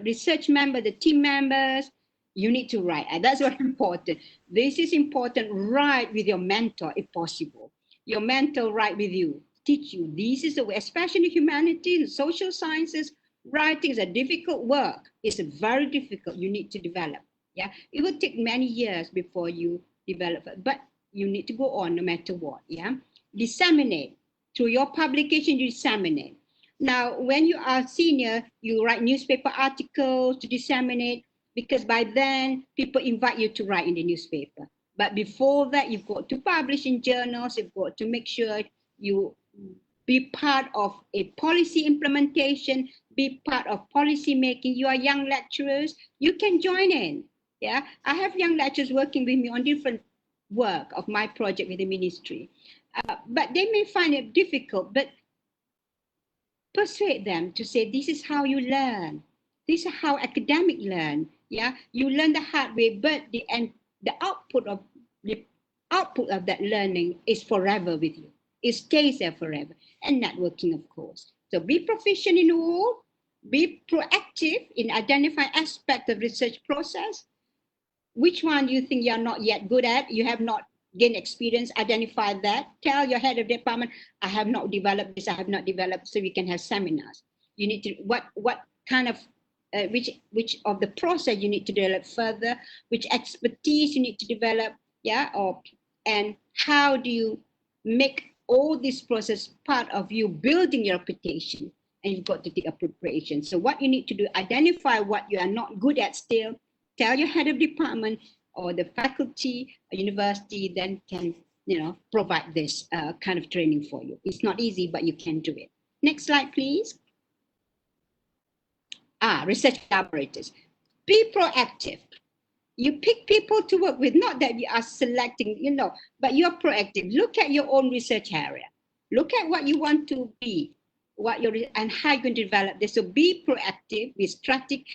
research member, the team members, you need to write. And that's very important. This is important. Write with your mentor if possible. Your mentor write with you, teach you. This is the way, especially humanities, social sciences. Writing is a difficult work. It's very difficult. You need to develop. Yeah, it will take many years before you develop it, but you need to go on no matter what. Yeah, disseminate through your publication. You disseminate. Now, when you are senior, you write newspaper articles to disseminate because by then people invite you to write in the newspaper. But before that, you've got to publish in journals. You've got to make sure you be part of a policy implementation, be part of policy making. You are young lecturers, you can join in. Yeah, I have young lecturers working with me on different work of my project with the ministry. But they may find it difficult, but persuade them to say, this is how you learn. This is how academic learn. Yeah, you learn the hard way, but the output of that learning is forever with you. It stays there forever. And networking, of course. So be proficient in all, be proactive in identifying aspects of research process. Which one you think you're not yet good at, you have not gained experience, identify that. Tell your head of department, I have not developed this, I have not developed, so we can have seminars. You need to, what kind of, which of the process you need to develop further, which expertise you need to develop, and how do you make all this process part of you building your reputation, and you've got to take appropriation. So what you need to do, identify what you are not good at still, tell your head of department or the faculty or university, then can provide this kind of training for you. It's not easy, but you can do it. Next slide, please. Research collaborators. Be proactive. You pick people to work with, not that you are selecting, but you're proactive. Look at your own research area. Look at what you want to be, and how you're going to develop this. So be proactive, be strategic.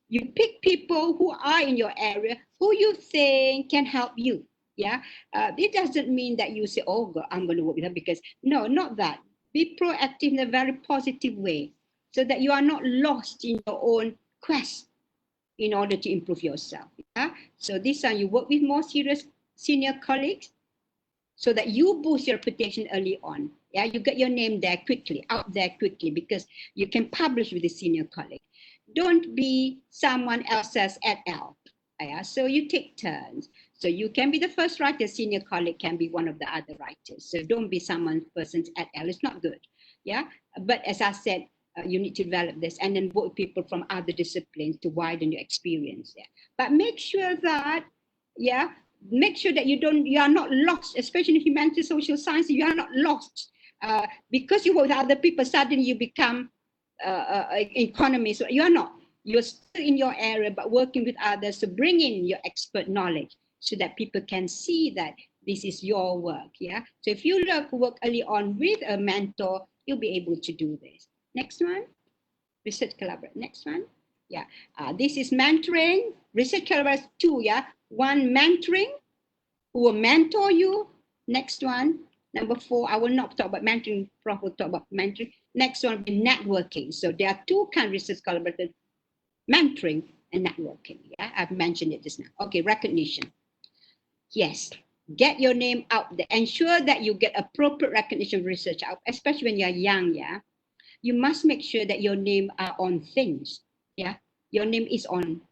You pick people who are in your area, who you think can help you. Yeah, it doesn't mean that you say, oh God, I'm going to work with them, because no, not that. Be proactive in a very positive way, so that you are not lost in your own quest in order to improve yourself. Yeah? So this time you work with more serious senior colleagues so that you boost your reputation early on. Yeah, you get your name there quickly, out there quickly, because you can publish with a senior colleague. Don't be someone else's et al. Yeah? So you take turns. So you can be the first writer, senior colleague can be one of the other writers. So don't be person's et al. It's not good. Yeah, but as I said, you need to develop this and then work with people from other disciplines to widen your experience. Yeah. But make sure that, make sure that you are not lost, especially in humanities, social science, you are not lost. Because you work with other people, suddenly you become economists. You are not. You're still in your area, but working with others to bring in your expert knowledge so that people can see that this is your work. Yeah. So if you work early on with a mentor, you'll be able to do this. Next one, research collaboration. Next one, this is mentoring. Research collaboration 2, one mentoring, who will mentor you. Next one, number 4, I will not talk about mentoring, Prof will talk about mentoring. Next one, networking. So there are 2 kinds of research collaboration, mentoring and networking. Yeah, I've mentioned it just now. Okay, recognition. Yes, get your name out there. Ensure that you get appropriate recognition of research out, especially when you're young, You must make sure that your name are on things. Yeah, your name is on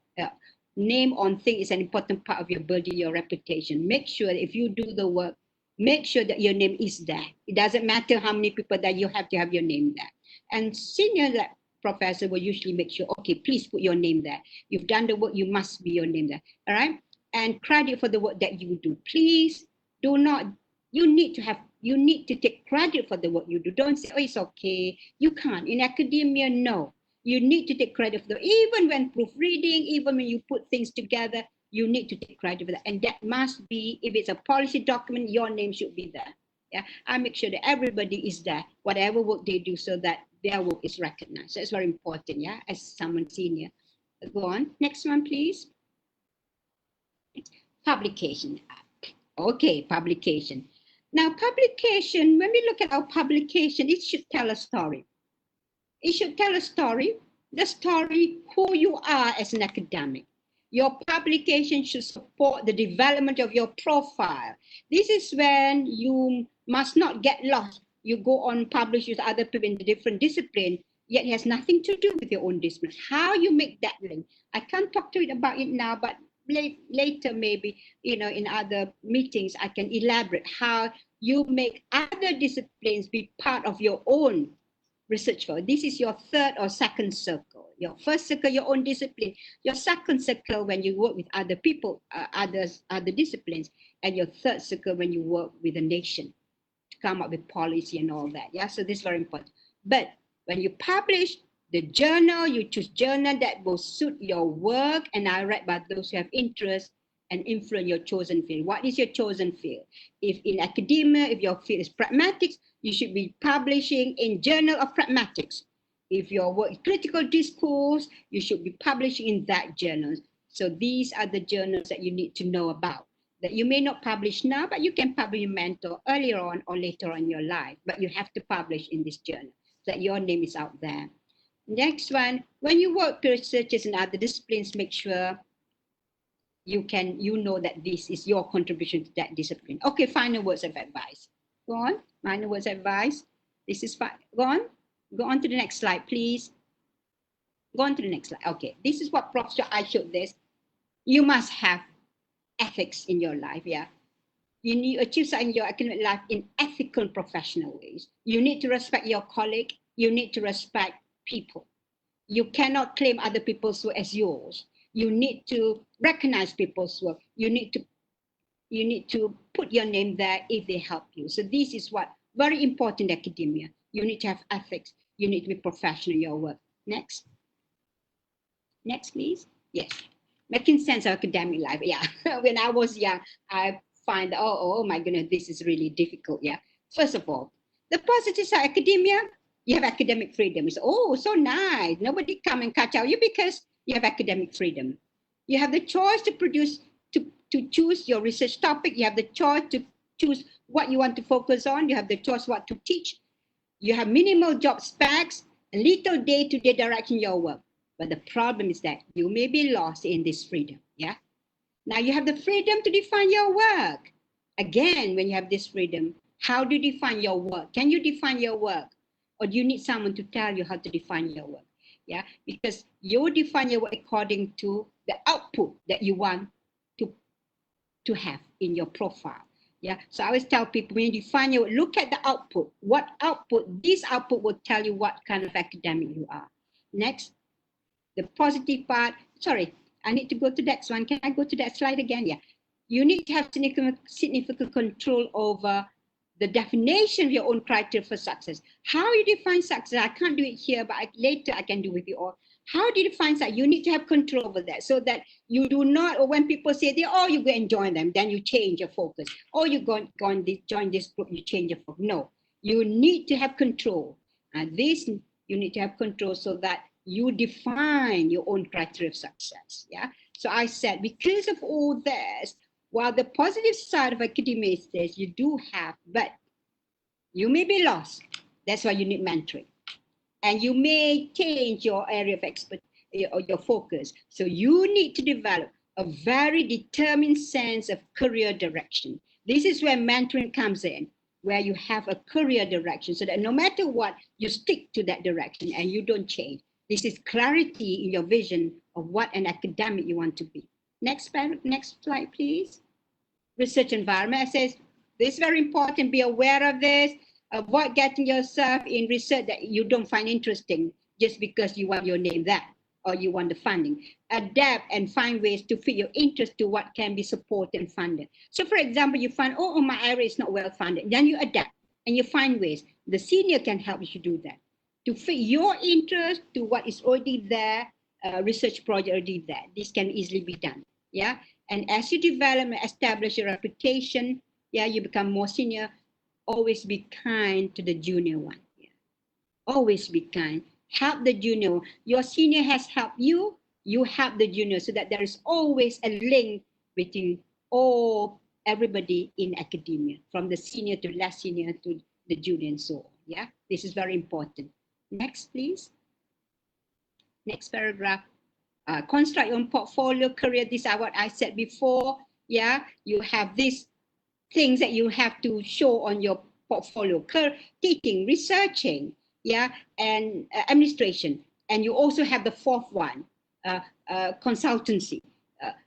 name on thing is an important part of your building your reputation. Make sure that if you do the work, make sure that your name is there. It doesn't matter how many people that you have to have your name there. And senior professor will usually make sure, okay, please put your name there. You've done the work, you must be your name there. All right? And credit for the work that you do. Please do not, you need to take credit for the work you do. Don't say, oh, it's okay. You can't. In academia, no. You need to take credit for the, even when proofreading, even when you put things together, you need to take credit for that. And that must be, if it's a policy document, your name should be there. Yeah, I make sure that everybody is there, whatever work they do, so that their work is recognized. So it's very important, yeah, as someone senior. Go on, next one, please. Publication. Okay, publication. Now, publication, when we look at our publication, it should tell a story. It should tell a story, the story who you are as an academic. Your publication should support the development of your profile. This is when you must not get lost. You go on publish with other people in a different discipline, yet it has nothing to do with your own discipline. How you make that link? I can't talk to it about it now, but later maybe, in other meetings, I can elaborate how you make other disciplines be part of your own research field. This is your third or second circle. Your first circle, your own discipline. Your second circle, when you work with other people, other disciplines, and your third circle when you work with a nation to come up with policy and all that. Yeah, so this is very important. But when you publish the journal, you choose journal that will suit your work, and I read about those who have interest and influence your chosen field. What is your chosen field? If in academia, if your field is pragmatics, you should be publishing in Journal of Pragmatics. If your work is critical discourse, you should be publishing in that journal. So these are the journals that you need to know about, that you may not publish now, but you can publish in Mentor earlier on or later on in your life, but you have to publish in this journal so that your name is out there. Next one, when you work with researchers in other disciplines, make sure you know that this is your contribution to that discipline. Okay, final words of advice. Go on, final words of advice. This is fine. Go on to the next slide, please. Go on to the next slide. Okay, this is what Professor I showed this. You must have ethics in your life, yeah. You need to achieve in your academic life in ethical and professional ways. You need to respect your colleague. You need to respect people. You cannot claim other people's work as yours. You need to recognize people's work. You need to put your name there if they help you. So this is what very important in academia. You need to have ethics. You need to be professional in your work. Next. Next, please. Yes. Making sense of academic life. Yeah. When I was young, I find, oh my goodness, this is really difficult. Yeah. First of all, the positive side of academia, you have academic freedom. It's, oh, so nice. Nobody come and catch out you because you have academic freedom. You have the choice to produce, to choose your research topic. You have the choice to choose what you want to focus on. You have the choice what to teach. You have minimal job specs, a little day-to-day direction in your work. But the problem is that you may be lost in this freedom. Yeah. Now you have the freedom to define your work. Again, when you have this freedom, how do you define your work? Can you define your work? Or do you need someone to tell you how to define your work? Yeah, because you define your work according to the output that you want to have in your profile. Yeah, so I always tell people, when you define your work, look at the output. What output? This output will tell you what kind of academic you are. Next, the positive part. Sorry, I need to go to the next one. Can I go to that slide again? Yeah, you need to have significant control over the definition of your own criteria for success. How you define success, I can't do it here, but later I can do with you all. How do you define success? You need to have control over that so that you do not, or when people say, you go and join them, then you change your focus. Or you join this group, you change your focus. No, you need to have control. And this, you need to have control so that you define your own criteria of success. Yeah. So I said, because of all this, while the positive side of academia is you do have, but you may be lost. That's why you need mentoring. And you may change your area of expertise or your focus. So you need to develop a very determined sense of career direction. This is where mentoring comes in, where you have a career direction so that no matter what, you stick to that direction and you don't change. This is clarity in your vision of what an academic you want to be. Next slide, please. Research environment. It says, this is very important. Be aware of this. Avoid getting yourself in research that you don't find interesting. just because you want your name there or you want the funding. Adapt and find ways to fit your interest to what can be supported and funded. So for example, you find, oh, my area is not well funded. Then you adapt and you find ways. The senior can help you to do that. To fit your interest to what is already there, research project already there. This can easily be done. Yeah. And as you develop and establish your reputation, yeah, you become more senior, always be kind to the junior one. Yeah. Always be kind. Help the junior. Your senior has helped you, you help the junior, so that there is always a link between everybody in academia, from the senior to less senior to the junior and so on. Yeah, this is very important. Next, please. Next paragraph. Construct your own portfolio career. These are what I said before. Yeah, you have these things that you have to show on your portfolio: teaching, researching, yeah, and administration. And you also have the fourth one, consultancy.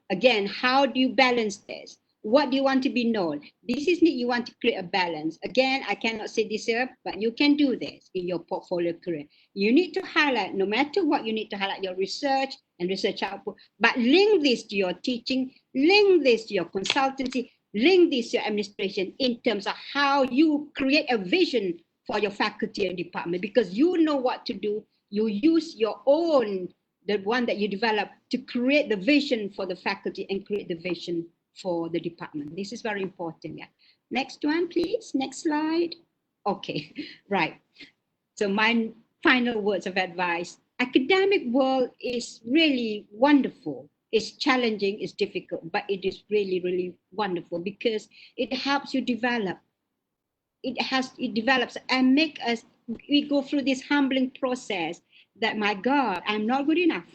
Again, how do you balance this? What do you want to be known? This is you want to create a balance. Again, I cannot say this here, but you can do this in your portfolio career. You need to highlight, no matter what, you need to highlight your research and research output, but link this to your teaching, link this to your consultancy, link this to your administration in terms of how you create a vision for your faculty and department, because you know what to do. You use your own, the one that you develop, to create the vision for the faculty and create the vision for the department. This is very important. Yeah. Next one, please. Next slide. Okay, right. So my final words of advice: academic world is really wonderful. It's challenging, it's difficult, but it is really, really wonderful because it helps you develop. It develops and make us, we go through this humbling process that, my God, I'm not good enough.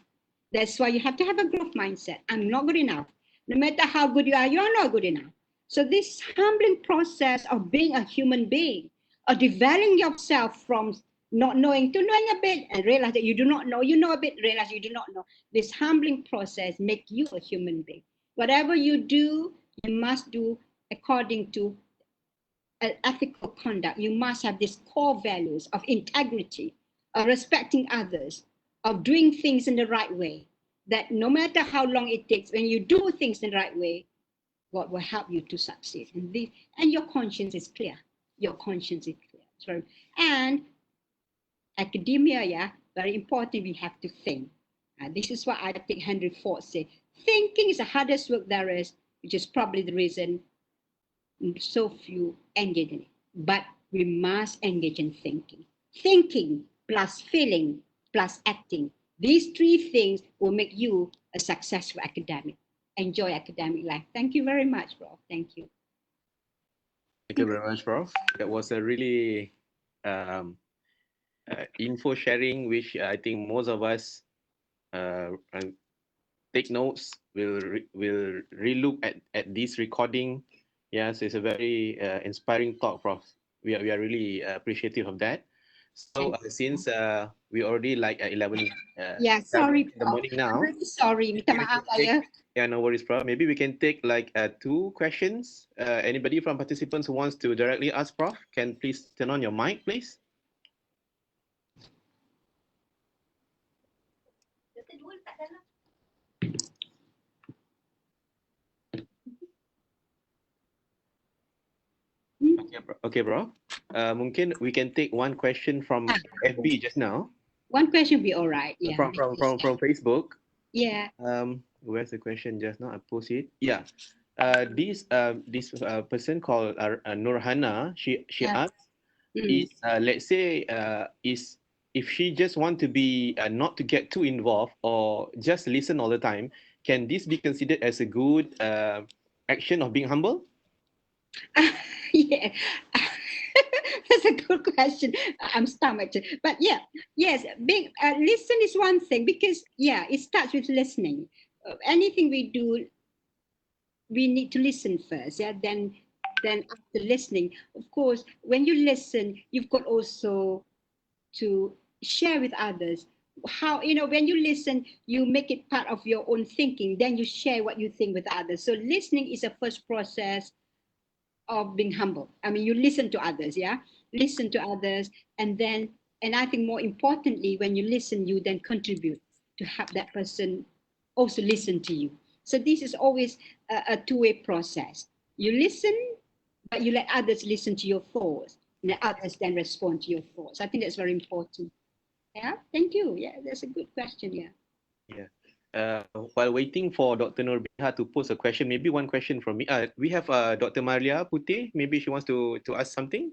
That's why you have to have a growth mindset. I'm not good enough. No matter how good you are not good enough. So this humbling process of being a human being, of developing yourself from not knowing to knowing a bit and realize that you do not know, you know a bit, realize you do not know. This humbling process makes you a human being. Whatever you do, you must do according to ethical conduct. You must have these core values of integrity, of respecting others, of doing things in the right way. That no matter how long it takes, when you do things in the right way, God will help you to succeed. And your conscience is clear. Your conscience is clear. Sorry. And academia, yeah, very important, we have to think. This is what I think Henry Ford said. Thinking is the hardest work there is, which is probably the reason so few engage in it. But we must engage in thinking. Thinking plus feeling plus acting. These three things will make you a successful academic. Enjoy academic life. Thank you very much, Prof. Thank you. Thank you very much, Prof. That was a really info sharing, which I think most of us take notes, will relook at this recording. Yes, it's a very inspiring talk, Prof. We are really appreciative of that. So since we already like at 11 sorry, in the morning now. I'm really sorry. Minta maaf saya. Yeah, no worries, Prof. Maybe we can take like 2 questions. Anybody from participants who wants to directly ask Prof, can please turn on your mic, please. Okay, bro. Mungkin we can take one question from FB just now. One question will be all right. Yeah. From Facebook. Yeah. Where's the question just now? I post it. Yeah. This person called Nurhana. She asked, is let's say if she just want to be not to get too involved or just listen all the time, can this be considered as a good action of being humble? Yeah. That's a good question. I'm stumped. But yeah, yes, being listen is one thing, because yeah, it starts with listening. Anything we do, we need to listen first. Yeah, then after listening, of course, when you listen, you've got also to share with others. How, you know, when you listen, you make it part of your own thinking. Then you share what you think with others. So listening is a first process of being humble. I mean, you listen to others, yeah? Listen to others, and then And I think more importantly, when you listen, you then contribute to have that person also listen to you. So this is always a two-way process. You listen, but you let others listen to your thoughts, and let others then respond to your thoughts. I think that's very important. Yeah, thank you. Yeah, that's a good question. Yeah. Yeah. While waiting for Dr. Nurbiha to pose a question, maybe one question from me. We have Dr. Maria Putih. Maybe she wants to ask something.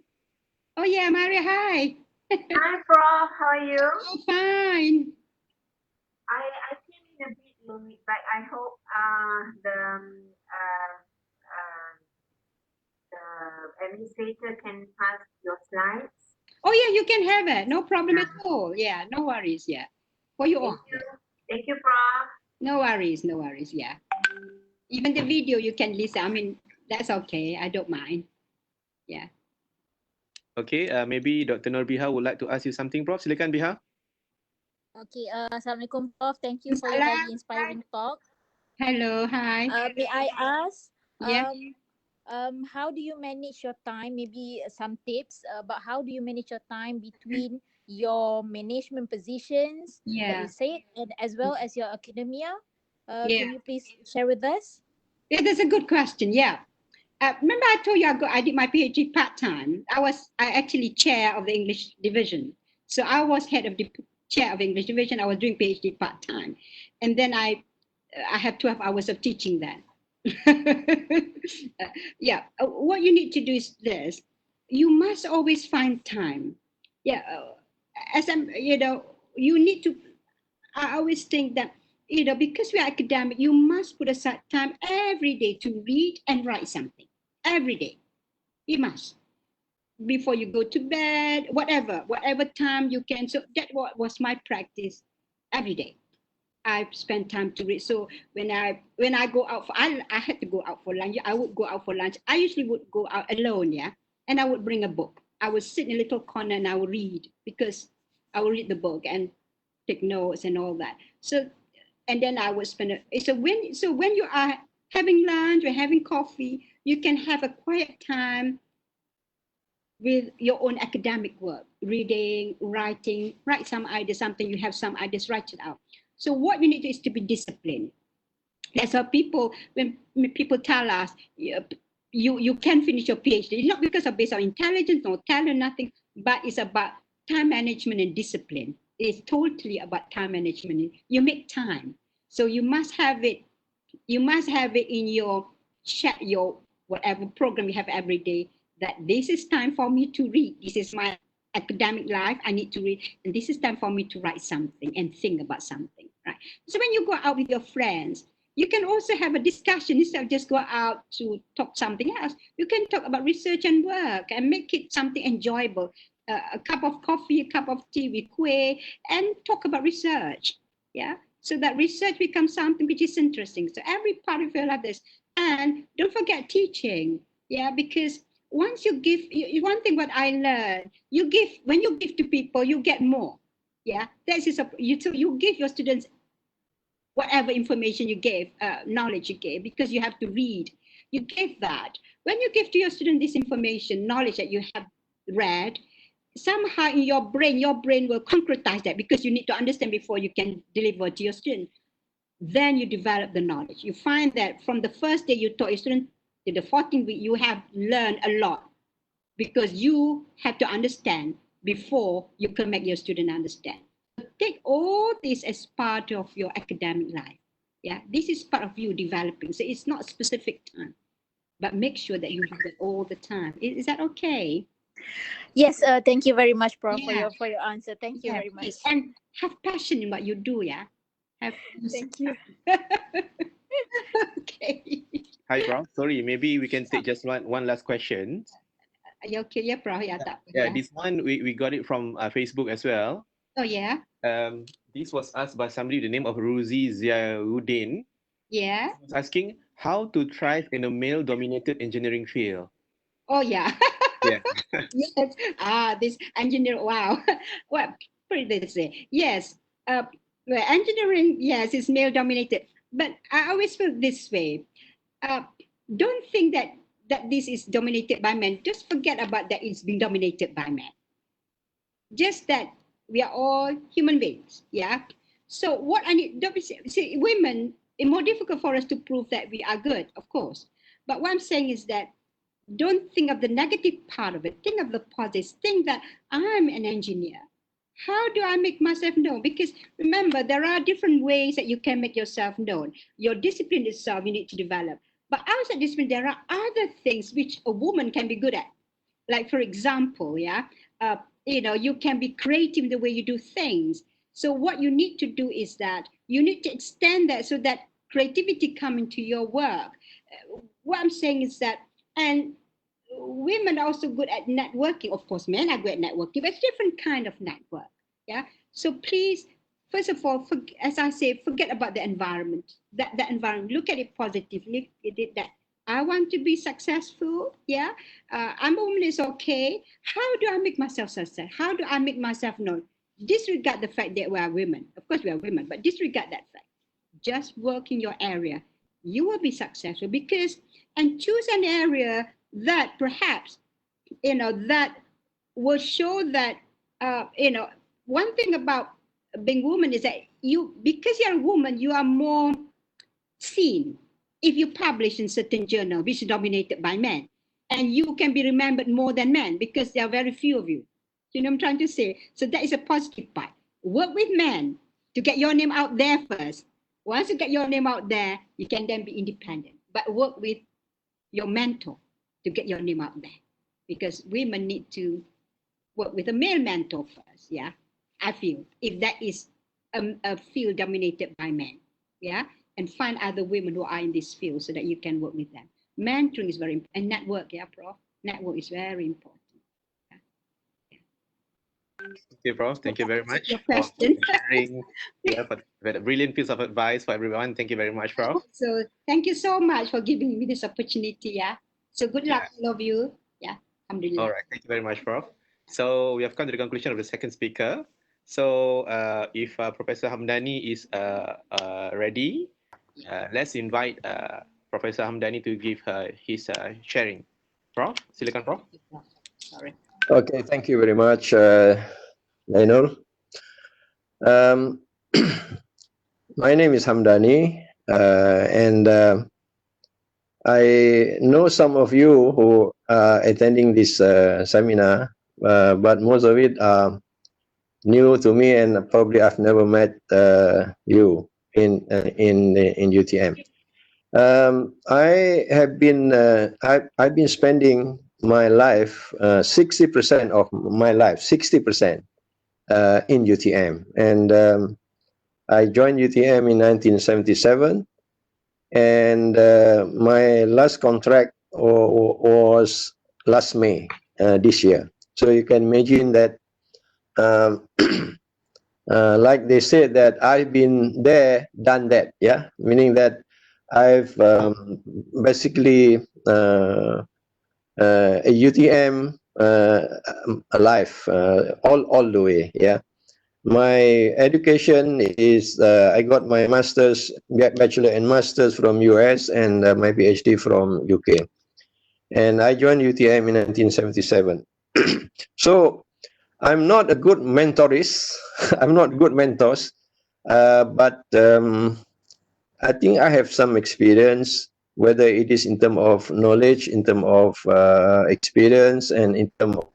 Oh yeah, Maria, hi. Hi, Prof. How are you? Oh, fine. I came in a bit late, but I hope the administrator can pass your slides. Oh yeah, you can have it. No problem at all. Yeah, no worries. Yeah, for you all. Thank you, Prof. No worries. No worries. Yeah. Even the video you can listen. I mean, that's okay. I don't mind. Yeah. Okay, maybe Dr. Nurbiha would like to ask you something, Prof. Silakan, Biha. Okay, Assalamualaikum, Prof. Thank you for your very inspiring talk. Hello, hi. May I ask, Yeah. how do you manage your time? Maybe some tips about how do you manage your time between your management positions that you said, and as well as your academia? Can you please share with us? Yeah, that's a good question. Yeah. Remember I told you I did my PhD part-time. I actually chair of the English division. So I was head of the chair of English division. I was doing PhD part-time. And then I have 12 hours of teaching then. What you need to do is this. You must always find time. Yeah. You need to, I always think that, because we are academic, you must put aside time every day to read and write something. Every day. You must. Before you go to bed, whatever time you can. So that was my practice every day. I spend time to read. So when I go out, I had to go out for lunch. I would go out for lunch. I usually would go out alone, yeah? And I would bring a book. I would sit in a little corner and I would read, because I would read the book and take notes and all that. So, and then I would spend it. So when you are having lunch or having coffee, you can have a quiet time with your own academic work, reading, writing, write some ideas, something you have some ideas, write it out. So what you need is to be disciplined. That's how when people tell us, you can finish your PhD, it's not because of based on intelligence or talent, nothing, but it's about time management and discipline. It's totally about time management. You make time. So you must have it in your chat, your whatever program you have every day, that this is time for me to read. This is my academic life. I need to read. And this is time for me to write something and think about something, right? So when you go out with your friends, you can also have a discussion instead of just go out to talk something else. You can talk about research and work and make it something enjoyable. A cup of coffee, a cup of tea with Kueh, and talk about research. Yeah. So that research becomes something which is interesting. So every part of your life is, and don't forget teaching. Yeah, because once you give, one thing what I learned, when you give to people, you get more. Yeah, you give your students whatever information you gave, knowledge you gave, because you have to read. You give that. When you give to your student this information, knowledge that you have read, somehow in your brain will concretize that, because you need to understand before you can deliver to your student. Then you develop the knowledge. You find that from the first day you taught your student to the 14th week, you have learned a lot, because you have to understand before you can make your student understand. So take all this as part of your academic life. Yeah, this is part of you developing. So it's not a specific time, but make sure that you do it all the time. Is that okay? Yes, thank you very much, Prof, for your answer. Thank you very much. And have passion in what you do, yeah? Thank you. Okay. Hi, Prof. Sorry, maybe we can take just one last question. Okay, yeah, Prof. Yeah, this one we got it from Facebook as well. Oh, yeah? This was asked by somebody with the name of Ruzi Ziauddin. Yeah. He was asking how to thrive in a male-dominated engineering field. Oh, yeah. Yeah. Yes. This engineer, wow. Well, put it this way. Yes. Well, engineering, yes, is male-dominated. But I always feel this way. Don't think that this is dominated by men. Just forget about that it's being dominated by men. just that we are all human beings. Yeah. So what I need, don't be, see, women, it's more difficult for us to prove that we are good, of course. But what I'm saying is that don't think of the negative part of it. Think of the positive. Think that I'm an engineer. How do I make myself known? Because remember, there are different ways that you can make yourself known. Your discipline itself, you need to develop. But outside discipline, there are other things which a woman can be good at. Like, for example, you can be creative in the way you do things. So what you need to do is that you need to extend that so that creativity come into your work. What I'm saying is that, and women are also good at networking. Of course, men are good at networking, but it's different kind of network. Yeah. So please, first of all, as I say, forget about the environment. That environment, look at it positively. That I want to be successful. Yeah. I'm a woman, is okay. How do I make myself successful? How do I make myself known? Disregard the fact that we are women. Of course, we are women, but disregard that fact. Just work in your area. You will be successful and choose an area that perhaps, that will show that, one thing about being woman is that because you're a woman, you are more seen if you publish in certain journal, which is dominated by men. And you can be remembered more than men because there are very few of you. You know what I'm trying to say? So that is a positive part. Work with men to get your name out there first. Once you get your name out there, you can then be independent. But work with your mentor to get your name out there. Because women need to work with a male mentor first, yeah? I feel, if that is a field dominated by men, yeah? And find other women who are in this field so that you can work with them. Mentoring is very important. And network, yeah, Prof? Network is very important. Thank you, Prof. Thank you very much Your for question. sharing a brilliant piece of advice for everyone. Thank you very much, Prof. So thank you so much for giving me this opportunity. Yeah. So good luck, all of you. Yeah. Alhamdulillah. All right. Thank you very much, Prof. So we have come to the conclusion of the second speaker. So if Professor Hamdani is ready, let's invite Professor Hamdani to give his sharing. Prof, silakan, Prof. Sorry. Okay, thank you very much, Nainul. My name is Hamdani, and I know some of you who are attending this seminar, but most of it are new to me, and probably I've never met you in UTM. I've been spending my life, 60% of my life, 60% in UTM, and I joined UTM in 1977, and my last contract was last May this year. So you can imagine that, like they said, that I've been there, done that, yeah, meaning that I've basically a UTM life all the way, yeah. My education is I got my master's, bachelor and master's from US, and my PhD from UK. And I joined UTM in 1977. So I'm not a good mentorist. I'm not good mentors, but I think I have some experience, whether it is in terms of knowledge, in terms of experience, and in terms of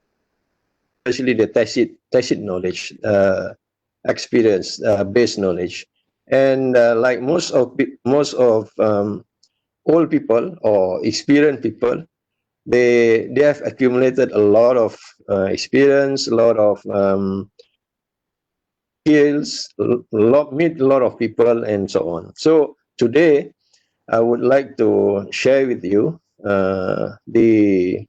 especially the tacit knowledge, experience based knowledge. And like most of old people or experienced people, they have accumulated a lot of experience, a lot of skills, meet a lot of people, and so on. So today I would like to share with you the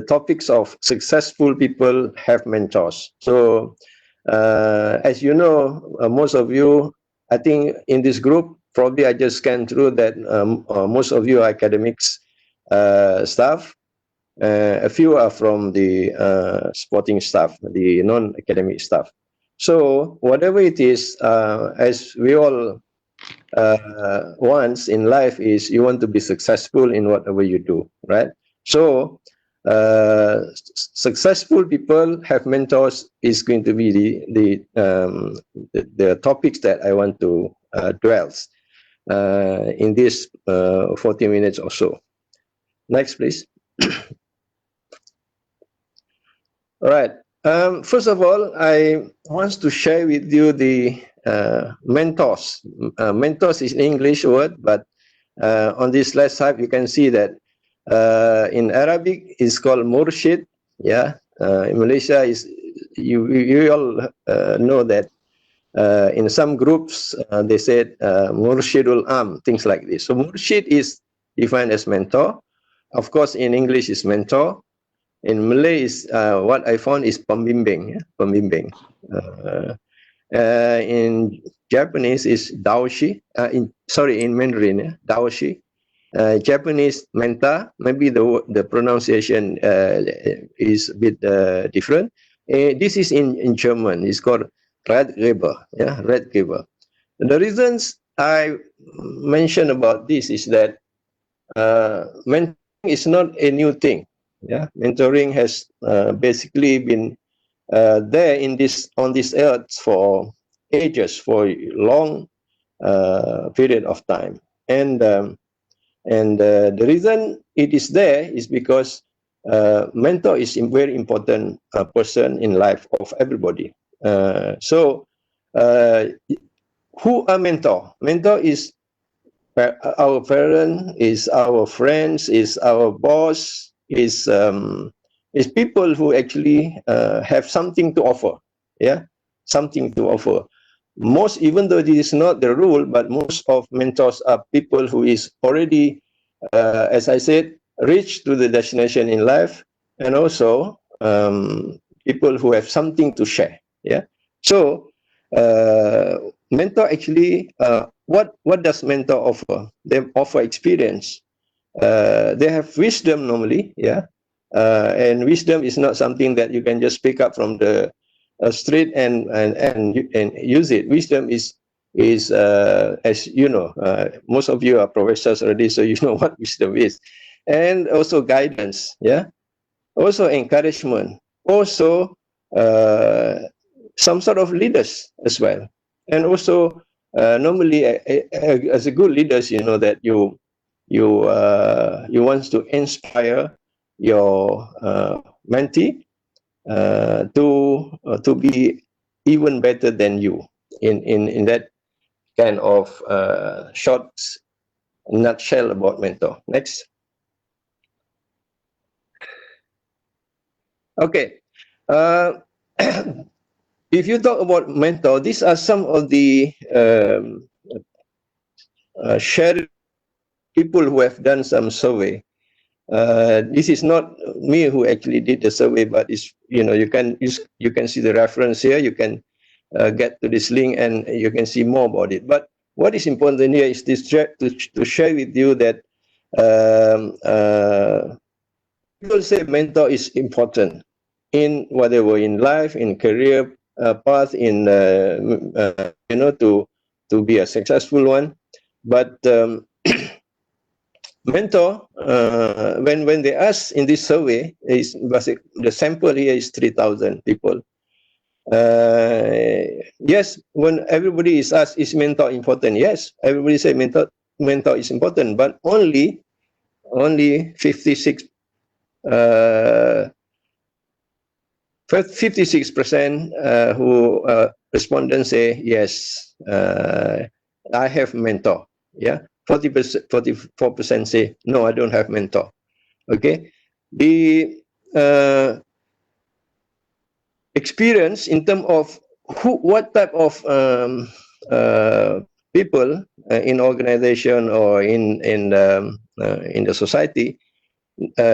topics of successful people have mentors. So as you know, most of you, I think in this group, probably I just scanned through that most of you are academics staff. A few are from the supporting staff, the non-academic staff. So whatever it is, as we all want in life, is you want to be successful in whatever you do, right? So successful people have mentors is going to be the topics that I want to dwell in this 40 minutes or so. Next, please. All right. First of all, I want to share with you the mentors. Mentors is an English word, but on this last side, you can see that in Arabic it's called murshid. Yeah. In Malaysia, you all know that in some groups they said murshidul am, things like this. So murshid is defined as mentor. Of course, in English is mentor. In Malay is what I found is pembimbing. Yeah? Pembimbing. In Japanese is daoshi. In Mandarin, yeah? Daoshi. Japanese mentor. Maybe the pronunciation is a bit different. This is in German. It's called Ratgeber. Yeah, Ratgeber. The reasons I mentioned about this is that mentoring is not a new thing. Yeah, mentoring has basically been there on this earth for ages, for a long period of time, and the reason it is there is because mentor is a very important person in life of everybody. So, who are mentor? Mentor is our parent, is our friends, is our boss, is people who actually have something to offer. Yeah, something to offer. Most, even though this is not the rule, but most of mentors are people who is already, as I said, reached to the destination in life, and also people who have something to share. Yeah. So mentor actually, what does mentor offer? They offer experience. They have wisdom normally. Yeah. And wisdom is not something that you can just pick up from the street and use it. Wisdom is as you know, most of you are professors already, so you know what wisdom is. And also guidance. Yeah. Also encouragement. Also some sort of leaders as well. And also normally as a good leaders, you know that you want to inspire your mentee to be even better than you in that kind of short nutshell about mentor. Next. Okay. If you talk about mentor, these are some of the shared people who have done some survey. This is not me who actually did the survey, but it's, you know, you can see the reference here. You can get to this link and you can see more about it. But what is important here is to share with you that people say mentor is important in whatever, in life, in career path, in you know, to be a successful one. But mentor, when they ask in this survey, is the sample here is 3,000 people. Yes, when everybody is asked, is mentor important? Yes, everybody say mentor is important, but only 56% who respondents say yes, I have mentor. Yeah, 44% say no, I don't have mentor. Okay, the experience in terms of what type of people in organization or in the society.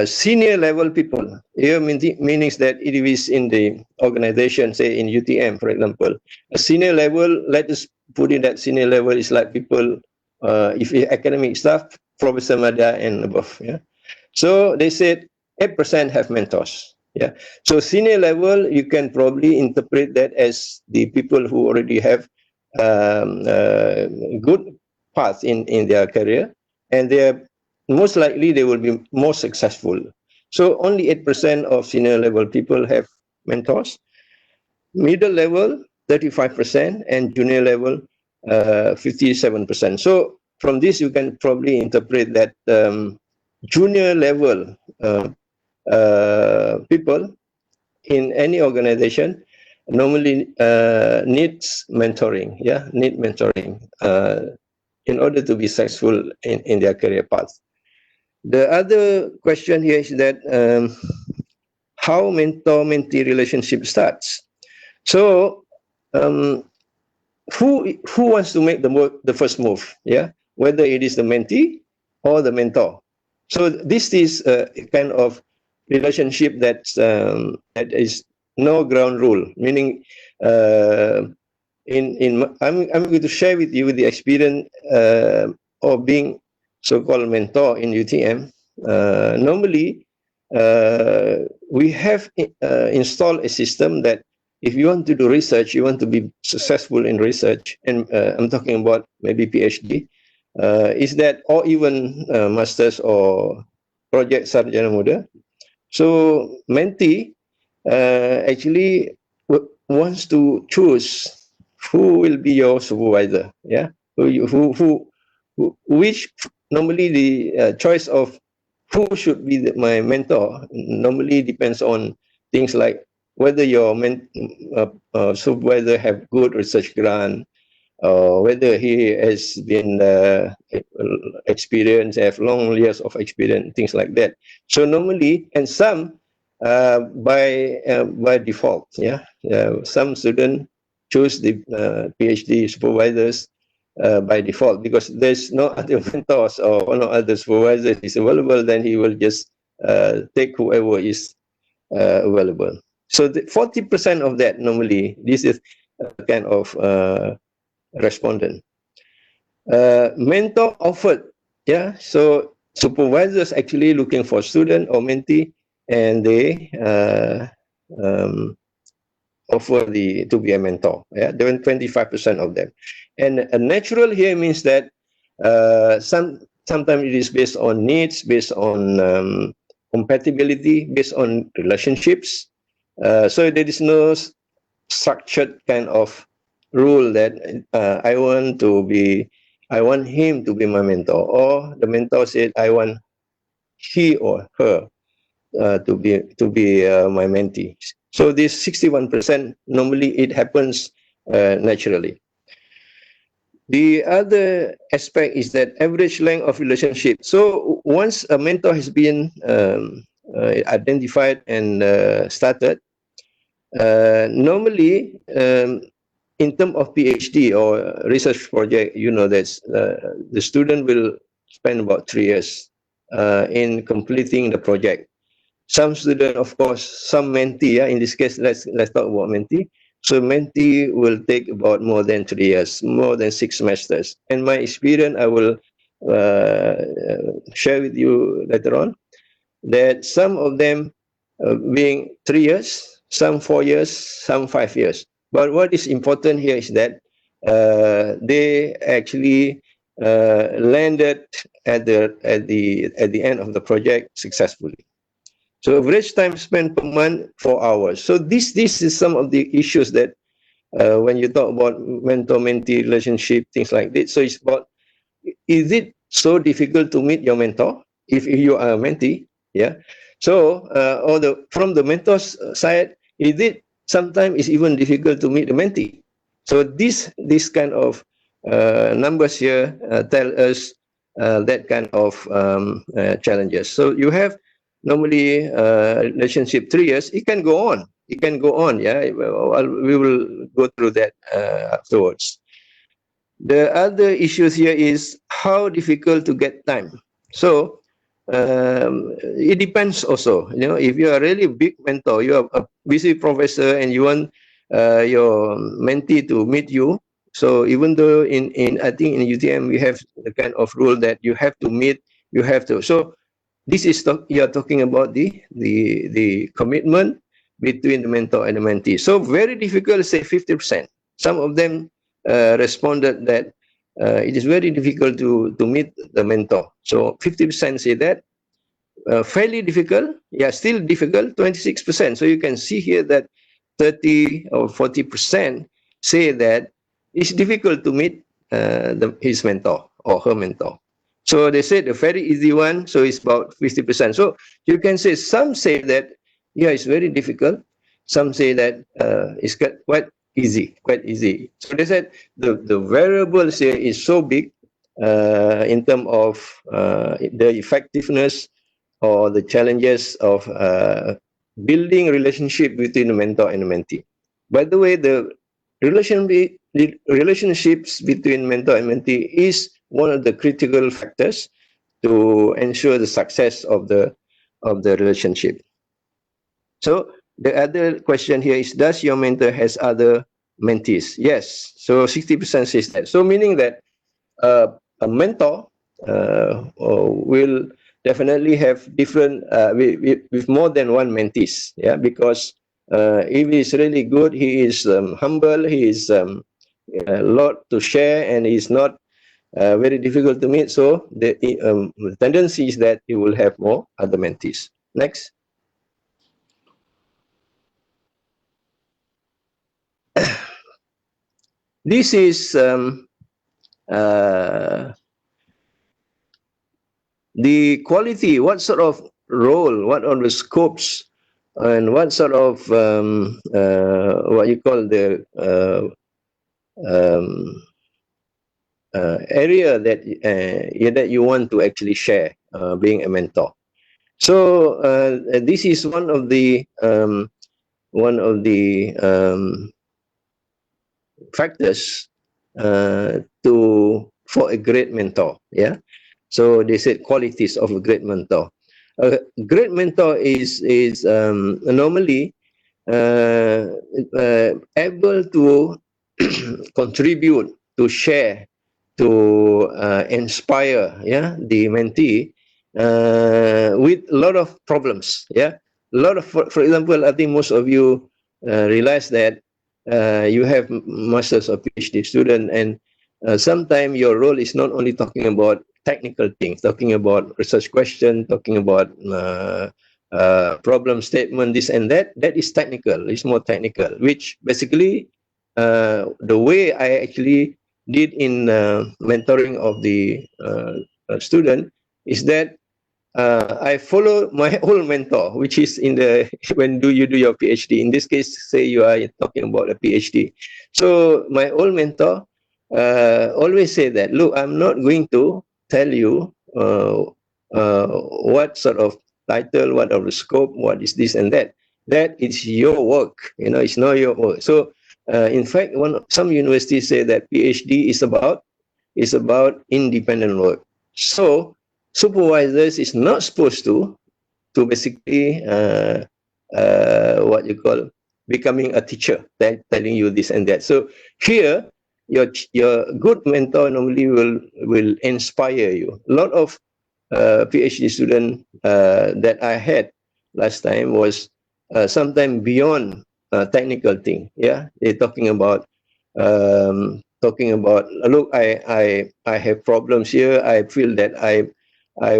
Senior level people, here means that it is in the organization, say in UTM, for example. A senior level, let us put it that senior level is like people, if academic staff, Professor Madya and above. Yeah. So they said 8% have mentors. Yeah. So senior level, you can probably interpret that as the people who already have good path in their career, and they are most likely they will be more successful. So only 8% of senior level people have mentors. Middle level, 35%, and junior level, 57%. So from this, you can probably interpret that junior level people in any organization normally needs mentoring, need mentoring in order to be successful in their career path. The other question here is that how mentor-mentee relationship starts. So who wants to make the first move? Whether it is the mentee or the mentor. So this is a kind of relationship that is no ground rule. Meaning, I'm going to share with you the experience of being so-called mentor in UTM. Normally, we have installed a system that if you want to do research, you want to be successful in research, and I'm talking about maybe PhD, is that, or even masters or project sarjana muda. So mentee actually wants to choose who will be your supervisor. Which normally the choice of who should be my mentor normally depends on things like whether your supervisor have good research grant, or whether he has been experienced, have long years of experience, things like that. So normally, and some by default, some students choose the PhD supervisors by default, because there's no other mentors or no other supervisor is available. Then he will just take whoever is available. So 40% of that normally, this is a kind of respondent. Mentor offered, so supervisors actually looking for student or mentee, and they offer to be a mentor. Then 25% of them. And a natural here means that sometimes it is based on needs, based on compatibility, based on relationships. So there is no structured kind of rule that I want him to be my mentor, or the mentor said I want he or her to be my mentee. So this 61% normally it happens naturally. The other aspect is that average length of relationship. So once a mentor has been identified and started, normally in terms of PhD or research project, that the student will spend about 3 years in completing the project. Some student, of course, some mentee, in this case, let's talk about mentee. So mentee will take about more than 3 years, more than 6 semesters. And my experience, I will share with you later on, that some of them being 3 years, some 4 years, some 5 years. But what is important here is that they actually landed at the end of the project successfully. So average time spent per month, 4 hours. So this is some of the issues that when you talk about mentor-mentee relationship, things like this. So it's about, is it so difficult to meet your mentor if you are a mentee? So from the mentor's side, is it sometimes it's even difficult to meet the mentee? So this kind of numbers here tell us that kind of challenges. So you have normally relationship 3 years. It can go on. We will go through that afterwards. The other issues here is how difficult to get time. So it depends also. If you are really big mentor, you are a busy professor, and you want your mentee to meet you. So even though I think in UTM we have the kind of rule that you have to meet, you have to. So this is you are talking about the commitment between the mentor and the mentee. So very difficult, say 50%. Some of them responded that it is very difficult to meet the mentor. So 50% say that. fairly difficult. Yeah, still difficult, 26%. So you can see here that 30 or 40% say that it's difficult to meet his mentor or her mentor. So they said a very easy one, so it's about 50%. So you can say, some say that, yeah, it's very difficult. Some say that it's quite easy, So they said the variables here is so big in terms of the effectiveness or the challenges of building relationship between the mentor and the mentee. By the way, the relationships between mentor and mentee is one of the critical factors to ensure the success of the relationship. So the other question here is, does your mentor has other mentees? Yes. So 60% says that. So meaning that a mentor will definitely have different with more than one mentees. Yeah, because if he's really good, he is humble, he is a lot to share, and he's not very difficult to meet. So the tendency is that he will have more other mentees. Next. This is the quality, what sort of role, what are the scopes, and what sort of what you call the area that that you want to actually share being a mentor. So this is one of the factors for a great mentor. Yeah. So they said qualities of a great mentor. A great mentor is normally able to contribute, to share, to inspire, yeah, the mentee with a lot of problems. Yeah, a lot of, for example, I think most of you realize that you have masters or PhD student, and sometimes your role is not only talking about technical things, talking about research question, talking about problem statement, this and that. That is technical. It's more technical, which basically the way I actually did in mentoring of the student is that I follow my old mentor, which is in the when you do your PhD. In this case, say you are talking about a PhD. So my old mentor always say that, look, I'm not going to tell you what sort of title, what of the scope, what is this and that. That is your work. You know, it's not your work. So in fact, some universities say that PhD is about independent work. So supervisors is not supposed to basically what you call becoming a teacher, telling you this and that. So here, your good mentor normally will inspire you. A lot of PhD student that I had last time was sometimes beyond technical thing. Yeah, they're talking about look, I have problems here. I feel that I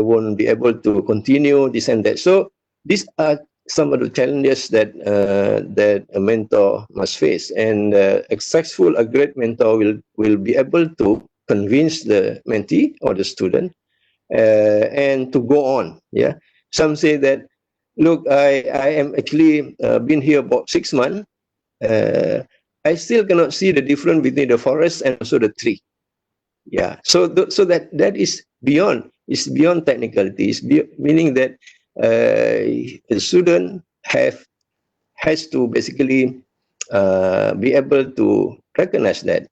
won't be able to continue this and that. So these are some of the challenges that that a mentor must face, and a great mentor will be able to convince the mentee or the student and to go on. Yeah, some say that, look, I am actually been here about 6 months. I still cannot see the difference between the forest and also the tree. Yeah, so that is beyond. It's beyond technicality. It's meaning that the student has to basically be able to recognize that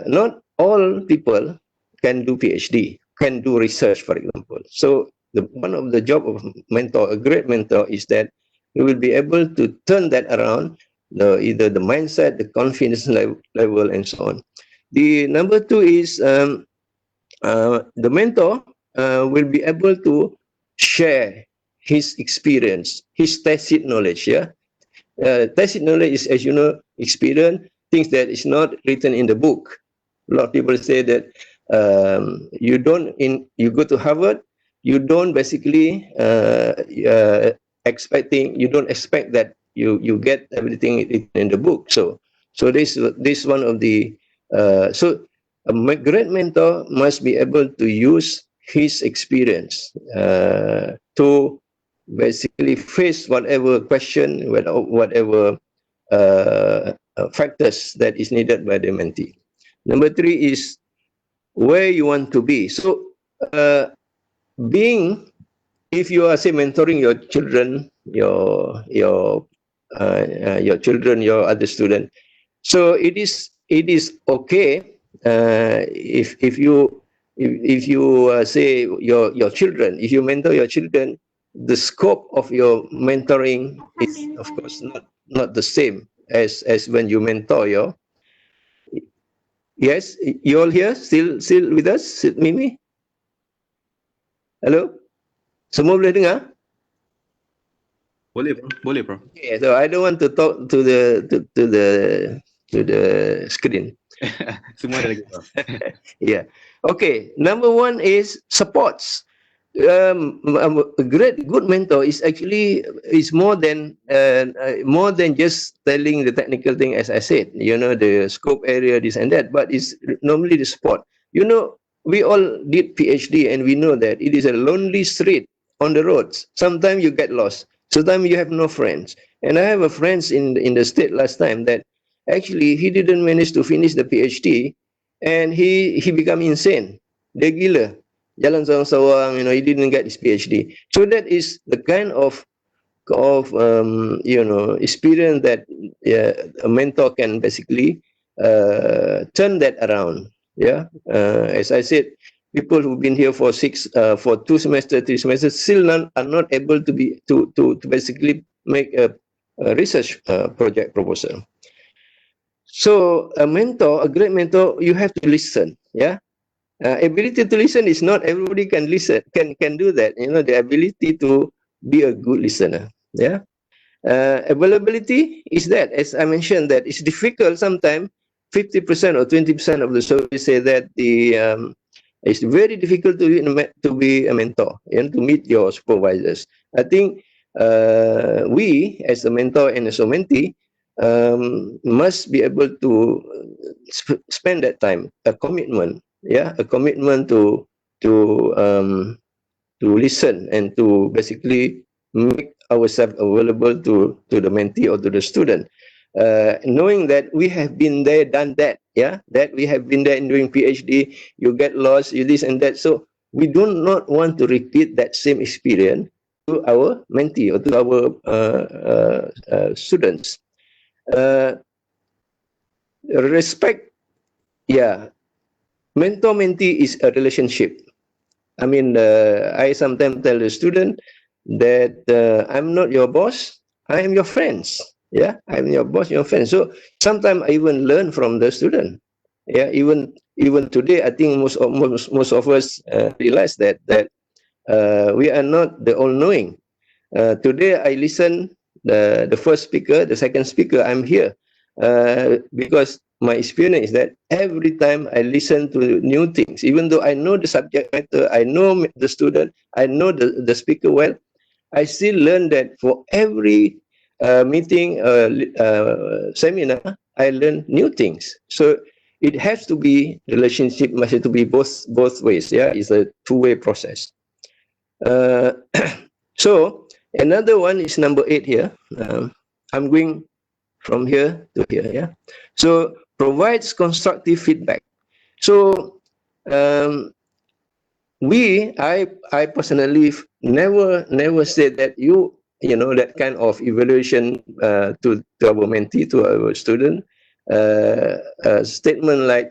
not all people can do PhD, can do research, for example. So one of the job of mentor, a great mentor, is that he will be able to turn that around, either the mindset, the confidence level, and so on. The number 2 is the mentor will be able to share his experience, his tacit knowledge. Yeah, tacit knowledge is, as you know, experience, things that is not written in the book. A lot of people say that you go to Harvard, you don't basically you don't expect that you get everything in the book. So this one of the so a great mentor must be able to use his experience to basically face whatever question, whatever factors that is needed by the mentee. Number 3 is where you want to be. So if you are, say, mentoring your children, your children, your other student, so it is okay if you say your children, if you mentor your children, the scope of your mentoring is of course not the same as when you mentor your. Yes, you all here still with us, Mimi? Hello? Semua boleh dengar? Boleh bro. Okay, so I don't want to talk to the screen. Semua ada lagi bro. Yeah. Okay. Number 1 is supports. A good mentor is actually more than just telling the technical thing, as I said. You know, the scope area, this and that. But it's normally the support. You know, we all did PhD, and we know that it is a lonely street on the roads. Sometimes you get lost. Sometimes you have no friends. And I have a friend in the state last time that actually he didn't manage to finish the PhD, and he became insane. Dia gila. Jalan sorang-sorang, you know, he didn't get his PhD. So that is the kind of you know, experience that a mentor can basically turn that around. Yeah, as I said, people who've been here for 2 semesters, 3 semesters, still are not able to basically make a research project proposal. So a great mentor, you have to listen. Yeah. Ability to listen is not everybody can listen, can do that. You know, the ability to be a good listener. Yeah. Availability is that, as I mentioned, that it's difficult sometimes. 50% or 20% of the survey say that it's very difficult to be a mentor and to meet your supervisors. I think we, as a mentor and as a mentee, must be able to spend that time, a commitment. Yeah, a commitment to listen and to basically make ourselves available to the mentee or to the student, knowing that we have been there, done that. Yeah, that we have been there in doing PhD. You get lost, you this and that. So we do not want to repeat that same experience to our mentee or to our students. Respect. Yeah. Mentor-mentee is a relationship. I mean, I sometimes tell the student that I'm not your boss, I am your friends. Yeah, I'm your boss, your friend. So sometimes I even learn from the student. Yeah, even today, I think most of us realize that we are not the all-knowing. Today, I listen the first speaker, the second speaker. I'm here because my experience is that every time I listen to new things, even though I know the subject matter, I know the student, I know the speaker well, I still learn that for every meeting, seminar, I learn new things. So it has to be, relationship must have to be both ways. Yeah, it's a two-way process. So another one is number 8 here. I'm going from here to here. Yeah. So provides constructive feedback. So I personally never said that you know that kind of evaluation to our mentee, to our student, statement like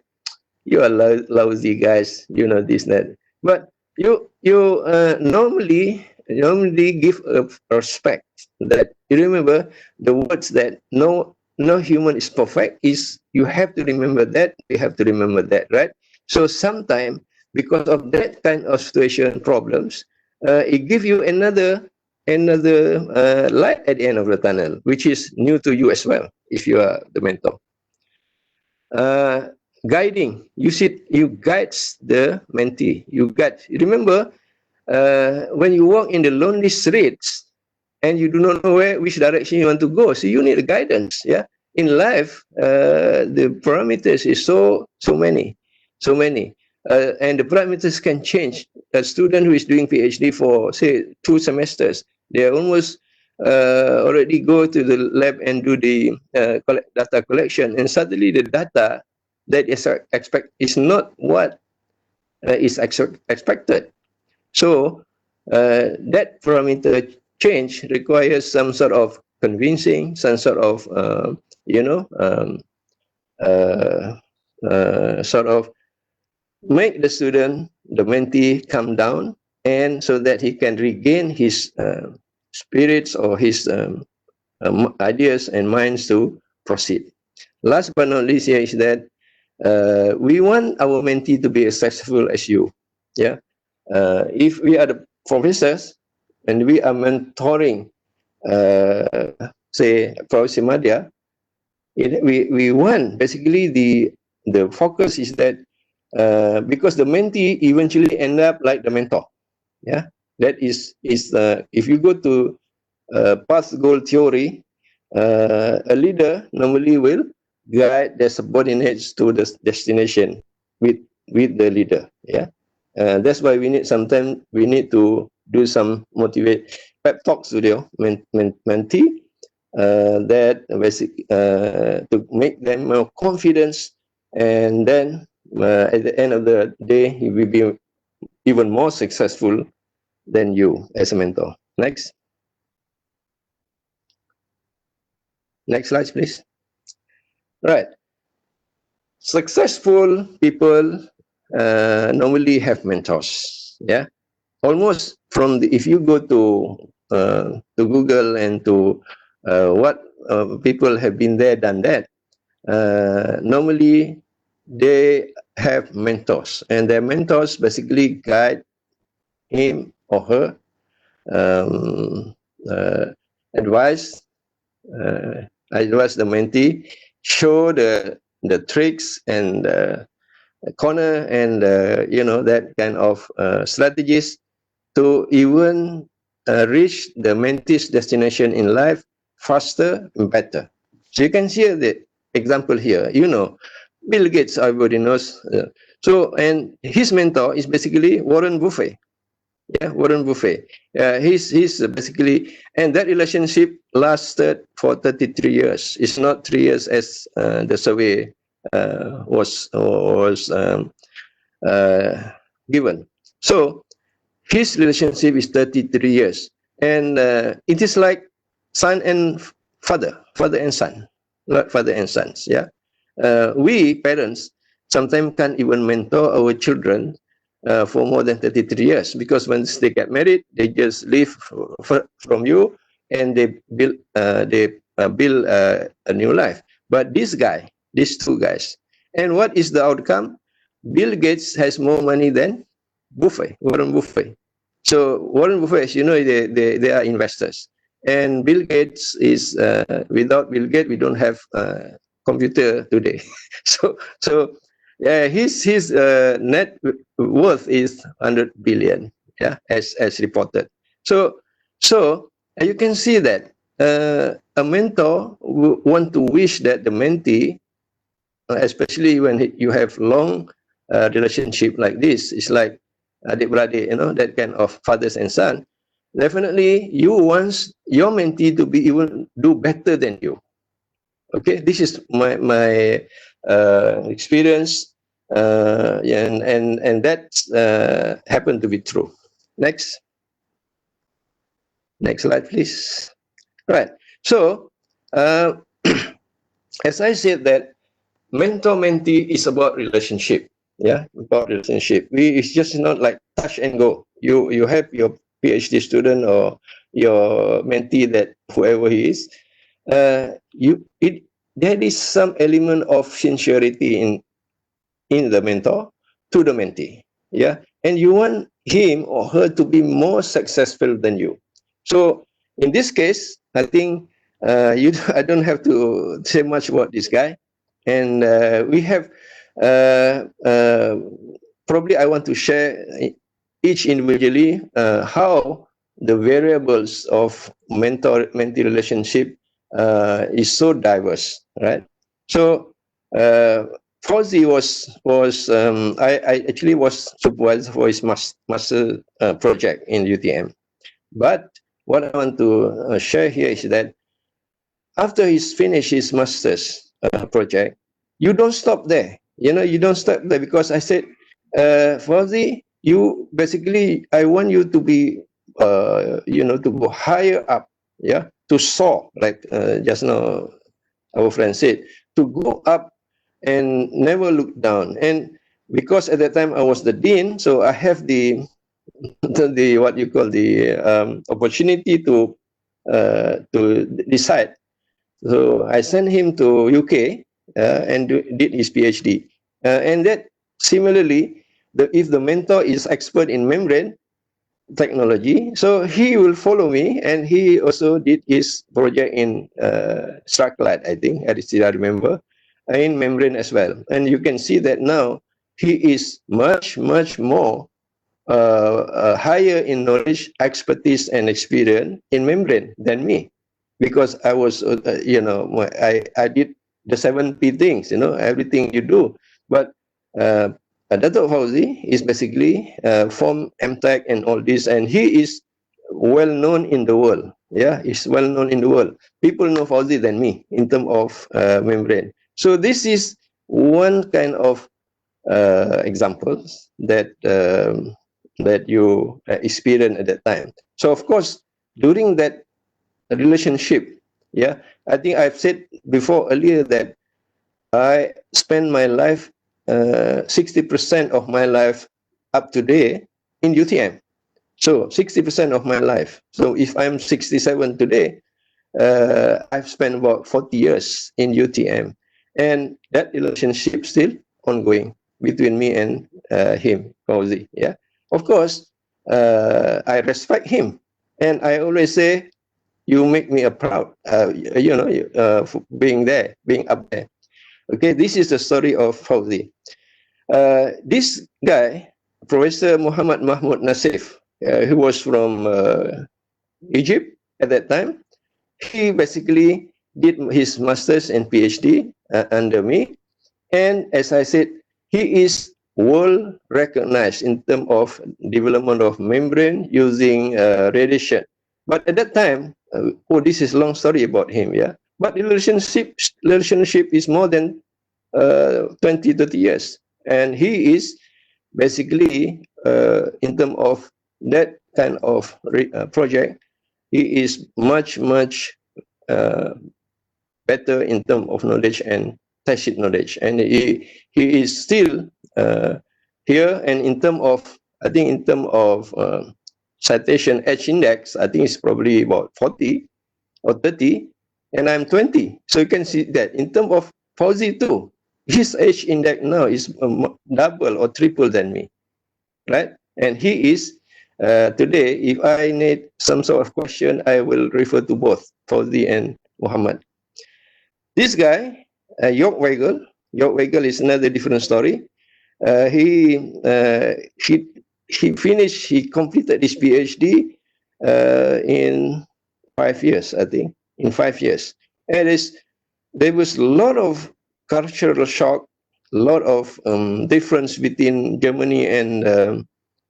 you are lousy guys, you know, this that. But you normally give a respect that you remember the words that no human is perfect. Is you have to remember that, you have to remember that, right? So sometimes because of that kind of situation problems, it gives you another light at the end of the tunnel, which is new to you as well if you are the mentor. Guiding, you guide the mentee. Remember, when you walk in the lonely streets and you do not know which direction you want to go, so you need a guidance. Yeah, in life, the parameters is so many, and the parameters can change. A student who is doing PhD for say 2 semesters, they are almost already go to the lab and do the data collection, and suddenly the data that is not what is expected. So that parameter change requires some sort of convincing, some sort of sort of make the student, the mentee, come down, and so that he can regain his spirits or his ideas and minds to proceed. Last but not least here is that we want our mentee to be as successful as you. Yeah, if we are the professors and we are mentoring, say, Professor Madhya, we want basically the focus is that because the mentee eventually end up like the mentor. Yeah, that is if you go to path goal theory, a leader normally will guide their subordinates to the destination with the leader. Yeah, that's why we need sometimes we need to do some motivate pep talks to the mentee, that basic to make them more confidence, and then at the end of the day he will be even more successful than you as a mentor. Next slide, please. Right, successful people normally have mentors. Yeah, almost from if you go to Google and to what people have been there, done that, normally they have mentors, and their mentors basically guide him or her, advise the mentee, show the tricks and corner and that kind of strategies to even reach the mentee's destination in life faster and better. So you can see the example here. Bill Gates, everybody knows. And his mentor is basically Warren Buffett. Yeah, Warren Buffett. He's basically, and that relationship lasted for 33 years. It's not 3 years as the survey was given. So his relationship is 33 years, and it is like son and father and son, like father and sons. Yeah, we parents sometimes can't even mentor our children for more than 33 years, because once they get married, they just leave from you and they build a new life. But these two guys, and what is the outcome? Bill Gates has more money than Warren Buffett. So Warren Buffett, they are investors, and Bill Gates is without Bill Gates, we don't have computer today. So his net worth is 100 billion. Yeah, as reported. So you can see that a mentor want to wish that the mentee, especially when you have long relationship like this, it's like adik-beradik, that kind of fathers and son. Definitely, you want your mentee to be even do better than you. Okay, this is my experience, and that happened to be true. Next slide, please. Right. So, as I said, that mentor-mentee is about relationship. Yeah, about relationship. It's just not like touch and go. You have your PhD student or your mentee, that whoever he is, there is some element of sincerity in the mentor to the mentee. Yeah, and you want him or her to be more successful than you. So in this case, I think I don't have to say much about this guy, and we have probably I want to share each individually how the variables of mentor-mentee relationship is so diverse, right? So Fauzi was I actually was supervisor for his master project in UTM. But what I want to share here is that after he's finished his master's project, you don't stop there. You don't stop there, because I said, Fauzi, you basically, I want you to be, to go higher up, yeah, to soar, like just now our friend said, to go up and never look down. And because at that time I was the dean, so I have the what you call the opportunity to decide. So I sent him to UK and did his PhD. And that similarly, if the mentor is expert in membrane technology, so he will follow me, and he also did his project in Strathclyde, I think, I still remember, in membrane as well. And you can see that now he is much more higher in knowledge, expertise, and experience in membrane than me, because I was, I did the 7P things, everything you do. But Dato' Fauzi is basically from MTech and all this, and he is well known in the world. Yeah, he's well known in the world. People know Fauzi than me in terms of membrane. So this is one kind of examples that that you experienced at that time. So of course, during that relationship, yeah, I think I've said before earlier that I spend my life 60% of my life up to date in UTM. So 60% of my life. So if I'm 67 today, I've spent about 40 years in UTM, and that relationship still ongoing between me and him, Fauzi. Yeah, of course, I respect him, and I always say, you make me proud. For being there, being up there. Okay, this is the story of Fauzi. This guy, Professor Muhammad Mahmud Nasif, who was from Egypt at that time, he basically did his master's and PhD under me. And as I said, he is world recognized in terms of development of membrane using radiation. But at that time, this is a long story about him, yeah. But the relationship is more than 20-30 years. And he is basically, in terms of that kind of project, he is much better in terms of knowledge and tacit knowledge, and he is still here. And in terms of, I think in terms of citation H index, I think it's probably about 40 or 30, and I'm 20. So you can see that in terms of Fauzi too, his H index now is double or triple than me, right? And he is today, if I need some sort of question, I will refer to both Fauzi and Muhammad. This guy, York Weigel is another different story. He completed his PhD in 5 years, I think, in 5 years. And there was a lot of cultural shock, a lot of difference between Germany and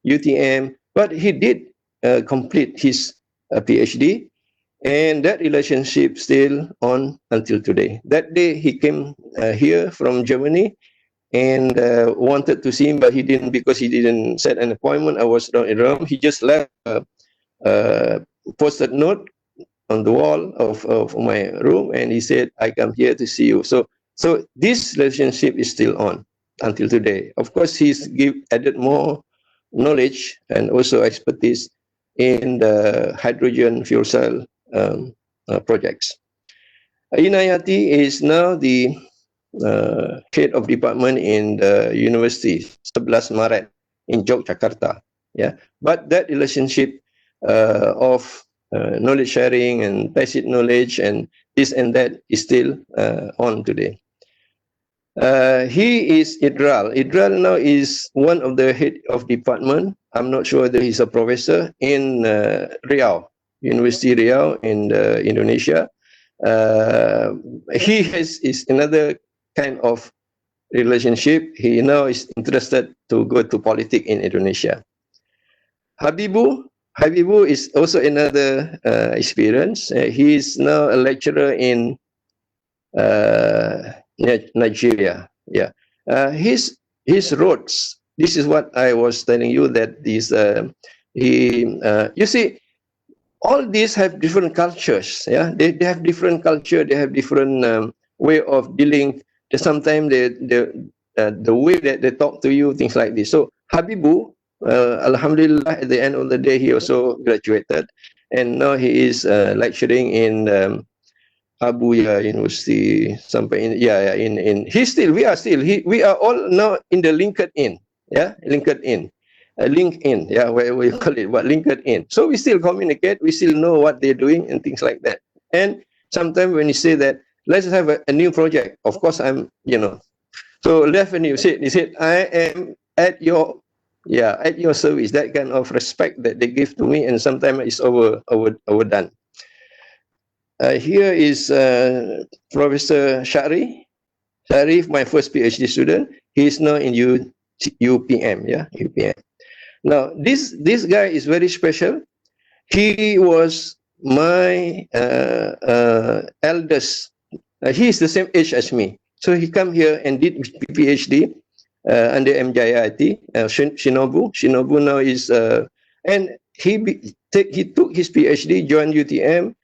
UTM, but he did complete his PhD. And that relationship still on until today. That day he came here from Germany and wanted to see him, but he didn't, because he didn't set an appointment. I was not in Rome. He just left a posted note on the wall of my room, and he said, I come here to see you. So this relationship is still on until today. Of course, he's added more knowledge and also expertise in the hydrogen fuel cell projects. Inayati is now the head of department in the University 11 Maret in Yogyakarta. Yeah, but that relationship of knowledge sharing and tacit knowledge and this and that is still on today. He is Idral. Idral now is one of the head of department. I'm not sure whether he's a professor in Riau, University Riau in Indonesia. He is another kind of relationship. He now is interested to go to politics in Indonesia. Habibu is also another experience. He is now a lecturer in Nigeria. Yeah, his roads. This is what I was telling you, that this you see, all these have different cultures. Yeah, they have different culture. They have different way of dealing. Sometimes the way that they talk to you, things like this. So Habibu, Alhamdulillah, at the end of the day, he also graduated, and now he is lecturing in Abuya University. Something in we are all now in the LinkedIn. Yeah, LinkedIn. LinkedIn, yeah, where we call it, what, LinkedIn. So we still communicate, we still know what they're doing and things like that. And sometimes when you say that, let's have a new project, of course I'm, so left and you said, I am at your service. That kind of respect that they give to me, and sometimes it's overdone. Here is Professor Shari. Shari, my first PhD student. He is now in UPM, yeah, UPM. Now, this guy is very special. He was my eldest. He is the same age as me. So he come here and did PhD under MJIT. Shinobu. Shinobu now is, and he took his PhD, joined UTM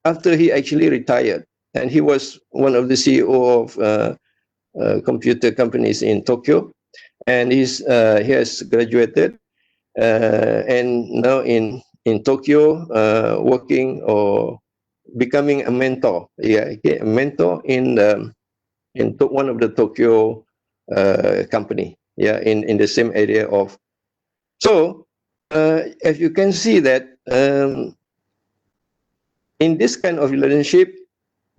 after he actually retired. And he was one of the CEO of computer companies in Tokyo. And he has graduated. And now in Tokyo, working or becoming a mentor. Yeah, a mentor in one of the Tokyo company. Yeah, in the same area of. So, as you can see that in this kind of relationship,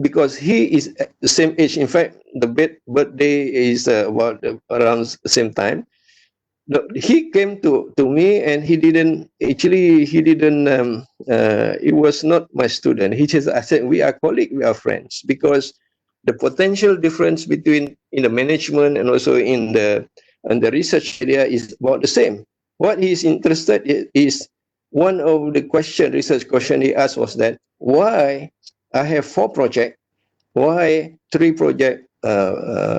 because he is the same age. In fact, the birthday is about around the same time. He came to me, and he was not my student. I said, we are colleagues, we are friends, because the potential difference between in the management and also in the research area is about the same. What he is interested in is, one of the research question he asked was that, why I have 4 projects, why 3 projects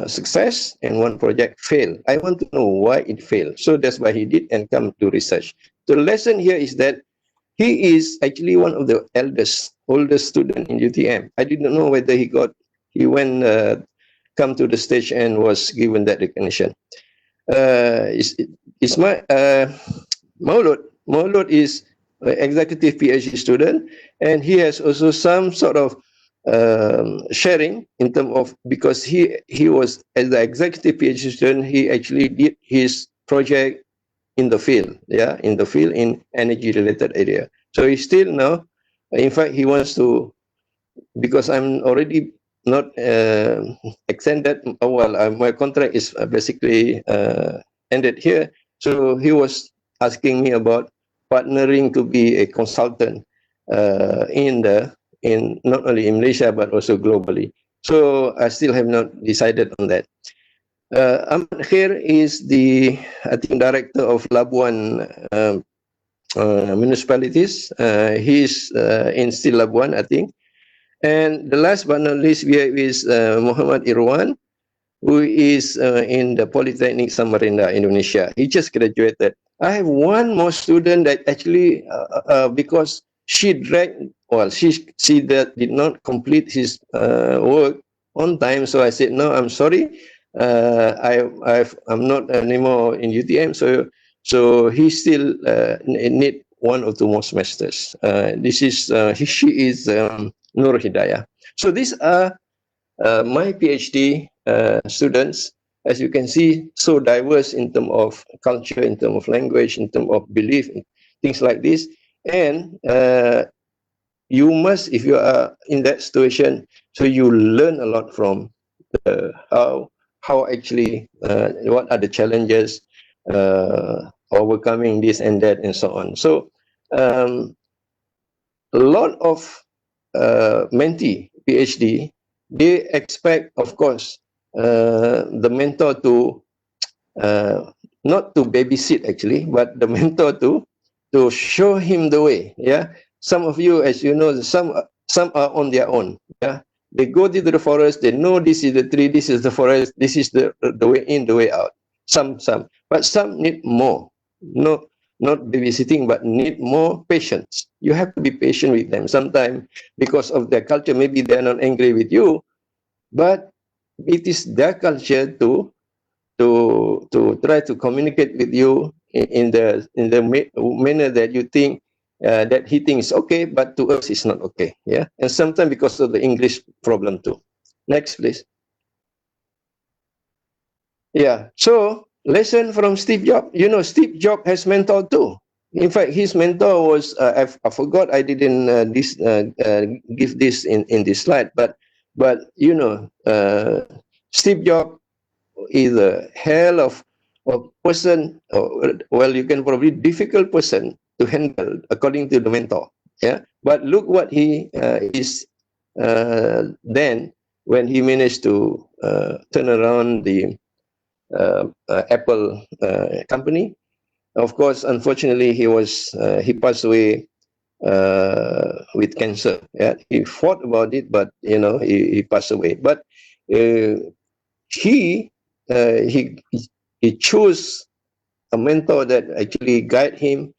success and 1 project fail. I want to know why it failed. So that's why he did and come to research. The lesson here is that he is actually one of the oldest student in UTM. I didn't know whether he come to the stage and was given that recognition. It's my Maulud is an executive PhD student, and he has also some sort of sharing in terms of, because he was, as the executive PhD student, he actually did his project in the field, in energy related area. So he still now, in fact, he wants to, because I'm already not extended, my contract is basically ended here. So he was asking me about partnering to be a consultant in not only in Malaysia but also globally. So I still have not decided on that. Ahmad here is the, I think, director of Labuan municipalities. He is in still Labuan, I think. And the last but not least, we have is Muhammad Irwan, who is in the Polytechnic Samarinda, Indonesia. He just graduated. I have one more student that actually, because she did not complete his work on time. So I said, no, I'm sorry. I'm not anymore in UTM. So he still need 1 or 2 more semesters. She is Nur Hidayah. So these are my PhD students. As you can see, so diverse in terms of culture, in terms of language, in terms of belief, things like this. And you must, if you are in that situation, so you learn a lot from how how actually what are the challenges, overcoming this and that and so on. So a lot of mentee PhD, they expect, of course, the mentor to not to babysit actually, but the mentor to show him the way. Yeah, some of you, as you know, some are on their own. Yeah, they go to the forest, they know this is the tree, this is the forest, this is the way in, the way out. Some, but some need more. Not babysitting, but need more patience. You have to be patient with them. Sometimes, because of their culture, maybe they're not angry with you, but it is their culture to try to communicate with you in the manner that you think that he thinks okay, but to us it's not okay. Yeah, and sometimes because of the English problem too. Next, please. Yeah. So lesson from Steve Jobs. You know, Steve Jobs has mentor too. In fact, his mentor was I forgot, I didn't give this in this slide, but you know, Steve Jobs is a hell of person, well, you can probably difficult person to handle according to the mentor. Yeah, but look what he is then when he managed to turn around the Apple company. Of course, unfortunately, he passed away with cancer. Yeah, he fought about it, but you know, he passed away. But he chose a mentor that actually guide him,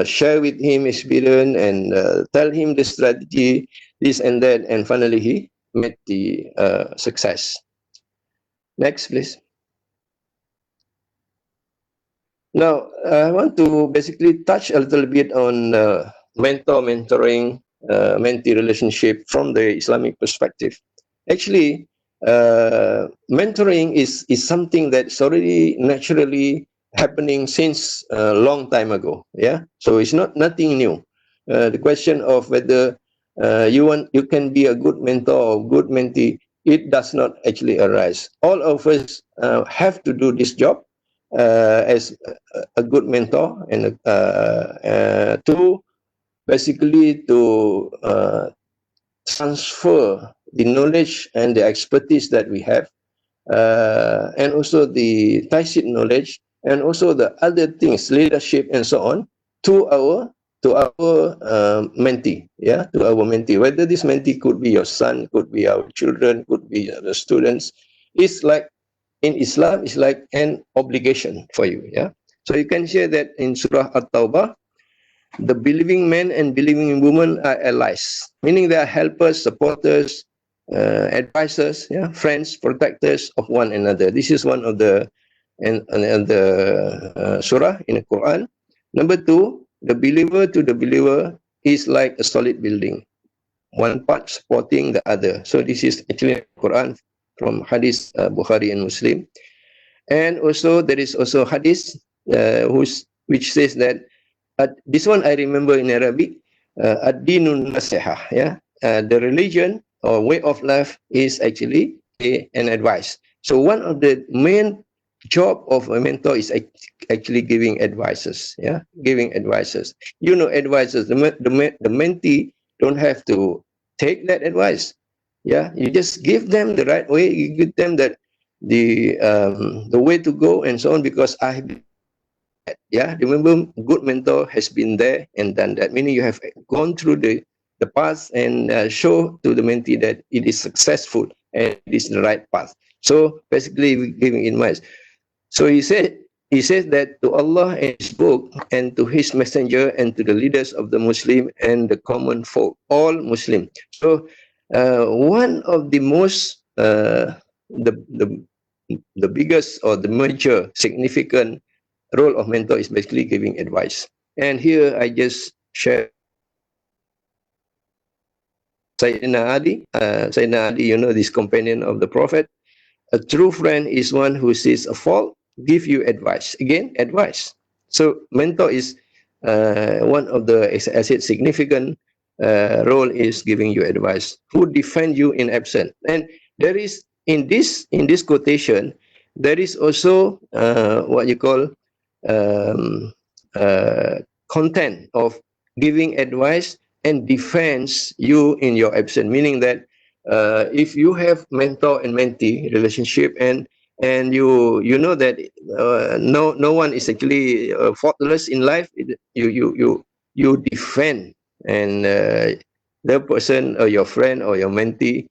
share with him experience, and tell him the strategy, this and that, and finally he made the success. Next, please. Now, I want to basically touch a little bit on mentoring, mentee relationship from the Islamic perspective. Actually, mentoring is something that's already naturally happening since a long time ago. Yeah, so it's nothing new. The question of whether you can be a good mentor or good mentee, it does not actually arise. All of us have to do this job as a good mentor, and to basically to transfer the knowledge and the expertise that we have, and also the tacit knowledge, and also the other things, leadership and so on, to our mentee. Yeah, to our mentee. Whether this mentee could be your son, could be our children, could be the students. It's like in Islam, it's like an obligation for you. Yeah, so you can share that in Surah At-Tawbah, the believing men and believing women are allies, meaning they are helpers, supporters, advisors, yeah, friends, protectors of one another. This is one of the surah in the Quran. Number two, the believer to the believer is like a solid building, one part supporting the other. So this is actually Quran from Hadith Bukhari and Muslim. And also there is also Hadith which says that this one I remember in Arabic, ad-dinun nasihah. Yeah, the religion or way of life is actually an advice. So one of the main job of a mentor is actually giving advices. Yeah, giving advices. You know, advices. The mentee don't have to take that advice. Yeah, you just give them the right way. You give them that the way to go and so on, because yeah, remember, good mentor has been there and done that, meaning you have gone through the path and show to the mentee that it is successful and it is the right path. So basically giving advice. So he says that to Allah and his book and to his messenger and to the leaders of the Muslim and the common folk, all Muslim. So one of the most the biggest or the major significant role of mentor is basically giving advice. And here I just share Sayyidina Ali. Sayyidina Ali, you know, this companion of the Prophet. A true friend is one who sees a fault, give you advice. Again, advice. So mentor is one of the, as I said, significant role is giving you advice. Who defend you in absence. And there is in this quotation, there is also what you call content of giving advice and defense you in your absence, meaning that if you have mentor and mentee relationship and you know that no one is actually faultless in life, you defend and the person or your friend or your mentee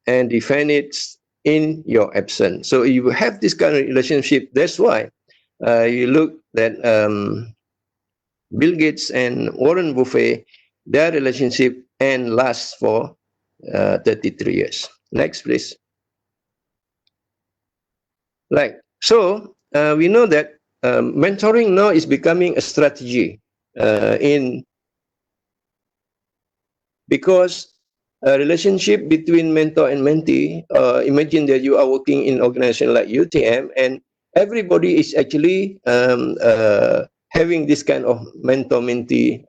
and defend it in your absence. So you have this kind of relationship. That's why you look that Bill Gates and Warren Buffett, their relationship and lasts for 33 years. Next, please. Right. So we know that mentoring now is becoming a strategy because a relationship between mentor and mentee, imagine that you are working in an organization like UTM and everybody is actually having this kind of mentor-mentee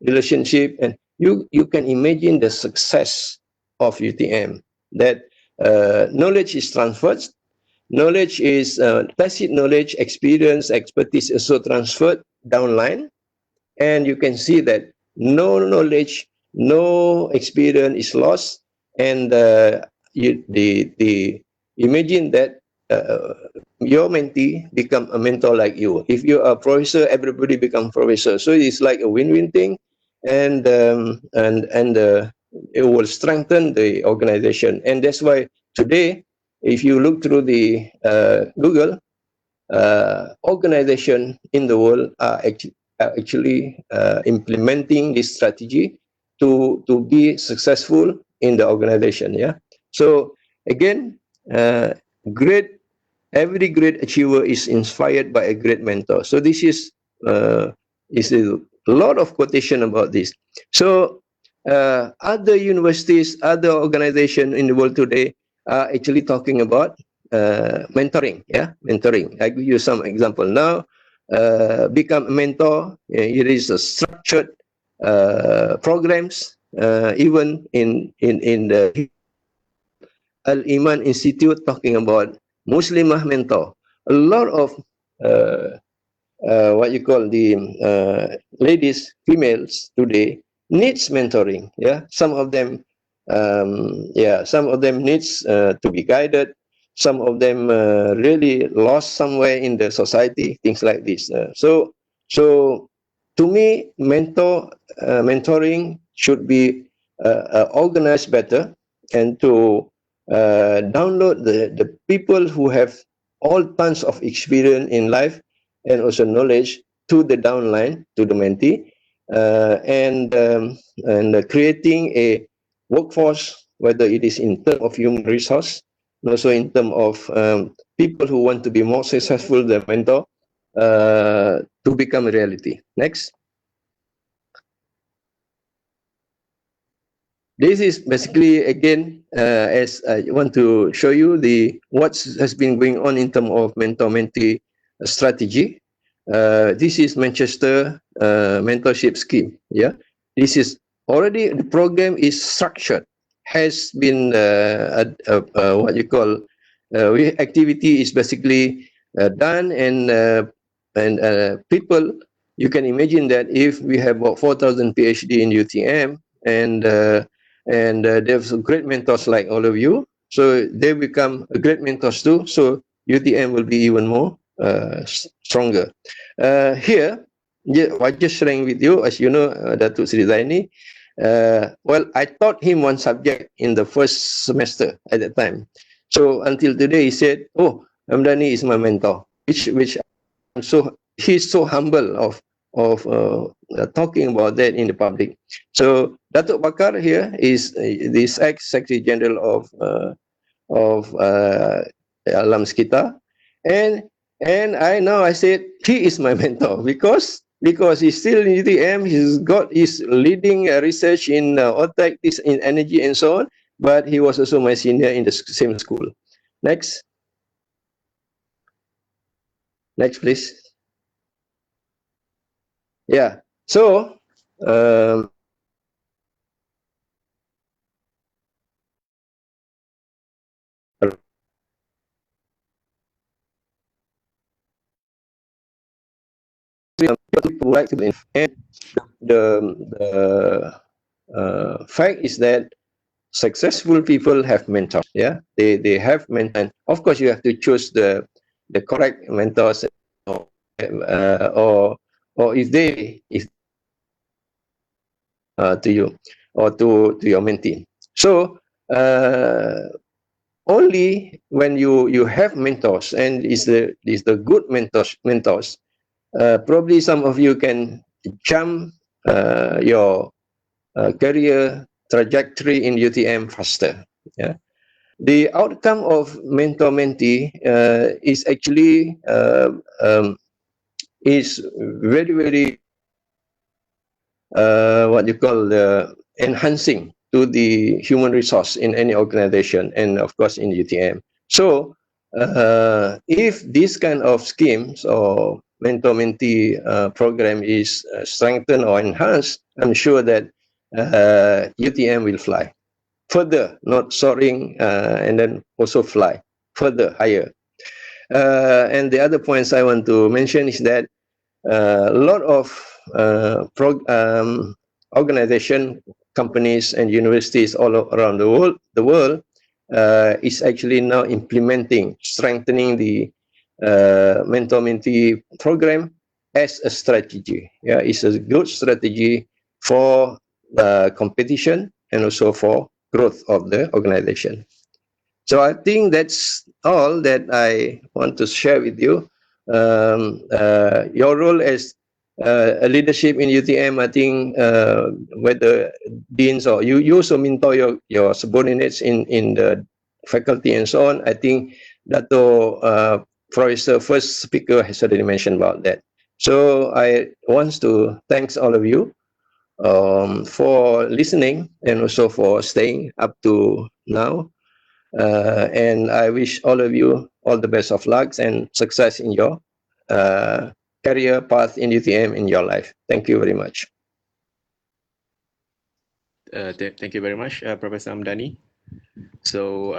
relationship, and you can imagine the success of UTM, that knowledge is transferred, knowledge is tacit knowledge, experience, expertise is also transferred downline, and you can see that no knowledge, no experience is lost, and imagine that your mentee become a mentor like you. If you are a professor, everybody become professor. So it's like a win-win thing, and it will strengthen the organization. And that's why today, if you look through the Google, organization in the world are actually implementing this strategy to be successful in the organization. Yeah. So again, every great achiever is inspired by a great mentor. So this is a lot of quotation about this. So other universities, other organizations in the world today are actually talking about mentoring. Yeah, mentoring. I give you some example now. Become a mentor. It is a structured programs. Even in the Al-Iman Institute talking about Muslimah mentor. A lot of what you call the ladies, females today needs mentoring. Yeah, some of them needs to be guided. Some of them really lost somewhere in the society, things like this. So to me, mentoring should be organized better, and to download the people who have all tons of experience in life and also knowledge to the downline, to the mentee, and creating a workforce, whether it is in terms of human resource, and also in terms of people who want to be more successful than mentor, to become a reality. Next. This is basically, again, as I want to show you what has been going on in terms of mentor-mentee strategy. This is Manchester mentorship scheme. Yeah, this is already, the program is structured, has been what you call activity is basically done, and people, you can imagine that if we have about 4,000 PhD in UTM, and there's great mentors like all of you, so they become great mentors too. So UTM will be even more stronger. Here, I just sharing with you, as you know, Datuk Sri Zaini. Well, I taught him one subject in the first semester at that time. So until today, he said, "Oh, Hamdani is my mentor," which he's so humble of talking about that in the public. So Datuk Bakar here is this ex-Secretary General of Alam Sekitar, and I said he is my mentor because he's still in UTM. He's leading research in OTEC, in energy and so on. But he was also my senior in the same school. Next, please. Yeah. So. people like to be, and the fact is that successful people have mentors. Yeah, they have mentors. Of course, you have to choose the correct mentors, or if to you or to your mentee. So only when you have mentors, and is the good mentors, probably some of you can jump your career trajectory in UTM faster. Yeah, the outcome of mentor-mentee is actually is very what you call enhancing to the human resource in any organization, and of course in UTM. So if this kind of schemes or mentor-mentee program is strengthened or enhanced, I'm sure that UTM will fly further, not soaring, and then also fly further higher. And the other points I want to mention is that a lot of organization, companies, and universities all around the world is actually now implementing, strengthening the mentor-mentee program as a strategy. Yeah, it's a good strategy for competition and also for growth of the organization. So I think that's all that I want to share with you. Your role as a leadership in UTM, I think whether deans or you also mentor your subordinates in the faculty and so on. I think Dato Professor, first speaker, has already mentioned about that. So I want to thank all of you for listening and also for staying up to now. And I wish all of you all the best of luck and success in your career path in UTM in your life. Thank you very much. Thank you very much, Professor Amdani. So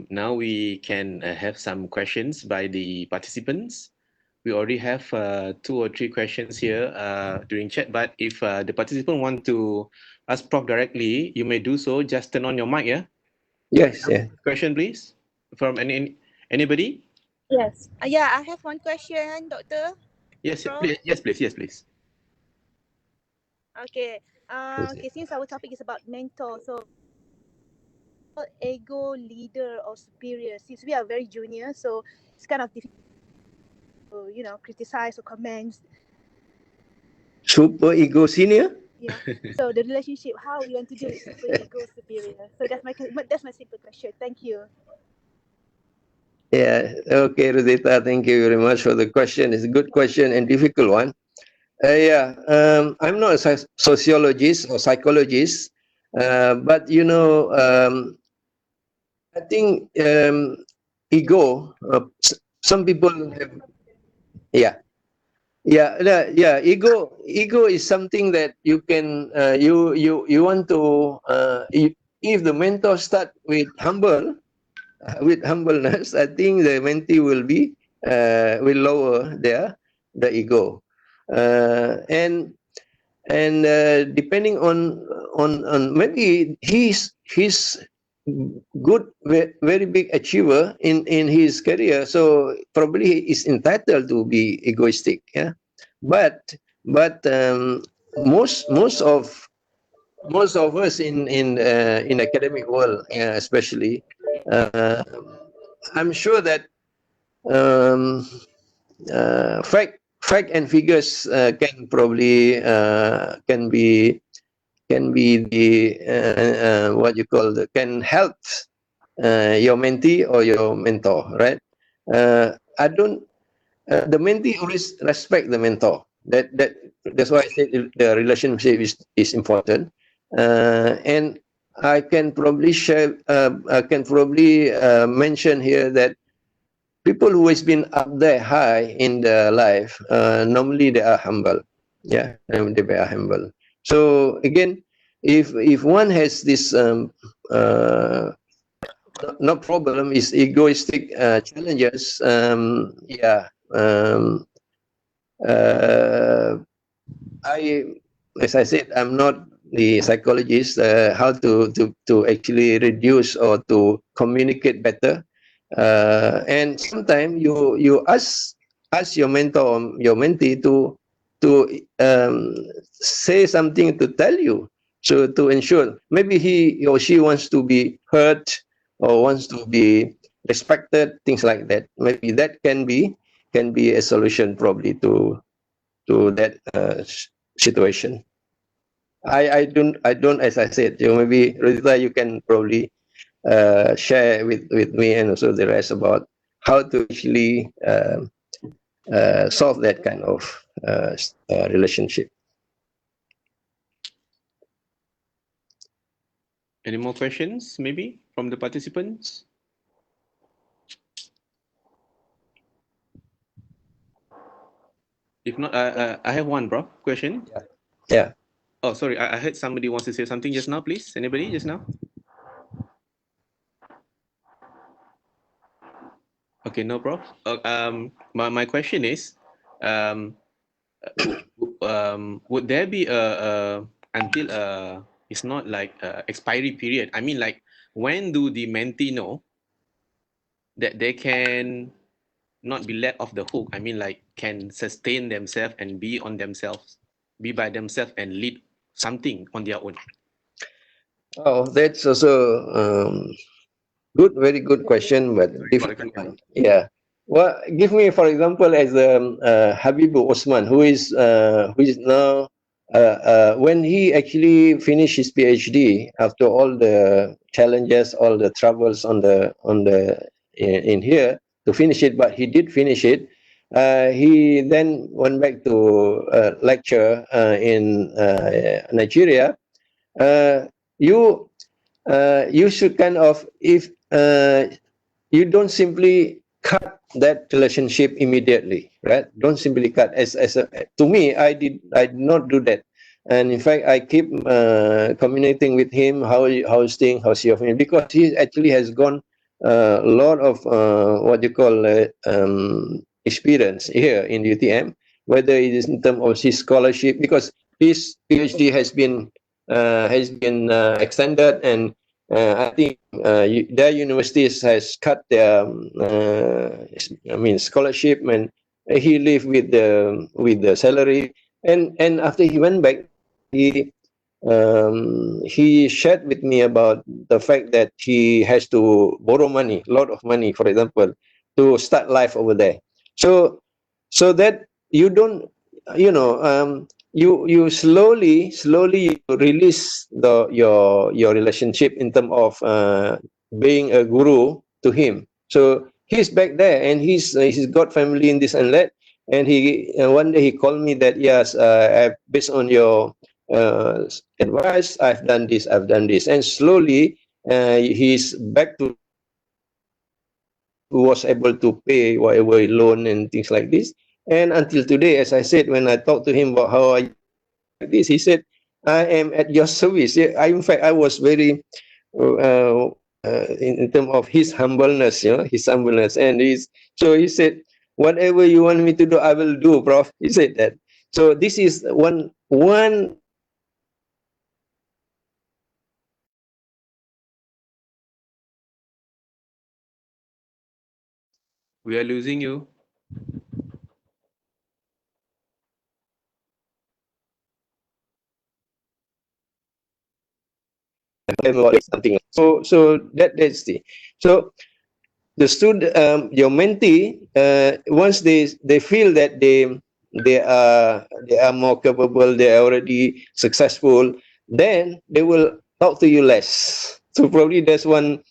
now we can have some questions by the participants. We already have 2 or 3 questions here during chat, but if the participant want to ask Prof directly, you may do so. Just turn on your mic, yeah? Yes, yeah. Question, please, from anybody? Yes. Yeah, I have one question, Doctor. Yes, Prof? please. Yes, please. Yes, please. Okay. Okay, since our topic is about mentor, so ego, leader, or superior, since we are very junior, so it's kind of difficult to, criticize or comment. Super ego senior? Yeah. So the relationship, how we want to do with super ego, superior. So that's my simple question. Thank you. Yeah, okay, Rosita, thank you very much for the question. It's a good question and difficult one. I'm not a sociologist or psychologist, but I think ego. Some people have, Ego is something that you can you want to. If the mentor start with humbleness, I think the mentee will lower the ego, and depending on maybe he's good, very big achiever in his career, so probably he is entitled to be egoistic. Yeah, but most of us in academic world, especially, I'm sure that fact and figures can probably can be the what you call can help your mentee or your mentor, right? I don't. The mentee always respect the mentor. That's why I said the relationship is important, and I can probably share. I can probably mention here that people who has been up there high in their life, normally they are humble. Yeah, and they are humble. So again, if one has this no problem is egoistic challenges, As I said, I'm not the psychologist. How to actually reduce or to communicate better, and sometimes you ask your mentor or your mentee to say something to tell you, so to ensure maybe he or she wants to be heard or wants to be respected, things like that. Maybe that can be a solution probably to that situation. I don't, as I said, maybe Rosita, you can probably share with me and also the rest about how to actually solve that kind of relationship. Any more questions, maybe, from the participants? If not, I have one, bro. Question. Yeah. Oh, sorry. I heard somebody wants to say something just now. Please, anybody just now? Okay, no problem. My question is, would there be until it's not like expiry period? I mean, like, when do the mentee know that they can not be let off the hook? I mean, like, can sustain themselves and be on themselves, be by themselves and lead something on their own? Oh, that's also very good question, but difficult one. Yeah. Well, give me for example as Habibu Osman, who is now when he actually finished his PhD after all the challenges, all the troubles in here to finish it, but he did finish it. He then went back to lecture in Nigeria. You should kind of, if you don't simply cut that relationship immediately, right? Don't simply cut. To me, I did not do that, and in fact, I keep communicating with him how's things, how's your family, because he actually has gone a lot of what you call experience here in UTM, whether it is in terms of his scholarship, because his PhD has been extended, and I think their universities has cut their scholarship, and he lived with the salary, and after he went back, he shared with me about the fact that he has to borrow money, a lot of money, for example, to start life over there. So that you don't, you slowly release your relationship in terms of being a guru to him. So he's back there, and he's got family in this and that, and he one day he called me that, yes, based on your advice, I've done this, and slowly he's back to, who was able to pay whatever loan and things like this. And until today, as I said, when I talked to him about how I like this, he said, I am at your service. Yeah, in fact, I was very in terms of his humbleness, and so he said, whatever you want me to do, I will do, Prof. He said that. So this is one. We are losing you. Something. So that's the student, your mentee, once they feel that they are more capable, they are already successful, then they will talk to you less. So probably that's one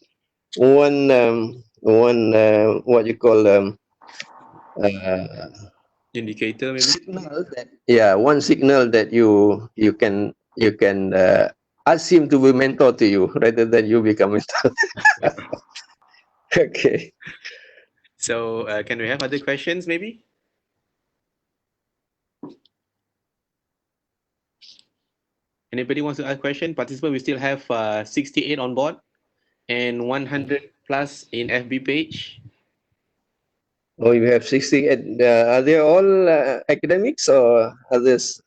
what you call indicator, maybe. Signal that, yeah, one signal that you can ask him to be mentor to you rather than you become mentor. Okay. So can we have other questions, maybe? Anybody wants to ask a question? Participant, we still have 68 on board and 100 plus in FB page. Oh, you have 60. Are they all academics or others?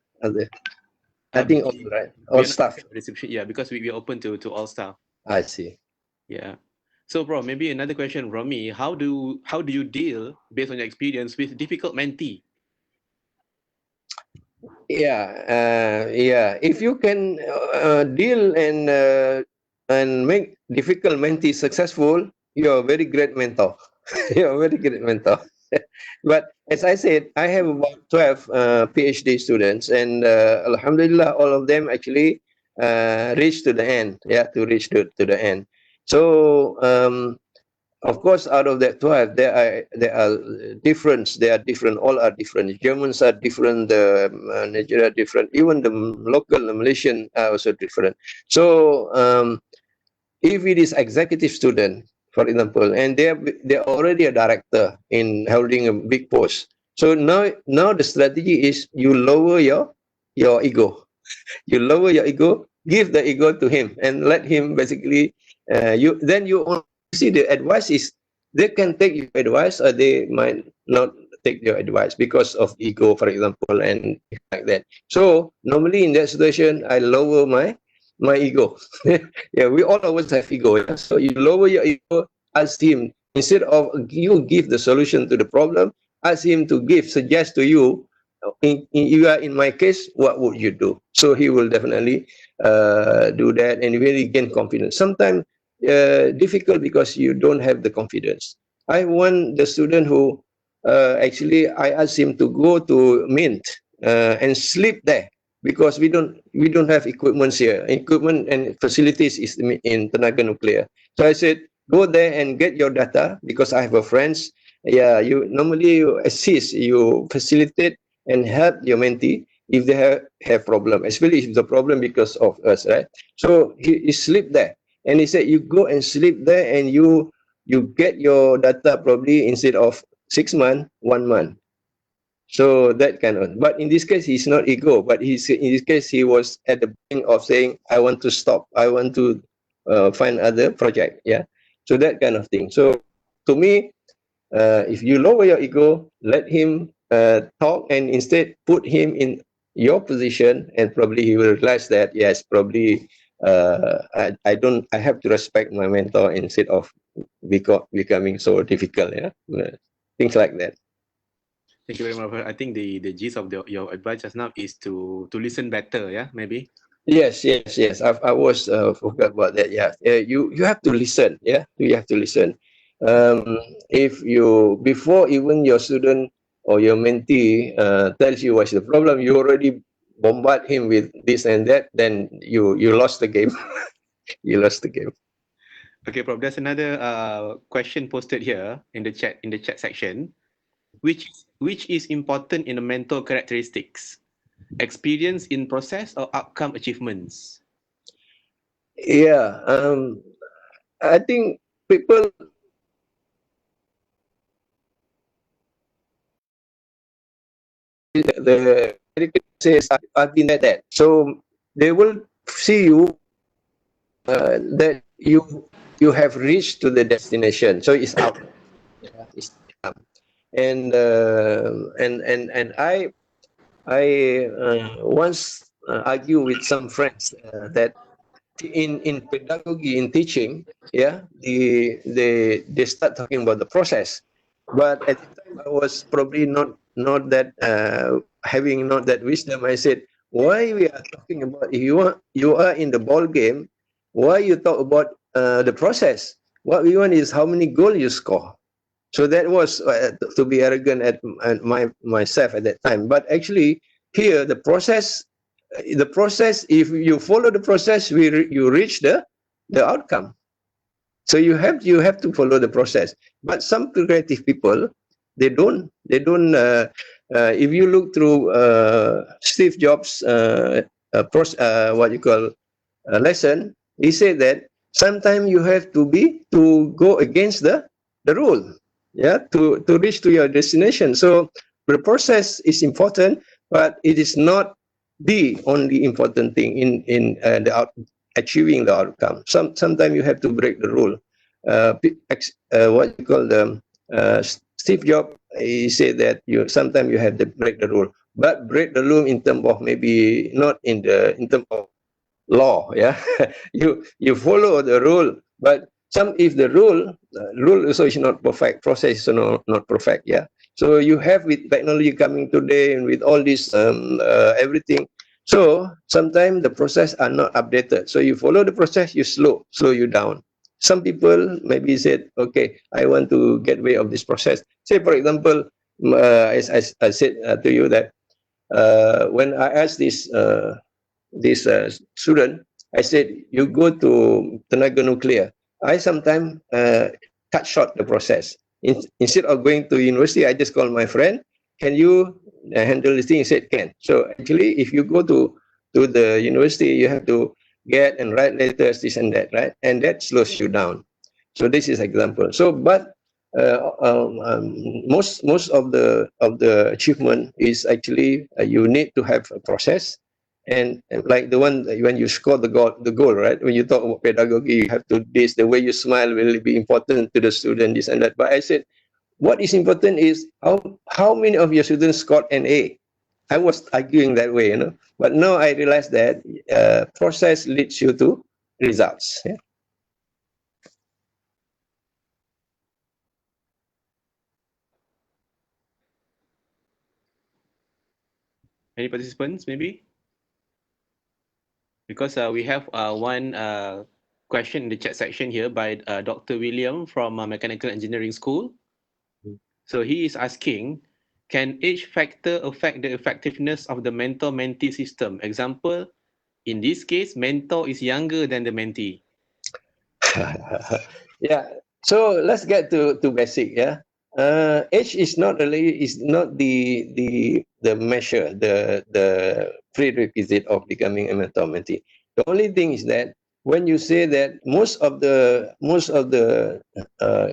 I think all, right? All staff. Yeah, because we are open to all staff. I see. Yeah. So, bro, maybe another question from me. How do you deal, based on your experience, with difficult mentee? Yeah. If you can deal and make difficult mentee successful, you're a very great mentor. You're a very great mentor. But as I said, I have about 12 PhD students, and Alhamdulillah, all of them actually reach to the end. Yeah, to reach to the end. So of course, out of that 12, there are different. They are different. All are different. Germans are different. Nigeria are different. Even the local Malaysian are also different. So if it is executive student, for example, and they're already a director in holding a big post. So now the strategy is you lower your ego. You lower your ego, give the ego to him, and let him basically. You only see the advice is they can take your advice or they might not take your advice because of ego, for example, and like that. So normally in that situation, I lower my ego. Yeah, we all always have ego. Yeah? So you lower your ego, ask him, instead of you give the solution to the problem, ask him to suggest to you, you are in my case, what would you do? So he will definitely do that and really gain confidence. Sometimes difficult because you don't have the confidence. I want the student who actually I asked him to go to Mint and sleep there because we don't have equipment here. Equipment and facilities is in Tenaga Nuclear. So I said, go there and get your data because I have a friends. Yeah, you normally assist, you facilitate and help your mentee if they have problem, especially if the problem because of us, right? So he sleep there. And he said, you go and sleep there and you get your data probably instead of 6 months, 1 month. So that kind of, but in this case, he's not ego, but in this case, he was at the brink of saying, I want to stop. I want to find other project. Yeah. So that kind of thing. So to me, if you lower your ego, let him talk and instead put him in your position, and probably he will realize that, yes, probably I have to respect my mentor instead of becoming so difficult. Yeah, things like that. Thank you very much. I think the gist of your advice just now is to listen better. Yeah, maybe. Yes. I was forgot about that. Yeah, you have to listen. Yeah, you have to listen. If you, before even your student or your mentee tells you what's the problem, you already bombard him with this and that, then you lost the game. You lost the game. Okay, Prof. There's another question posted here in the chat section. Which is important in the mentor characteristics? Experience in process or outcome achievements? Yeah, I think people the says I've been at that, so they will see you that you have reached to the destination, so it's out. Yeah, it's and I once argue with some friends that in pedagogy, in teaching, yeah, they start talking about the process, but at the time I was probably not that having not that wisdom. I said, why we are talking about, if you are in the ball game, why you talk about the process? What we want is how many goals you score. So that was to be arrogant at myself at that time. But actually, here the process, if you follow the process, you reach the outcome. So you have to follow the process. But some creative people, they don't. If you look through Steve Jobs' what you call lesson, he said that sometimes you have to go against the rule. Yeah, to reach to your destination. So the process is important, but it is not the only important thing in achieving the outcome. Sometimes you have to break the rule. What you call the Steve Jobs, he said that sometimes you have to break the rule, but break the rule in terms of maybe not in terms of law. Yeah, you follow the rule, but if the rule also is not perfect, process is not perfect. Yeah, so you have with technology coming today and with all this everything. So sometimes the process are not updated. So you follow the process, you slow you down. Some people maybe said, okay, I want to get rid of this process. Say, for example, as I said to you that when I asked this student, I said, you go to Tenaga Nuclear. I sometimes cut short the process. Instead of going to university, I just call my friend, can you handle this thing? He said, can. So actually, if you go to the university, you have to get and write letters, this and that, right? And that slows you down. So this is example. So, but most of the achievement is actually you need to have a process, and like the one when you score the goal, right? When you talk about pedagogy, you have to this. The way you smile will be important to the student, this and that. But I said, what is important is how many of your students scored an A. I was arguing that way, But now I realize that process leads you to results. Yeah. Any participants, maybe? Because we have one question in the chat section here by Dr. William from Mechanical Engineering School. So he is asking, can age factor affect the effectiveness of the mentor-mentee system? Example, in this case, mentor is younger than the mentee. Yeah. So let's get to basic. Yeah. Age is not the measure, the prerequisite of becoming a mentor-mentee. The only thing is that when you say that most of the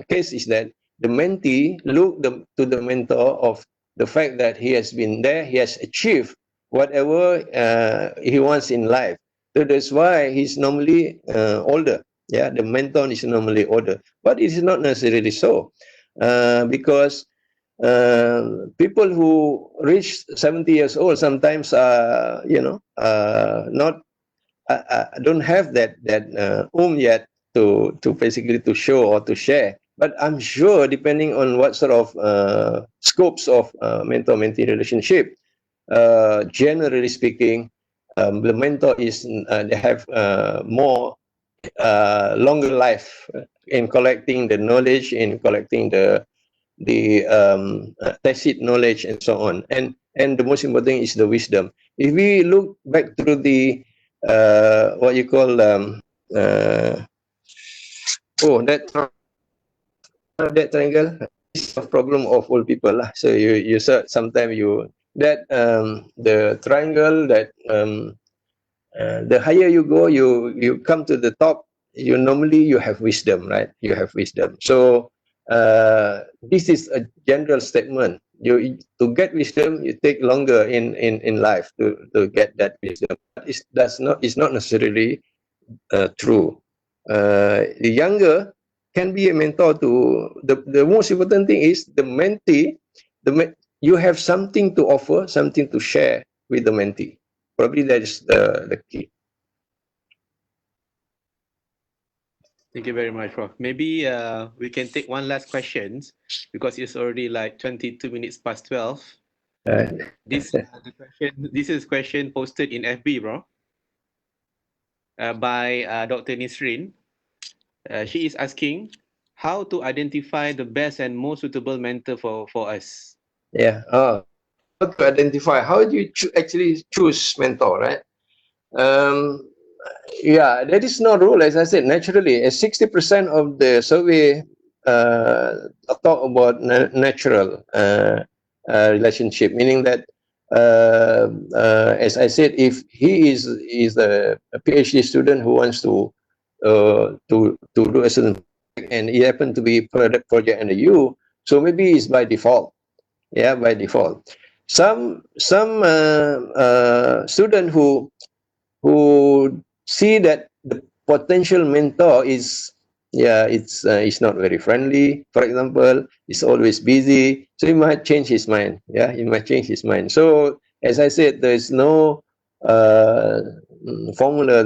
case is that the mentee look to the mentor of the fact that he has been there, he has achieved whatever he wants in life. So that's why he's normally older. Yeah, the mentor is normally older, but it is not necessarily so, because people who reach 70 years old sometimes not don't have that yet to basically to show or to share. But I'm sure, depending on what sort of scopes of mentor-mentee relationship, generally speaking, the mentor is they have more longer life in collecting the knowledge, in collecting the tacit knowledge, and so on. And the most important is the wisdom. If we look back through the what you call that triangle is a problem of all people lah. So you sometimes that the triangle that the higher you go, you come to the top, you normally have wisdom, right? You have wisdom. So this is a general statement. To get wisdom, you take longer in life to get that wisdom. It's not necessarily true. The younger can be a mentor to the most important thing is the mentee. You have something to offer, something to share with the mentee. Probably that is the key. Thank you very much, Prof. Maybe we can take one last question because it's already like 22 minutes past 12. This is question posted in FB, bro, by Dr. Nisrin. She is asking how to identify the best and most suitable mentor for us. Yeah. How to identify? How do you actually choose mentor, right? Yeah, there is no rule. As I said, naturally, 60% of the survey talk about natural relationship, meaning that, as I said, if he is a PhD student who wants to do a certain project and he happen to be project under you, so maybe it's by default. Yeah, by default. Some student who see that the potential mentor is it's not very friendly, for example, it's always busy, so he might change his mind. Yeah, he might change his mind. So as I said, there is no formula.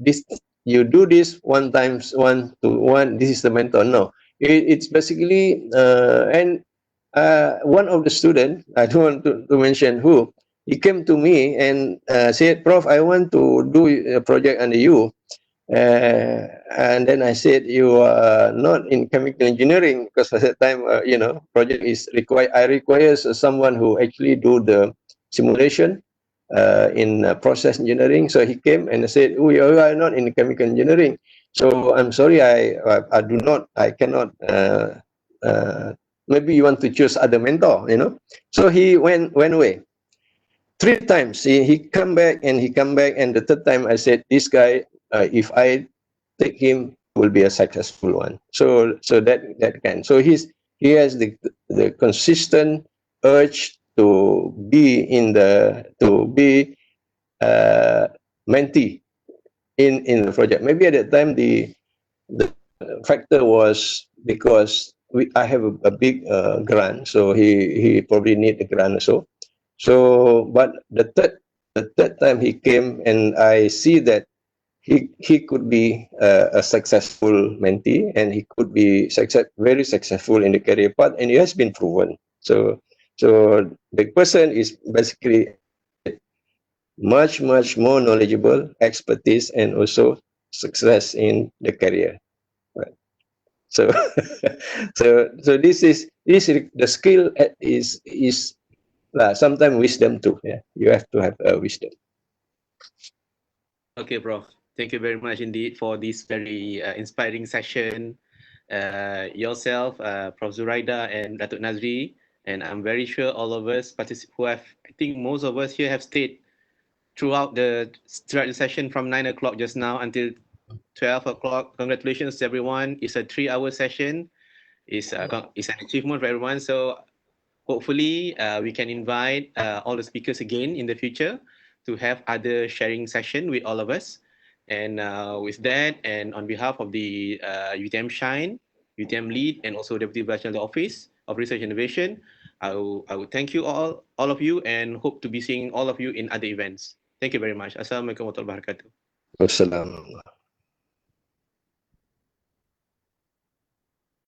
This you do this 1 times 1 to 1. This is the mentor. No, it's basically and one of the students, I don't want to mention who, he came to me and said, "Prof, I want to do a project under you." And then I said, "You are not in chemical engineering," because at that time, project is required. I requires someone who actually do the simulation in process engineering. So he came and said, "Oh, you are not in chemical engineering. So I'm sorry, I cannot. Maybe you want to choose other mentor, So he went away. 3 times he come back and the third time I said, this guy, if I take him, will be a successful one. So that kind. So he has the consistent urge to be mentee in the project. Maybe at that time the factor was because I have a big grant, so he probably need the grant also. So, but the third time he came, and I see that he could be a successful mentee, and he could be very successful in the career path, and it has been proven. So the person is basically much more knowledgeable, expertise, and also success in the career. Right. So so this is the skill is sometimes wisdom too. Yeah, you have to have wisdom. Okay, Prof. Thank you very much indeed for this very inspiring session. Yourself, Prof. Zuraida and Datuk Nazri, and I'm very sure all of us who have, I think most of us here have stayed throughout the session from 9 o'clock just now until 12 o'clock. Congratulations to everyone. It's a 3-hour session. It's an achievement for everyone. So hopefully we can invite all the speakers again in the future to have other sharing session with all of us. And with that, and on behalf of the UTMShine, UTM lead, and also Deputy Vice Chancellor Office of Research and Innovation, I would thank you all of you, and hope to be seeing all of you in other events. Thank you very much. Assalamualaikum warahmatullahi wabarakatuh. Wassalamualaikum.